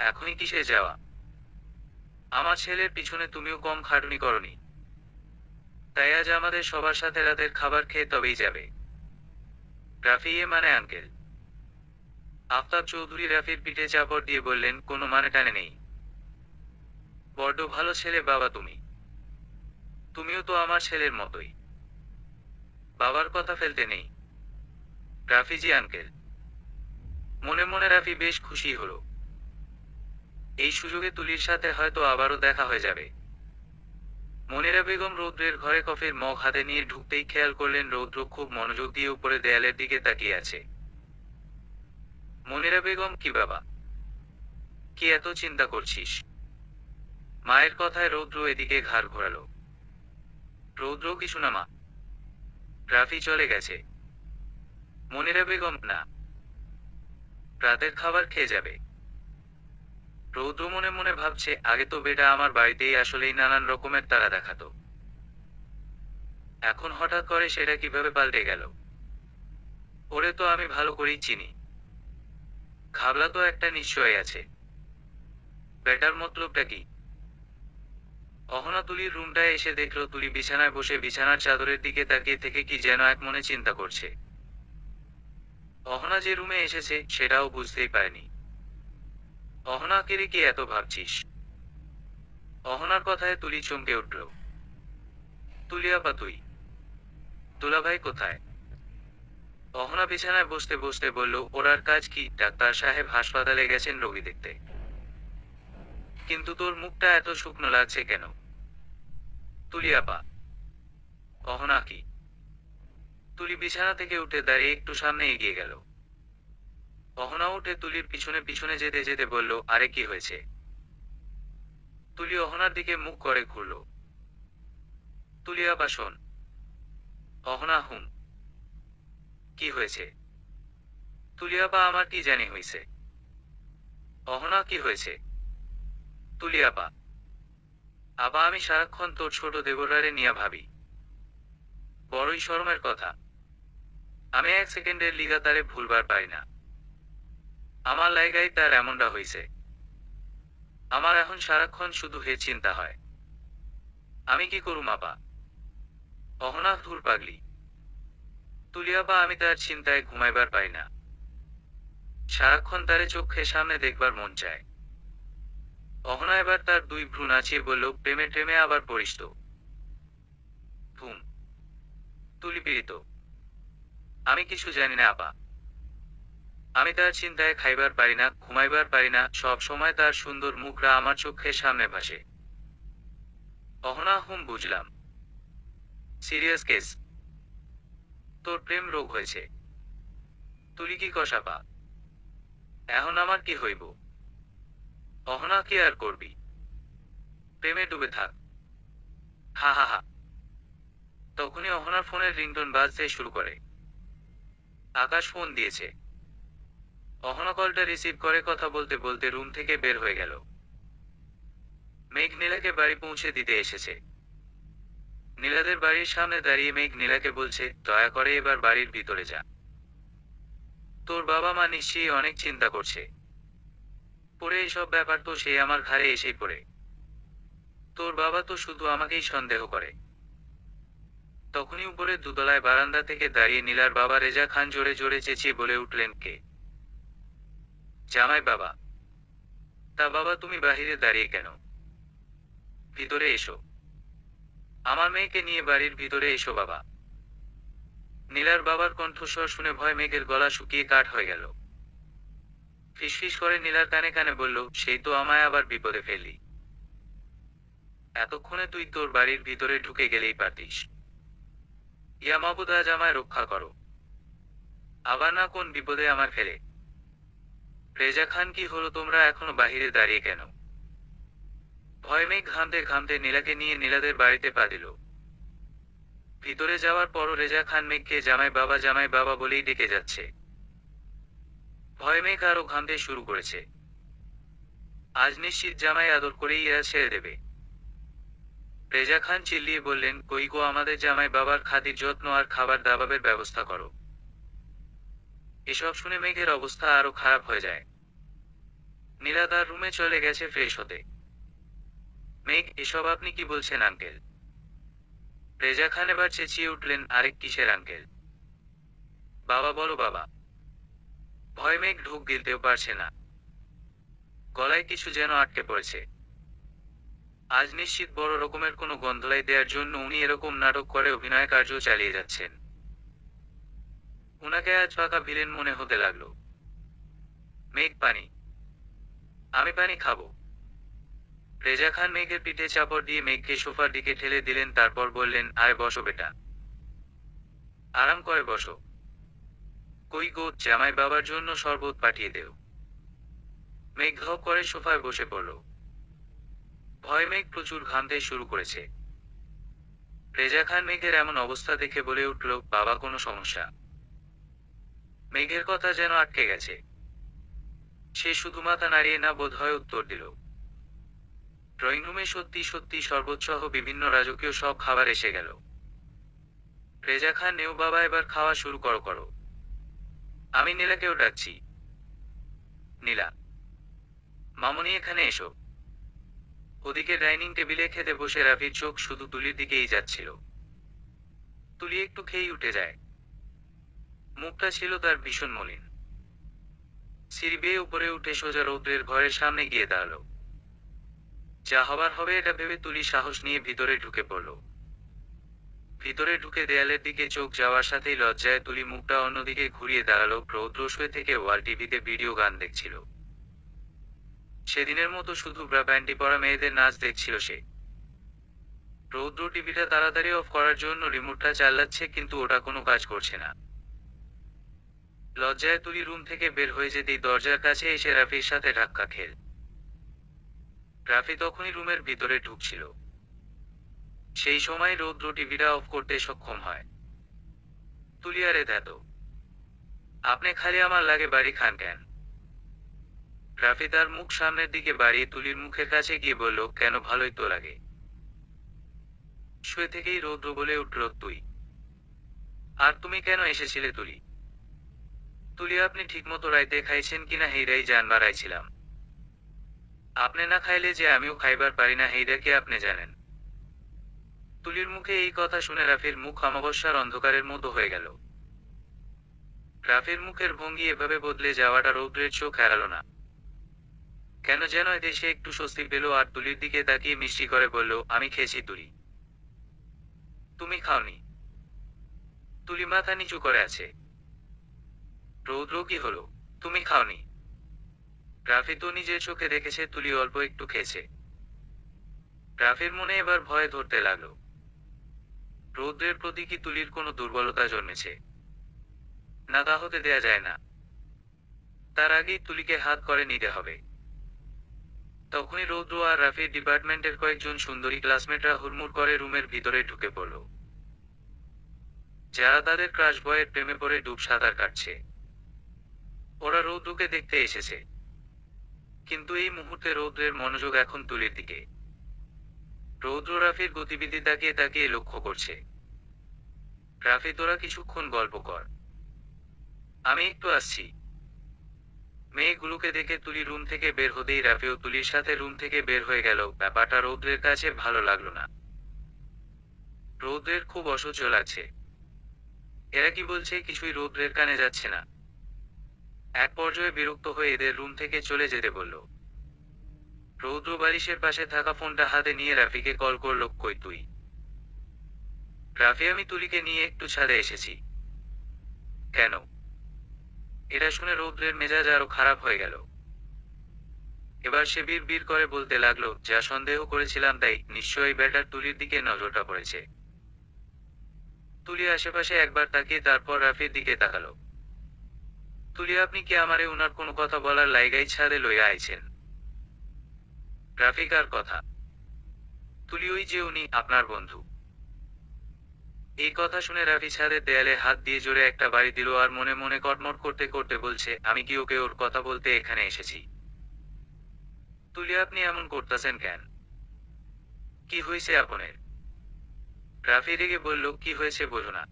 এখনই কিসে যাওয়া? আমার ছেলের পিছনে তুমিও কম খাটুনি করনি, তাই আজ আমাদের সবার সাথে রাতের খাবার খেয়ে তবেই যাবে। রাফি, এ মানে আঙ্কেল? আফতাব চৌধুরী রাফির পিঠে চাপড় দিয়ে বললেন, কোনো মানে টানে নেই। বড্ড ভালো ছেলে বাবা তুমি। তুমিও তো আমার ছেলের মতোই। বাবার কথা ফেলতে নেই। রাফি, জি আঙ্কেল। মনে মনে রাফি বেশ খুশি হলো। এই সুযোগে তুলির সাথে হয়তো আবারও দেখা হয়ে যাবে। মনিরা বেগম রৌদ্রের ঘরে কফির মগ হাতে নিয়ে ঢুকতেই খেয়াল করলেন রৌদ্র খুব মনোযোগ দিয়ে উপরে দেয়ালের দিকে তাকিয়ে আছে। মনিরা বেগম, কি বাবা, কি এত চিন্তা করছিস? মায়ের কথায় রৌদ্র এদিকে ঘাড় ঘোরালো। রৌদ্র, কিছু না মা। রাফি চলে গেছে। মনিরা বেগম, না, রাতের খাবার খেয়ে যাবে। রৌদ্র মনে মনে ভাবছে, আগে তো বেটা আমার বাড়িতেই আসলেই নানান রকমের তারা দেখাতো, এখন হঠাৎ করে সেটা কিভাবে পাল্টে গেল। ওরে তো আমি ভালো করেই চিনি, ঘাবলা তো একটা নিশ্চয় আছে। বেটার মতলবটা কি? অহনা তুলির রুমটায় এসে দেখলো তুলি বিছানায় বসে বিছানার চাদরের দিকে তাকিয়ে থেকে কি যেন এক মনে চিন্তা করছে। অহনা যে রুমে এসেছে সেটাও বুঝতেই পারেনি। অহনা, কেরে কি এত ভাবছিস? অহনার কথায় তুলি চমকে উঠল। তুলি আপা তুই? দুলাভাই কোথায়? অহনা বিছানায় বসতে বসতে বলল, ওরার কাজ কি? ডাক্তার সাহেব হাসপাতালে গেছেন রোগী দেখতে। কিন্তু তোর মুখটা এত শুকনো লাগছে কেন? তুলি আপা। অহনা কি? তুলি বিছানা থেকে উঠে দাঁড়িয়ে একটু সামনে এগিয়ে গেল। অহনা উঠে তুলির পিছনে পিছনে যেতে যেতে বলল, আরে কি হয়েছে? তুলি অহনার দিকে মুখ করে ঘুরল। তুলি আপা শোন। অহনা হুম। কি হয়েছে? তুলি আপা, আমার কি জানি হয়েছে। অহনা, কি হয়েছে? তুলি আপা। আপা, আমি সারাক্ষণ তোর ছোট দেবরারে নিয়া ভাবি। বড়ই শরমের কথা। আমি এক সেকেন্ডের লিগা তারে ভুলবার পারি না। আমার লাইগাই তার এমনটা হইছে। আমার এখন সারাক্ষণ শুধু হে চিন্তা হয়। আমি কি করুম আপা? অহনা ধুর পাগলি। তুলি আপা, আমি তার চিন্তায় ঘুমাইবার পাই না। সারাক্ষণ তারে চোখের সামনে দেখবার মন চায়। অহনা এবার তার দুই ভ্রু নাচিয়ে বলল, প্রেমে প্রেমে আবার পড়িস তো। ঘুম। তুলি পীড়িত। আমি কিছু জানি না আপা। আমি তার চিন্তায় খাইবার পারি না, ঘুমাইবার পারি না, সব সময় তার সুন্দর মুখরা আমার চোখের সামনে ভাসে। অহনা হুম, বুঝলাম। Serious case. তোর প্রেম রোগ হয়েছে। তুলি কি কস আপা? এখন আমার কি হইব? অহনা, কি আর করবি? প্রেমে ডুবে থাক। হা হা হা। তখনই অহনার ফোনের রিংটোন বাজতে শুরু করে। আকাশ ফোন দিয়েছে। অহনা কলটা রিসিভ করে কথা বলতে বলতে রুম থেকে বের হয়ে গেল। মেঘ নীলাকে বাড়ি পৌঁছে দিতে এসেছে। নীলাদের বাড়ির সামনে দাঁড়িয়ে মেঘ নীলাকে বলছে, দয়া করে এবার বাড়ির ভিতরে যা। তোর বাবা মা নিশ্চয়ই অনেক চিন্তা করছে। পরে এইসব ব্যাপার তো সে আমার ঘাড়ে এসেই পড়ে। তোর বাবা তো শুধু আমাকেই সন্দেহ করে। তখনই উপরে দুতলায় বারান্দা থেকে দাঁড়িয়ে নীলার বাবা রেজা খান জোরে জোরে চেঁচিয়ে বলে উঠলেন, কে? জামাই বাবা। তা বাবা, তুমি বাহিরে দাঁড়িয়ে কেন? ভিতরে এসো। আমার মেয়েকে নিয়ে বাড়ির ভিতরে এসো বাবা। নীলার বাবার কণ্ঠস্বর শুনে ভয় মেঘের গলা শুকিয়ে কাঠ হয়ে গেল। ফিসফিস করে নীলার কানে কানে বলল, সেই তো আমায় আবার বিপদে ফেললি। এতক্ষণে তুই তোর বাড়ির ভিতরে ঢুকে গেলেই পারতিস। ইয়া মাবুদ, আজ আমায় রক্ষা করো। আবার না কোন বিপদে আমার ফেলে। রেজা খান, কি হলো? তোমরা এখনো বাহিরে দাঁড়িয়ে কেন? ভয় মেঘ ঘামতে ঘামতে নীলাকে নিয়ে নীলাদের বাড়িতে পা দিল। ভিতরে যাওয়ার পরও রেজা খান মেঘকে জামাই বাবা বলেই ডেকে যাচ্ছে। ভয় মেঘ আরো ঘামতে শুরু করেছে। আজ নিশ্চিত জামাই আদর করেই এরা ছেড়ে দেবে। রেজা খান চিল্লিয়ে বললেন, কই গো, আমাদের জামাই বাবার খাতির যত্ন আর খাবার দাবাবের ব্যবস্থা করো। এসব শুনে মেঘের অবস্থা আরো খারাপ হয়ে যায়। নীলা তার রুমে চলে গেছে ফ্রেশ হতে। মেঘ, এসব আপনি কি বলছেন আঙ্কেল? রেজা খান এবার চেঁচিয়ে উঠলেন, আরেক কিসের আঙ্কেল? বাবা বলো বাবা। ভয় মেঘ ঢোক গিলতেও পারছে না। গলায় কিছু যেন আটকে পড়েছে। আজ নিশ্চিত বড় রকমের কোনো গন্ধলাই দেওয়ার জন্য উনি এরকম নাটক করে অভিনয় কার্য চালিয়ে যাচ্ছেন। উনাকে আজ পাকা ভিলেন মনে হতে লাগলো। মেঘ, পানি। আমি পানি খাবো। রেজা খান মেঘের পিঠে চাপড় দিয়ে মেঘকে সোফার দিকে ঠেলে দিলেন, তারপর বললেন, আয় বসো বেটা। আরাম করে বসো। কই গো, জামাই বাবার জন্য শরবত পাঠিয়ে দেও। মেঘ ধপ করে সোফায় বসে পড়ল। ভয় মেঘ প্রচুর ঘামতে শুরু করেছে। রেজা খান মেঘের এমন অবস্থা দেখে বলে উঠল, বাবা, কোনো সমস্যা? মেঘের কথা যেন আটকে গেছে। সে শুধু মাথা নাড়িয়ে না বোধ হয় উত্তর দিল। ড্রয়িং রুমে সত্যি সত্যি শরবতসহ বিভিন্ন রাজকীয় সব খাবার এসে গেল। রেজা খান, নেও বাবা, এবার খাওয়া শুরু করো করো। আমি নীলাকেও ডাকছি। নীলা, মামনি এখানে এসো। ওদিকে ডাইনিং টেবিলে খেতে বসে রাফির চোখ শুধু তুলির দিকেই যাচ্ছিল। তুলি একটু খেয়েই উঠে যায়। মুখটা ছিল তার ভীষণ মলিন। সিঁড়ি বেয়ে উপরে উঠে সোজা রৌদ্রের ঘরের সামনে গিয়ে দাঁড়ালো। যা হবার হবে এটা ভেবে তুলি সাহস নিয়ে ভিতরে ঢুকে পড়ল। ভিতরে ঢুকে দেয়ালের দিকে চোখ যাওয়ার সাথেই লজ্জায় তুলি মুখটা অন্যদিকে ঘুরিয়ে দাঁড়ালো। রৌদ্র শুয়ে থেকে ওয়াল টিভিতে ভিডিও গান দেখছিল। সেদিনের মতো শুধু ব্রা প্যান্টি পরা মেয়েদের নাচ দেখছিল সে। রৌদ্র টিভিটা তাড়াতাড়ি অফ করার জন্য রিমোটটা চালাচ্ছে, কিন্তু ওটা কোনো কাজ করছে না। লজ্জায় তুলি রুম থেকে বের হয়ে যেতেই দরজার কাছে এসে রাফির সাথে ধাক্কা খেল। রাফি তখনই রুমের ভিতরে ঢুকছিল। সেই সময় রৌদ্র টিভিটা অফ করতে সক্ষম হয়। তুলি, আরে ধ্যাত, আপনি খালি আমার লাগে বাড়ি খান কেন? রাফি তার মুখ সামনের দিকে বাড়িয়ে তুলির মুখের কাছে গিয়ে বলল, কেন, ভালোই তো লাগে। শুয়ে থেকেই রৌদ্র বলে উঠল, তুই আর তুমি কেন এসেছিলে? তুলি, তুলি, আপনি ঠিকমতো রাইতে খাইছেন কিনা হেইরাই জানবার আইছিলাম। আপনি না খাইলে যে আমিও খাইবার পারি না হেইরা কি আপনি জানেন? তুলির মুখে এই কথা শুনে রাফির মুখ অমাবস্যার অন্ধকারের মতো হয়ে গেল। রাফির মুখের ভঙ্গি এভাবে বদলে যাওয়াটা রৌদ্রের চোখ এড়ালো না। কেন যেন এতে সে একটু স্বস্তি পেল আর তুলির দিকে তাকিয়ে মিষ্টি করে বলল, আমি খেয়েছি। তুলি, তুমি খাওনি? তুলি মাথা নিচু করে আছে। রৌদ্র, কি হলো, তুমি খাওনি? রাফি তো নিজের চোখে দেখেছে তুলি অল্প একটু খেয়েছে। রাফির মনে এবার ভয় ধরতে লাগলো। রৌদ্রের প্রতি কি তুলির কোনো দুর্বলতা জন্মেছে? না, তা হতে দেয়া যায় না। তার আগেই তুলিকে হাত করে নিতে হবে। তখনই রৌদ্র আর রাফির ডিপার্টমেন্টের কয়েকজন সুন্দরী ক্লাসমেটরা হুড়মুড় করে রুমের ভিতরে ঢুকে পড়ল। যারা তাদের ক্রাশ বয়ের প্রেমে পড়ে ডুব সাঁতার কাটছে। ওরা রৌদ্রকে দেখতে এসেছে। কিন্তু এই মুহূর্তে রৌদ্রের মনোযোগ এখন তুলির দিকে। রৌদ্র রাফির গতিবিধি তাকিয়ে তাকিয়ে লক্ষ্য করছে। রাফি, তোরা কিছুক্ষণ গল্প কর, আমি একটু আসছি। মেয়েগুলোকে দেখে তুলি রুম থেকে বের হতেই রাফিও তুলির সাথে রুম থেকে বের হয়ে গেল। ব্যাপারটা রৌদ্রের কাছে ভালো লাগলো না। রৌদ্রের খুব অসহ্য লাগছে। এরা কি বলছে কিছুই রৌদ্রের কানে যাচ্ছে না। এক পর্যায়ে বিরক্ত হয়ে এদের রুম থেকে চলে যেতে বলল। রৌদ্র বালিশের পাশে থাকা ফোনটা হাতে নিয়ে রাফিকে কল করল, কই তুই? রাফি, আমি তুলিকে নিয়ে একটু ছাদে এসেছি। কেন? এটা শুনে রৌদ্রের মেজাজ আরো খারাপ হয়ে গেল। এবার সে বিড় করে বলতে লাগলো, যা সন্দেহ করেছিলাম তাই, নিশ্চয়ই ব্যাটার তুলির দিকে নজরটা পড়েছে। তুলি আশেপাশে একবার তাকিয়ে তারপর রাফির দিকে তাকালো। তুলি, আপনি কি আমারে উনার কোনো কথা বলার লাইগাই ছাদে লইয়া আইছেন? রাফি, কার কথা? তুলি, ওই যে উনি, আপনার বন্ধু। এই কথা শুনে রাফি ছাদের দেয়ালে হাত দিয়ে জোরে একটা বাড়ি দিল আর মনে মনে কটমট করতে করতে বলছে, আমি কি ওকে ওর কথা বলতে এখানে এসেছি? তুলি, আপনি এমন করতেছেন কেন? কি হয়েছে আপনার? রাফি রেগে বলল, কি হয়েছে বোঝো না?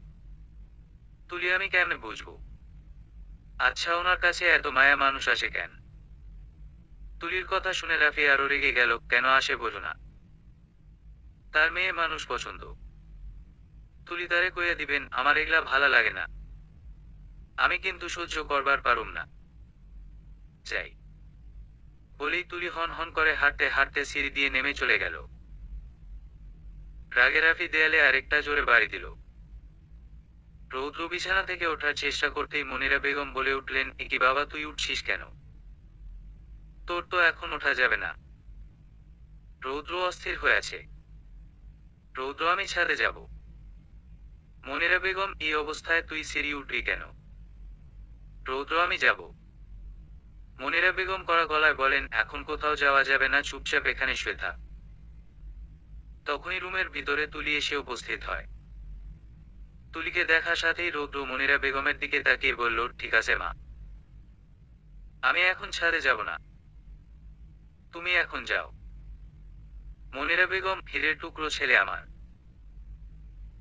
তুলি, আমি কেমনে বুঝবো? আচ্ছা, ওনার কাছে এত মায়া মানুষ আসে কেন? তুলির কথা শুনে রাফি আরো রেগে গেল, কেন আসে বোঝো না? তার মেয়ে মানুষ পছন্দ। তুলি তারে কইয়া দিবেন, আমার এগুলা ভালা লাগে না। আমি কিন্তু সহ্য করবার পারুম না। যাই। বলেই তুলি হন হন করে হাঁটতে হাঁটতে সিঁড়ি দিয়ে নেমে চলে গেল। রাগে রাফি দেয়ালে আরেকটা জোরে বাড়ি দিল। রৌদ্র বিছানা থেকে ওঠার চেষ্টা করতেই মনিরা বেগম বলে উঠলেন, এ কি বাবা, তুই উঠছিস কেন? তোর তো এখন ওঠা যাবে না। রৌদ্র অস্থির হয়ে আছে। রৌদ্র, আমি ছাদে যাব। মনিরা বেগম, এই অবস্থায় তুই সিঁড়ি উঠবি কেন? রৌদ্র, আমি যাব। মনিরা বেগম কড়া গলায় বলেন, এখন কোথাও যাওয়া যাবে না, চুপচাপ এখানে শুয়ে থাক। তখনই রুমের ভিতরে তুলি এসে উপস্থিত হয়। তুলিকে দেখার সাথেই রৌদ্র মনিরা বেগমের দিকে তাকিয়ে বলল, ঠিক আছে মা। আমি এখন ছাদে যাব না, তুমি এখন যাও। মনিরা বেগম হীরের টুকরো ছেলে আমার।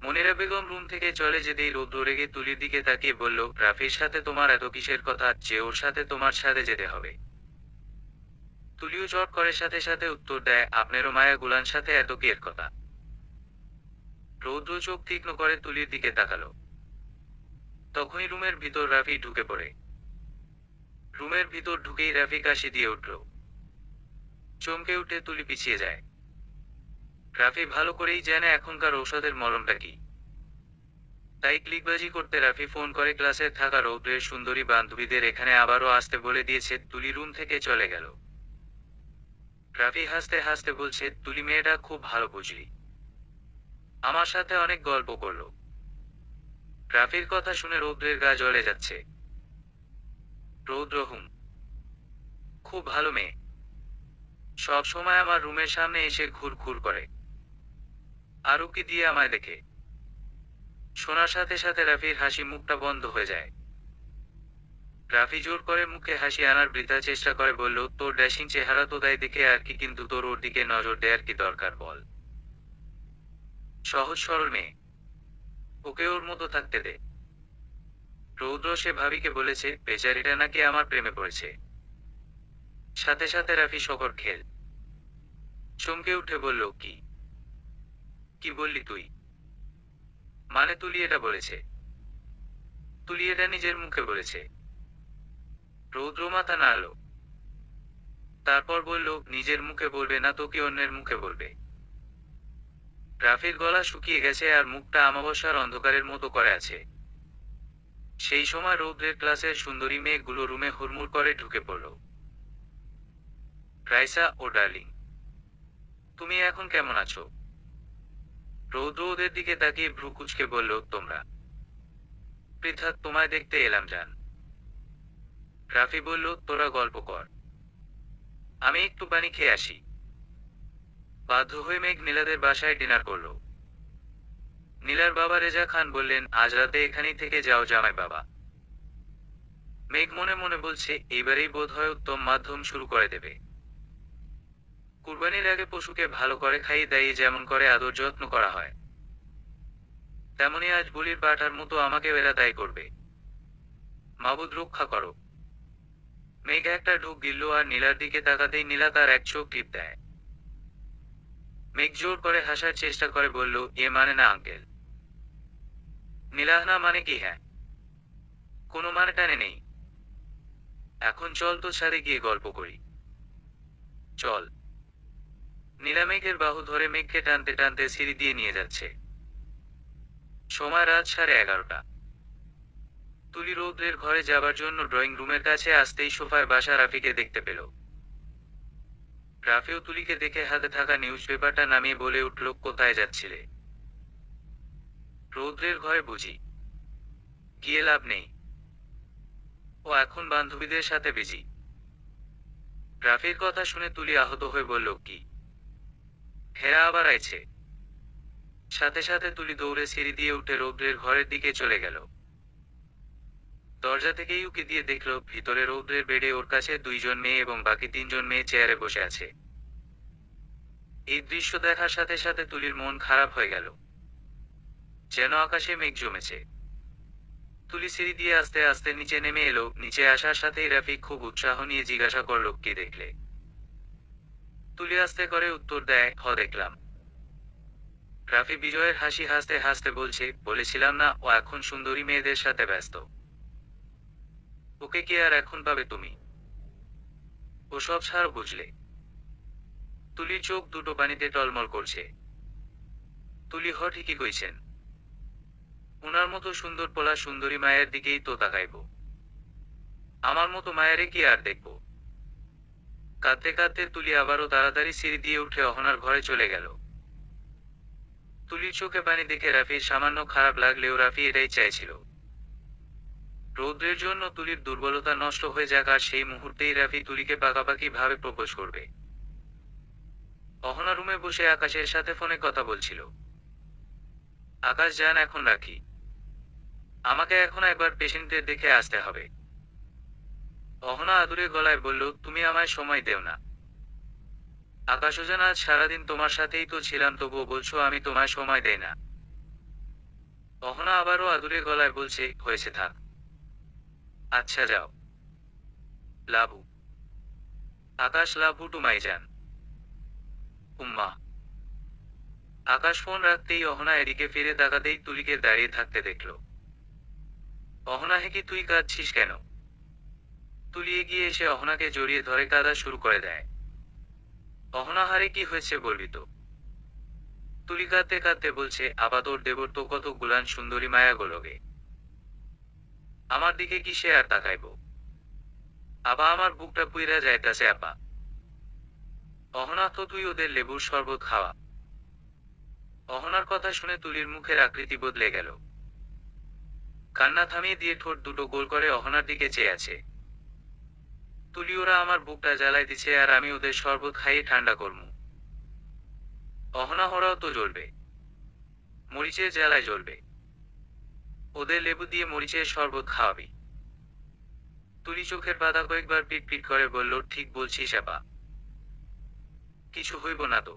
মনিরা বেগম রুম থেকে চলে যেতেই রৌদ্র রেগে তুলির দিকে তাকিয়ে বলল, রাফির সাথে তোমার এত কিসের কথা যে ওর সাথে তোমার ছাদে যেতে হবে? তুলিও চট করে সাথে সাথে উত্তর দেয়, আপনারও মায়া গুলান সাথে এত কি এর কথা? রৌদ্র চোখ তীক্ষ্ণ করে তুলির দিকে তাকালো। তখনই রুমের ভিতর রাফি ঢুকে পড়ে। রুমের ভিতর ঢুকেই রাফি কাশি দিয়ে উঠল। চমকে উঠে তুলি পিছিয়ে যায়। রাফি ভালো করেই জানে এখনকার ঔষধের মলমটা কি। তাই ক্লিকবাজি করতে রাফি ফোন করে ক্লাসে থাকা রৌদ্রের সুন্দরী বান্ধবীদের এখানে আবারও আসতে বলে দিয়েছে। তুলি রুম থেকে চলে গেল। রাফি হাসতে হাসতে বলছে, তুলি মেয়েটা খুব ভালো বুঝলি, আমার সাথে অনেক গল্প করলো। রাফির কথা শুনে রৌদ্রের গা জ্বলে যাচ্ছে। রৌদ্র খুব ভালো মেয়ে, সব সময় আমার রুমের সামনে এসে ঘুর ঘুর করে, আর উকি দিয়ে আমায় দেখে। শোনার সাথে সাথে রাফির হাসি মুখটা বন্ধ হয়ে যায়। রাফি জোর করে মুখে হাসি আনার বৃথা চেষ্টা করে বলল, তোর ড্যাশিং চেহারা তো তাই দেখে আর কি, কিন্তু তোর ওর দিকে নজর দেয়ার কি দরকার বল? সহজ সরল মেয়ে, ওকে ওর মতো থাকতে দে। রৌদ্র সে ভাবিকে বলেছে বেচারিটা নাকি আমার প্রেমে পড়েছে। সাথে সাথে রাফি শকর খেল। চমকে উঠে বলল, কি কি বললি তুই? মানে তুলি এটা বলেছে? তুলি এটা নিজের মুখে বলেছে? রৌদ্র মাথা নাড়ল। তারপর বলল, নিজের মুখে বলবে না তো কি অন্যের মুখে বলবে? রাফির গলা শুকিয়ে গেছে আর মুখটা অমাবস্যার অন্ধকারের মতো করে আছে। সেই সময় রৌদ্রের ক্লাসের সুন্দরী মেয়েগুলো রুমে হুড়মুড় করে ঢুকে পড়ল। রাইসা ও ডার্লিং, তুমি এখন কেমন আছো? রৌদ্র ওদের দিকে তাকিয়ে ভ্রু কুঁচকে বলল, তোমরা? পৃথক তোমায় দেখতে এলাম জান। রাফি বলল, তোরা গল্প কর, আমি একটু পানি খেয়ে আসি। বাধ্য হয়ে মেঘ নীলাদের বাসায় ডিনার করল। নীলার বাবা রেজা খান বললেন, আজ রাতে এখানেই থেকে যাও জামাই বাবা। মেঘ মনে মনে বলছে, এইবারেই বোধ হয় উত্তম মাধ্যম শুরু করে দেবে। কুরবানির আগে পশুকে ভালো করে খাইয়ে দাইয়ে যেমন করে আদর যত্ন করা হয়, তেমনি আজ বলির পাঠার মতো আমাকে এরা তাই করবে। মাবুদ রক্ষা করো। মেঘ একটা ঢুক গিলল আর নীলার দিকে তাকাতেই নীলা তার এক চোখ টিপ দেয়। মেঘ জোর করে হাসার চেষ্টা করে বলল, এ মানে না আঙ্কেল। নীলা, না মানে কি? হ্যাঁ, কোনো মানে টানে নেই। এখন চল তো ছাদে গিয়ে গল্প করি, চল। নীলা মেঘের বাহু ধরে মেঘকে টানতে টানতে সিঁড়ি দিয়ে নিয়ে যাচ্ছে। সময় রাত 11:30। তুলি রৌদ্রের ঘরে যাবার জন্য ড্রয়িং রুমের কাছে আসতেই সোফায় বাসা রাফিকে দেখতে পেল। রাফিও তুলিকে দেখে হাতে থাকা নিউজ পেপারটা নামিয়ে বলে উঠল, কোথায় যাচ্ছিলে? রৌদ্রের ঘরে বুঝি? গিয়ে লাভ নেই, ও এখন বান্ধবীদের সাথে বিজি। রাফির কথা শুনে তুলি আহত হয়ে বলল, কি? হেরা আবার আইছে? সাথে সাথে তুলি দৌড়ে সিঁড়ি দিয়ে উঠে রৌদ্রের ঘরের দিকে চলে গেল। দরজা থেকেই উকি দিয়ে দেখল, ভিতরে রৌদ্রের বেডে ওর কাছে 2জন মেয়ে এবং বাকি 3জন মেয়ে চেয়ারে বসে আছে। এই দৃশ্য দেখার সাথে সাথে তুলির মন খারাপ হয়ে গেল, যেন আকাশে মেঘ জমেছে। তুলি সিঁড়ি দিয়ে আস্তে আস্তে নিচে নেমে এলো। নিচে আসার সাথেই রাফি খুব উৎসাহ নিয়ে জিজ্ঞাসা করল, কি দেখলে? তুলি আস্তে করে উত্তর দেয়, দেখলাম। রাফি বিজয়ের হাসি হাসতে হাসতে বলছে, বলেছিলাম না ও এখন সুন্দরী মেয়েদের সাথে ব্যস্ত। ওকে কি আর এখন পাবে তুমি? ওসব ছাড়, বুঝলে? তুলির চোখ দুটো পানিতে টলমল করছে। তুলি ঠিকই কইছেন, ওনার মতো সুন্দর পোলা সুন্দরী মায়ের দিকেই তো তাকাইব। আমার মতো মায়েরে কি আর দেখব? কাঁদতে কাঁদতে তুলি আবারও তাড়াতাড়ি সিঁড়ি দিয়ে উঠে অহনার ঘরে চলে গেল। তুলির চোখে পানি দেখে রাফির সামান্য খারাপ লাগলেও রাফি এটাই চাইছিল, রৌদ্রের জন্য তুলির দুর্বলতা নষ্ট হয়ে যাক, আর সেই মুহূর্তেই রাফি তুলিকে পাকাপাকি ভাবে প্রপোজ করবে। অহনা রুমে বসে আকাশের সাথে ফোনে কথা বলছিল। আকাশ যান, এখন রাখি, আমাকে এখন একবার পেশেন্টদের দেখে আসতে হবে। অহনা আদুরে গলায় বলল, তুমি আমায় সময় দেও না। আকাশও জান আজ সারাদিন তোমার সাথেই তো ছিলাম, তবুও বলছো আমি তোমায় সময় দেই না। অহনা আবারও আদুরে গলায় বলছে, হয়েছে থাক। আচ্ছা যাও। লাবু। আকাশ লাবু টুমাই যান। উম্মা। আকাশ ফোন রাখতেই অহনা এদিকে ফিরে তাকাতেই তুলিকে দাঁড়িয়ে থাকতে দেখল। অহনা হেকি, তুই কাঁদছিস কেন? তুলি এগিয়ে এসে অহনাকে জড়িয়ে ধরে কাঁদা শুরু করে দেয়। অহনা, হারে কি হয়েছে বলবি তো? তুলি কাঁদতে কাঁদতে বলছে, আপা তোর দেবর তো কত গুলান সুন্দরী মায়া গোলগে, আমার দিকে কি সে আর তাকাইব? আপা আমার বুকটা পুইরা যাইতাছে আপা। অহনা, তো তুই ওদের লেবুর শরবত খাওয়া। অহনার কথা শুনে তুলির মুখের আকৃতি বদলে গেল। কান্না থামিয়ে দিয়ে ঠোঁট দুটো গোল করে অহনার দিকে চেয়ে আছে। তুলি, ওরা আমার বুকটা জ্বালাই দিছে আর আমি ওদের শরবত খাইয়ে ঠান্ডা করমু। অহনা, ওরাও তো জ্বলবে, মরিচের জ্বালায় জ্বলবে। ওদের লেবু দিয়ে মরিচের শরবত খাওয়াবি। তুলি চোখের পাতা কয়েকবার পিট পিট করে বলল, ঠিক বলছিস আপা, কিছু হইব না তো।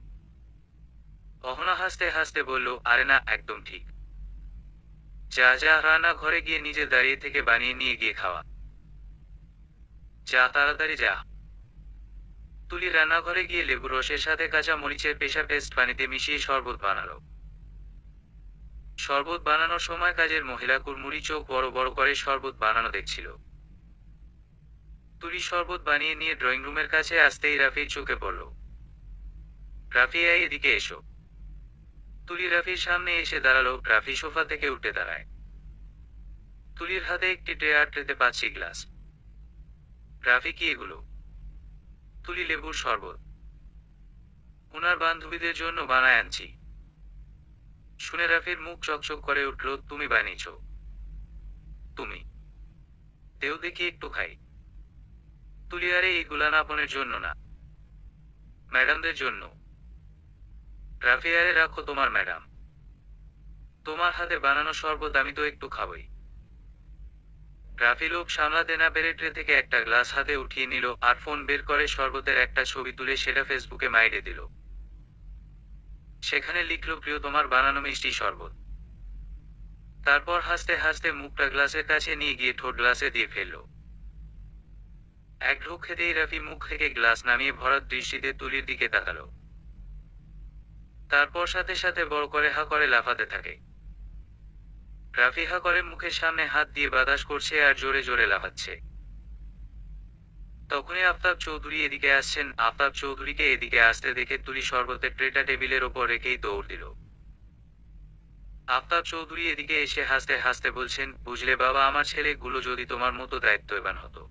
অহনা হাসতে হাসতে বলল, আরে না, একদম ঠিক। যা যা, রান্না ঘরে গিয়ে নিজে দাঁড়িয়ে থেকে বানিয়ে নিয়ে গিয়ে খাওয়া। যা, তাড়াতাড়ি যা। তুলি রান্নাঘরে গিয়ে লেবু রসের সাথে কাঁচা মরিচের পেশা পেস্ট পানিতে মিশিয়ে শরবত বানালো। শরবত বানানোর সময় কাজের মহিলা কুড়মুড়ি চোখ বড় বড় করে শরবত বানানো দেখছিল। তুলি শরবত বানিয়ে নিয়ে ড্রয়িং রুমের কাছে আসতেই রাফির চোখে পড়ল। রাফি, এদিকে এসো। তুলি রাফির সামনে এসে দাঁড়ালো। রাফি সোফা থেকে উঠে দাঁড়ায়। তুলির হাতে একটি ট্রে আর ট্রেতে 5টি গ্লাস। রাফি, কি এগুলো? তুলি, লেবুর শরবত, উনার বান্ধবীদের জন্য বানায় আনছি। শুনে রাফির মুখ চকচক করে উঠল, তুমি বানিয়েছ? তুমি দেও দেখি একটু খাই। তুলি, আরে এইগুলা না আপনের জন্য না, ম্যাডামদের জন্য। রাফি, আরে রাখো তোমার ম্যাডাম, তোমার হাতে বানানো শরবত আমি তো একটু খাবই। রাফি লোভ সামলাতে না পেরে ট্রে থেকে একটা গ্লাস হাতে উঠিয়ে নিল আর ফোন বের করে শরবতের একটা ছবি তুলে সেটা ফেসবুকে মাইরে দিল। সেখানে লিখল, প্রিয় তোমার বানানো মিষ্টি শরবত। তারপর হাসতে হাসতে মুখটা গ্লাসের কাছে নিয়ে গিয়ে ঠোঁট গ্লাসে দিয়ে ফেলল। এক ঢোক খেতেই রাফি মুখ থেকে গ্লাস নামিয়ে ভরাট দৃষ্টিতে তুলির দিকে তাকালো। তারপর সাথে সাথে বড় করে হা করে লাফাতে থাকে। রাফি হা করে মুখের সামনে হাত দিয়ে বাতাস করছে আর জোরে জোরে লাফাচ্ছে। তখনই আফতাব চৌধুরী এদিকে আসছেন। আফতাব চৌধুরীকে এদিকে আসতে দেখে তুলি শরবতের ট্রেটা টেবিলের ওপর রেখেই দৌড় দিল। আফতাব চৌধুরী এদিকে এসে হাসতে হাসতে বলছেন, বুঝলে বাবা, আমার ছেলেগুলো যদি তোমার মতো দায়িত্ববান হতো।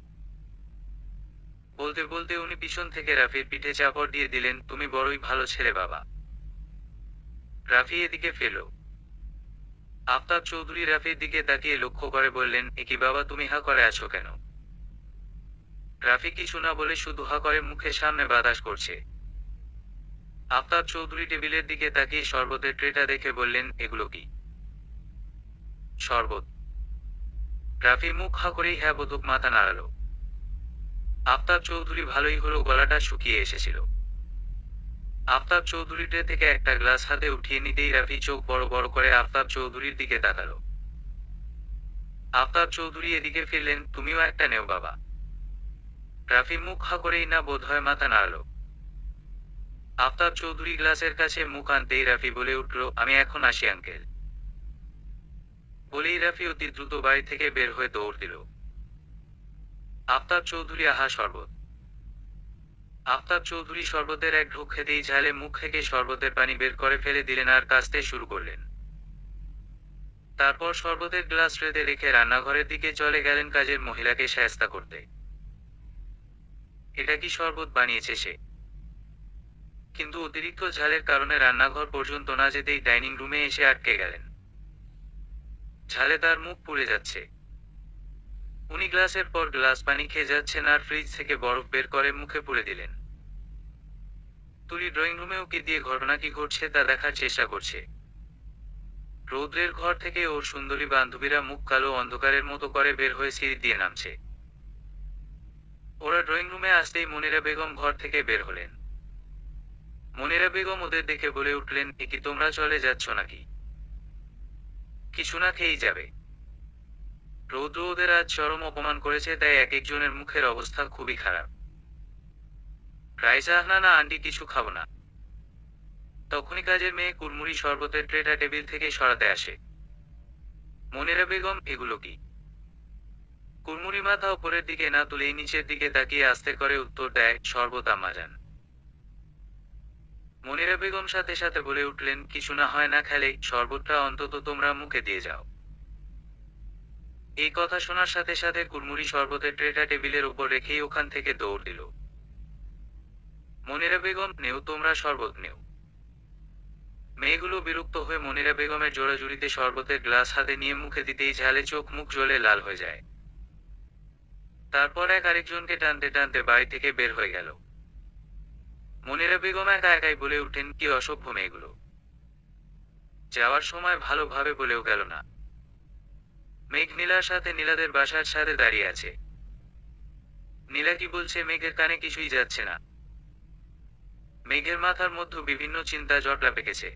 বলতে বলতে উনি পিছন থেকে রাফির পিঠে চাপড় দিয়ে দিলেন, তুমি বড়ই ভালো ছেলে বাবা। রাফি এদিকে ফেল। আফতাব চৌধুরী রাফির দিকে তাকিয়ে লক্ষ্য করে বললেন, একি বাবা, তুমি হা করে আছো কেন? রাফি কিছু না বলে শুধু হা করে মুখের সামনে বাতাস করছে। আফতাব চৌধুরী টেবিলের দিকে তাকিয়ে শরবতের ট্রেটা দেখে বললেন, এগুলো কি? শরবত। রাফি মুখ হা করেই হ্যাঁ বোধক মাথা নাড়ালো। আফতাব চৌধুরী, ভালোই হলো, গলাটা শুকিয়ে এসেছিল। আফতাব চৌধুরী ট্রে থেকে একটা গ্লাস হাতে উঠিয়ে নিতেই রাফি চোখ বড় বড় করে আফতাব চৌধুরীর দিকে তাকালো। আফতাব চৌধুরী এদিকে ফিরলেন, তুমিও একটা নেও বাবা। রাফি মুখ হা করেই না বোধহয় মাথা নাড়ালো। আফতাব চৌধুরী গ্লাসের কাছে মুখ আনতেই রাফি বলে উঠল, আমি এখন আসি আঙ্কেল। বলেই রাফি অতি দ্রুত বাড়ি থেকে বের হয়ে দৌড় দিল। আফতাব চৌধুরী, আহা শরবত। আফতাব চৌধুরী শরবতের এক ঢোক খেতেই ঝালে মুখ থেকে শরবতের পানি বের করে ফেলে দিলেন আর কাশতে শুরু করলেন। তারপর শরবতের গ্লাস ট্রেতে রেখে রান্নাঘরের দিকে চলে গেলেন কাজের মহিলাকে শায়েস্তা করতে। এটা কি শরবত বানিয়েছে সে? কিন্তু অতিরিক্ত ঝালের কারণে রান্নাঘর পর্যন্ত না যেতেই ডাইনিং রুমে এসে আটকে গেলেন। ঝালে তার মুখ পুড়ে যাচ্ছে। উনি গ্লাসের পর গ্লাস পানি খেয়ে যাচ্ছেন আর ফ্রিজ থেকে বরফ বের করে মুখে পুড়ে দিলেন। তুলি ড্রয়িং রুমে উকি দিয়ে ঘটনা কি ঘটছে তা দেখার চেষ্টা করছে। রৌদ্রের ঘর থেকে ওর সুন্দরী বান্ধবীরা মুখ কালো অন্ধকারের মতো করে বের হয়ে সিঁড়ি দিয়ে নামছে। ওরা ড্রয়িং রুমে আসতেই মনিরা বেগম ঘর থেকে বের হলেন। মনিরা বেগম ওদের দেখে বলে উঠলেন, এ কি তোমরা চলে যাচ্ছ নাকি? কিছু না খেয়েই যাবে? রৌদ্র ওদের আজ চরম অপমান করেছে, তাই এক একজনের মুখের অবস্থা খুবই খারাপ। রাইসা, না না আন্টি, কিছু খাবো না। তখনই কাজের মেয়ে কুড়মুড়ি শরবতের ট্রেটা টেবিল থেকে সরাতে আসে। মনিরা বেগম, এগুলো কি? কুড়মুড়ি মাথা উপরের দিকে না তুলেই নিচের দিকে তাকিয়ে আস্তে করে উত্তর দেয়, শরবত আম্মাজান। মনিরা বেগম সাথে সাথে বলে উঠলেন, কিছু না হয় না খেলে শরবতটা অন্তত তোমরা মুখে দিয়ে যাও। এই কথা শোনার সাথে সাথে কুড়মুড়ি শরবতের ট্রেটা টেবিলের উপর রেখেই ওখান থেকে দৌড় দিল। মনিরা বেগম, নেও তোমরা শরবত নেও। মেয়েগুলো বিরক্ত হয়ে মনিরা বেগমের জোড়াজুড়িতে শরবতের গ্লাস হাতে নিয়ে মুখে দিতেই ঝালে চোখ মুখ জ্বলে লাল হয়ে যায়। তারপর এক আরেকজনকে টানতে টানতে বাড়ি থেকে বের হয়ে গেল। মনিরা বেগম একা একাই বলে উঠেন, কি অসভ্য মেয়েগুলো, যাওয়ার সময় ভালোভাবে বলেও গেল না। মেঘ নীলার সাথে নীলাদের বাসার ছাদে দাঁড়িয়ে আছে। নীলা কি বলছে মেঘের কানে কিছুই যাচ্ছে না। মেঘের মাথার মধ্যে বিভিন্ন চিন্তা জটলা পেকেছে।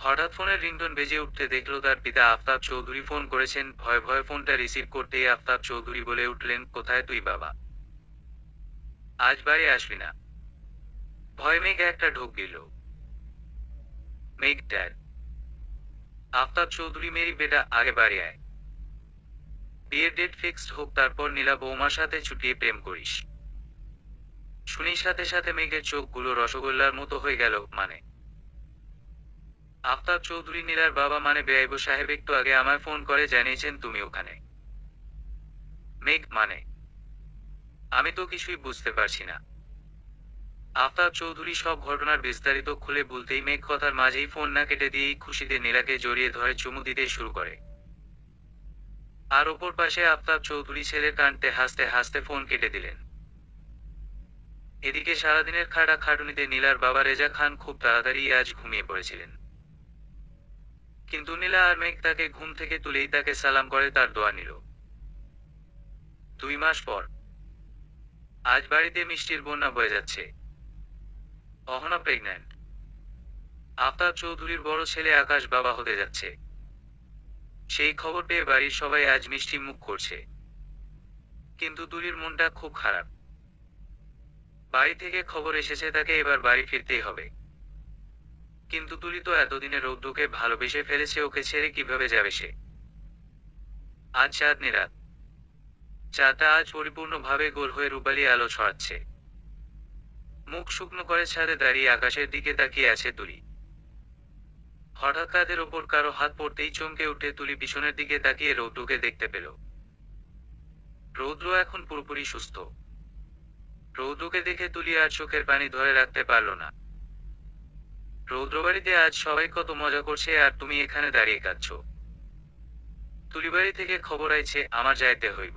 হঠাৎ ফোনের রিংটোন বেজে উঠতে দেখলো তার পিতা আফতাব চৌধুরী ফোন করেছেন। ভয়ে ভয়ে ফোনটা রিসিভ করতেই আফতাব চৌধুরী বলে উঠলেন, কোথায় তুই বাবা? আজ বাড়ি আসবি না? ভয় মেঘ একটা ঢোক দিল। মেঘ, ড্যাড। আফতাব চৌধুরী, মেরি বেটা, আগে বাড়ি আয়। বিয়ের ডেট ফিক্সড হোক, তারপর নীলা বৌমার সাথে ছুটিয়ে প্রেম করিস। শুনি সাথে সাথে মেঘের চোখগুলো রসগোল্লার মতো হয়ে গেল। মানে? আফতাব চৌধুরী, নীলার বাবা মানে বেআইব সাহেব একটু আগে আমায় ফোন করে জানিয়েছেন তুমি ওখানে। মেঘ, মানে? আমি তো কিছুই বুঝতে পারছি না। আফতাব চৌধুরী সব ঘটনার বিস্তারিত খুলে বলতেই মেঘ কথার মাঝেই ফোন না কেটে দিয়েই খুশিতে নীলাকে জড়িয়ে ধরে চুমু দিতে শুরু করে। আর ওপর পাশে আফতাব চৌধুরী ছেলের কাঁদতে হাসতে হাসতে ফোন কেটে দিলেন। এদিকে সারাদিনের খাটা খাটুনিতে নীলার বাবা রেজা খান খুব তাড়াতাড়ি আজ ঘুমিয়ে পড়েছিলেন। কিন্তু নীলা আর মেঘ তাকে ঘুম থেকে তুলেই তাকে সালাম করে তার দোয়া নিল। 2 মাস পর আজ বাড়িতে মিষ্টির বন্যা বয়ে যাচ্ছে। অহনা প্রেগন্যান্ট। আফতাব চৌধুরীর বড় ছেলে আকাশ বাবা হতে যাচ্ছে। সেই খবর পেয়ে বাড়ির সবাই আজ মিষ্টি মুখ করছে। কিন্তু তুলির মনটা খুব খারাপ। বাড়ি থেকে খবর এসেছে তাকে এবার বাড়ি ফিরতেই হবে। কিন্তু তুলি তো এতদিনে রৌদ্রকে ভালোবেসে ফেলেছে, ওকে ছেড়ে কিভাবে যাবে সে? আজ চাঁদনি রাত। চাঁদটা আজ পরিপূর্ণভাবে গোল হয়ে রূপালি আলো ছড়াচ্ছে। মুখ শুকনো করে ছাদে দাঁড়িয়ে আকাশের দিকে তাকিয়ে আছে তুলি। হঠাৎ কাঁধের ওপর কারো হাত পড়তেই চমকে উঠে তুলি পিছনের দিকে তাকিয়ে রৌদ্রকে দেখতে পেল। রৌদ্র এখন পুরোপুরি সুস্থ। রৌদ্রকে দেখে তুলি আর চোখের পানি ধরে রাখতে পারল না। রৌদ্রবাড়িতে আজ সবাই কত মজা করছে আর তুমি এখানে দাঁড়িয়ে কাঁদছ। তুলিবাড়ি থেকে খবর আইছে আমার যাইতে হইব।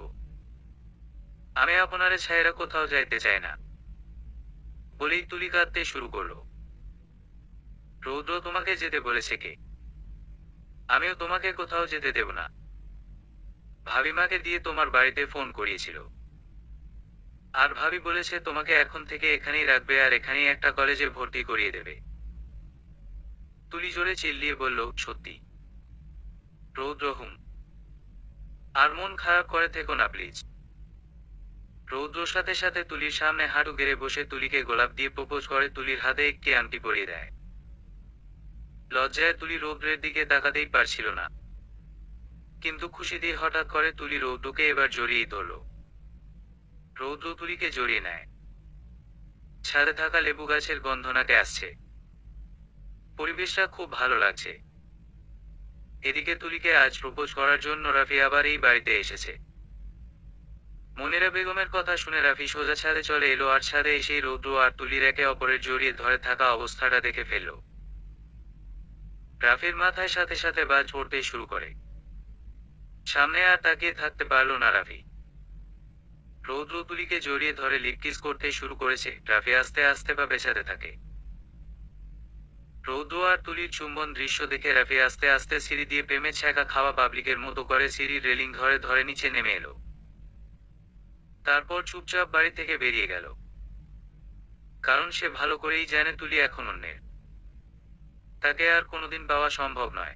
আমি আপনারে ছাইরা কোথাও যাইতে চাই না। বলেই তুলি কাঁদতে শুরু করলো। রৌদ্র তোমাকে যেতে বলেছে কে? আমিও তোমাকে কোথাও যেতে দেব না। ভাবিমাকে দিয়ে তোমার বাড়িতে ফোন করিয়েছিল। আর ভাবি বলেছে তোমাকে এখন থেকে এখানেই রাখবে আর এখানেই একটা কলেজে ভর্তি করিয়ে দেবে। তুলি জোরে চিল্লিয়ে বলল, সত্যি? রৌদ্র, হুম। আর মন খারাপ করে থেকো না প্লিজ। রৌদ্র সাথে সাথে তুলির সামনে হাঁটু গেড়ে বসে তুলিকে গোলাপ দিয়ে প্রপোজ করে, তুলির হাতে একটি আংটি পরিয়ে দেয়। লজ্জায় তুলি রৌদ্রের দিকে তাকাতেই পারছিল না। কিন্তু খুশি দিয়ে হঠাৎ করে তুলি রৌদ্রকে এবার জড়িয়েই ধরল। রৌদ্র তুলিকে জড়িয়ে নেয়। ছাদে থাকা লেবু গাছের গন্ধ নাকে আসছে। পরিবেশটা খুব ভালো লাগছে। এদিকে তুলিকে আজ প্রপোজ করার জন্য রাফি আবার এই বাড়িতে এসেছে। মনিরা বেগমের কথা শুনে রাফি সোজা ছাদে চলে এলো আর ছাদে এসেই রৌদ্র আর তুলির একে অপরের জড়িয়ে ধরে থাকা অবস্থাটা দেখে ফেলল। রাফির মাথায় সাথে সাথে বাজ পড়তে শুরু করে। সামনে আর তাকিয়ে থাকতে পারল না রাফি। রৌদ্র তুলিকে জড়িয়ে ধরে লিপকিস করতে শুরু করেছে। রাফি আস্তে আস্তে পা পেছাতে থাকে। রৌদ্র আর তুলির চুম্বন দৃশ্য দেখে রাফি আস্তে আস্তে সিঁড়ি দিয়ে প্রেমে ছ্যাঁকা খাওয়া পাবলিকের মতো করে সিঁড়ির রেলিং ধরে ধরে নিচে নেমে এলো। তারপর চুপচাপ বাড়ি থেকে বেরিয়ে গেল। কারণ সে ভালো করেই জানে তুলি এখন অন্যের, তাকে আর কোনোদিন পাওয়া সম্ভব নয়।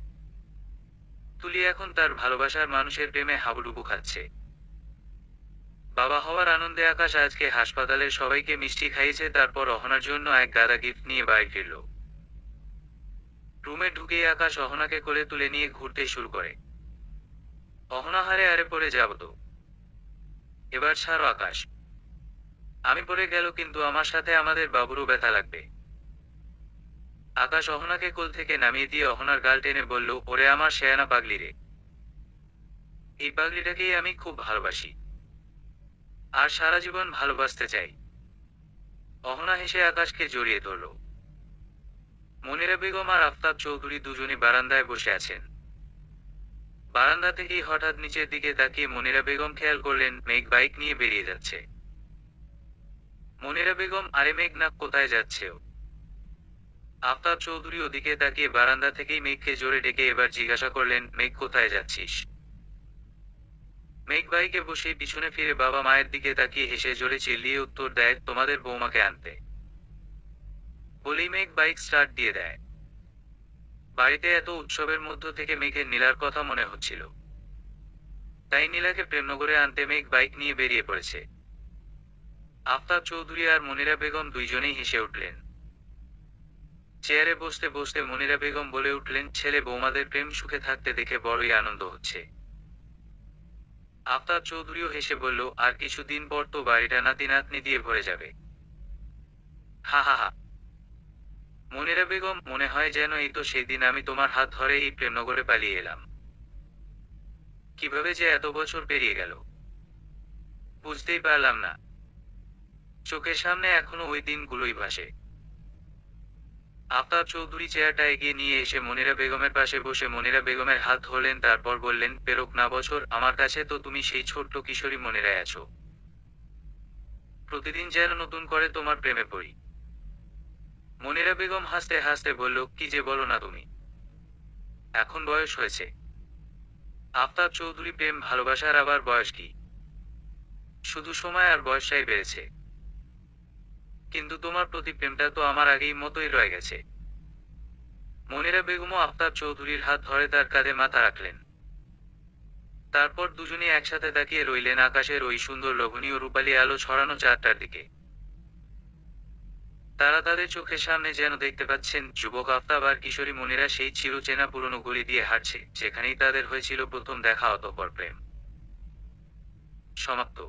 তুলি এখন তার ভালোবাসার মানুষের প্রেমে হাবুডুবু খাচ্ছে। বাবা হওয়ার আনন্দে আকাশ আজকে হাসপাতালের সবাইকে মিষ্টি খাইয়েছে, তারপর অহনার জন্য এক গাদা গিফট নিয়ে বাড়ি ফিরল। রুমে ঢুকেই আকাশ অহনাকে কোলে তুলে নিয়ে ঘুরতে শুরু করে। অহনা হারে আরে পড়ে যাব তো। এবার ছাড়ো আকাশ, আমি পড়ে গেল কিন্তু আমার সাথে আমাদের বাবুরও ব্যথা লাগবে। আকাশ অহনাকে কোল থেকে নামিয়ে দিয়ে অহনার গাল টেনে বলল, ওরে আমার শেয়ানা পাগলি রে, এই পাগলিটাকেই আমি খুব ভালোবাসি আর সারা জীবন ভালোবাসতে চাই। অহনা হেসে আকাশকে জড়িয়ে ধরল। মনিরা বেগম আর আফতাব চৌধুরী দুজনই বারান্দায় বসে আছেন। বারান্দা থেকেই হঠাৎ নিচের দিকে তাকিয়ে মনিরা বেগম খেয়াল করলেন মেঘ বাইক নিয়ে বেরিয়ে যাচ্ছে। মনিরা বেগম, আরে মেঘ না, কোথায় যাচ্ছে ও? আফতাব চৌধুরী ওদিকে তাকিয়ে বারান্দা থেকেই মেঘকে জোরে ডেকে এবার জিজ্ঞাসা করলেন, মেঘ কোথায় যাচ্ছিস? মেঘ বাইকে বসেই পিছনে ফিরে বাবা মায়ের দিকে তাকিয়ে হেসে জোরে চিল্লিয়ে উত্তর দেয়, তোমাদের বৌমাকে আনতে। বলেই মেঘ বাইক স্টার্ট দিয়ে দেয়। বাড়িতে এত উৎসবের মধ্য থেকে মেঘের নীলার কথা মনে হচ্ছিল, তাই নীলাকে প্রেমনগরে আনতে মেঘ বাইক নিয়ে বেরিয়ে পড়েছে। আফতাব চৌধুরী আর মনিরা বেগম দুইজনেই হেসে উঠলেন। চেয়ারে বসতে বসতে মনিরা বেগম বলে উঠলেন, ছেলে বৌমাদের প্রেম সুখে থাকতে দেখে বড়ই আনন্দ হচ্ছে। আফতাব চৌধুরীও হেসে বলল, আর কিছুদিন পর তো বাড়িটা নাতি নাতনি দিয়ে ভরে যাবে। হা হা হা। মনিরা বেগম, মনে হয় যেন এই তো সেই দিন আমি তোমার হাত ধরে এই প্রেমনগরে পালিয়ে এলাম। কিভাবে যে এত বছর পেরিয়ে গেল বুঝতেই পারলাম না। চোখের সামনে এখনো ওই দিনগুলোই ভাসে। আফতাব চৌধুরী চেয়ারটা এগিয়ে নিয়ে এসে মনিরা বেগমের পাশে বসে মনিরা বেগমের হাত ধরলেন, তারপর বললেন, পেরোক না বছর, আমার কাছে তো তুমি সেই ছোট্ট কিশোরী মনিরাই আছো। প্রতিদিন যেন নতুন করে তোমার প্রেমে পড়ি। মনিরা বেগম হাসতে হাসতে বলল, কি যে বলো না তুমি, এখন বয়স হয়েছে। আফতাব চৌধুরী, প্রেম ভালোবাসার আবার বয়স কি? শুধু সময় আর বয়সটাই বেড়েছে। কিন্তু তোমার প্রতি প্রেমটা তো আমার আগেই মতোই রয়ে গেছে। মনিরা বেগমও আফতাব চৌধুরীর হাত ধরে তার কাঁধে মাথা রাখলেন। তারপর দুজনে একসাথে তাকিয়ে রইলেন আকাশের ওই সুন্দর লোভনীয় রূপালী আলো ছড়ানো চাঁদটার দিকে। তারা তাদের চোখের সামনে যেন দেখতে পাচ্ছেন যুবক আফতাব আর কিশোরী মনিরা সেই চিরচেনা পুরনো গলি দিয়ে হাঁটছে, যেখানেই তাদের হয়েছিল প্রথম দেখা, অতঃপর প্রেম। সমাপ্ত।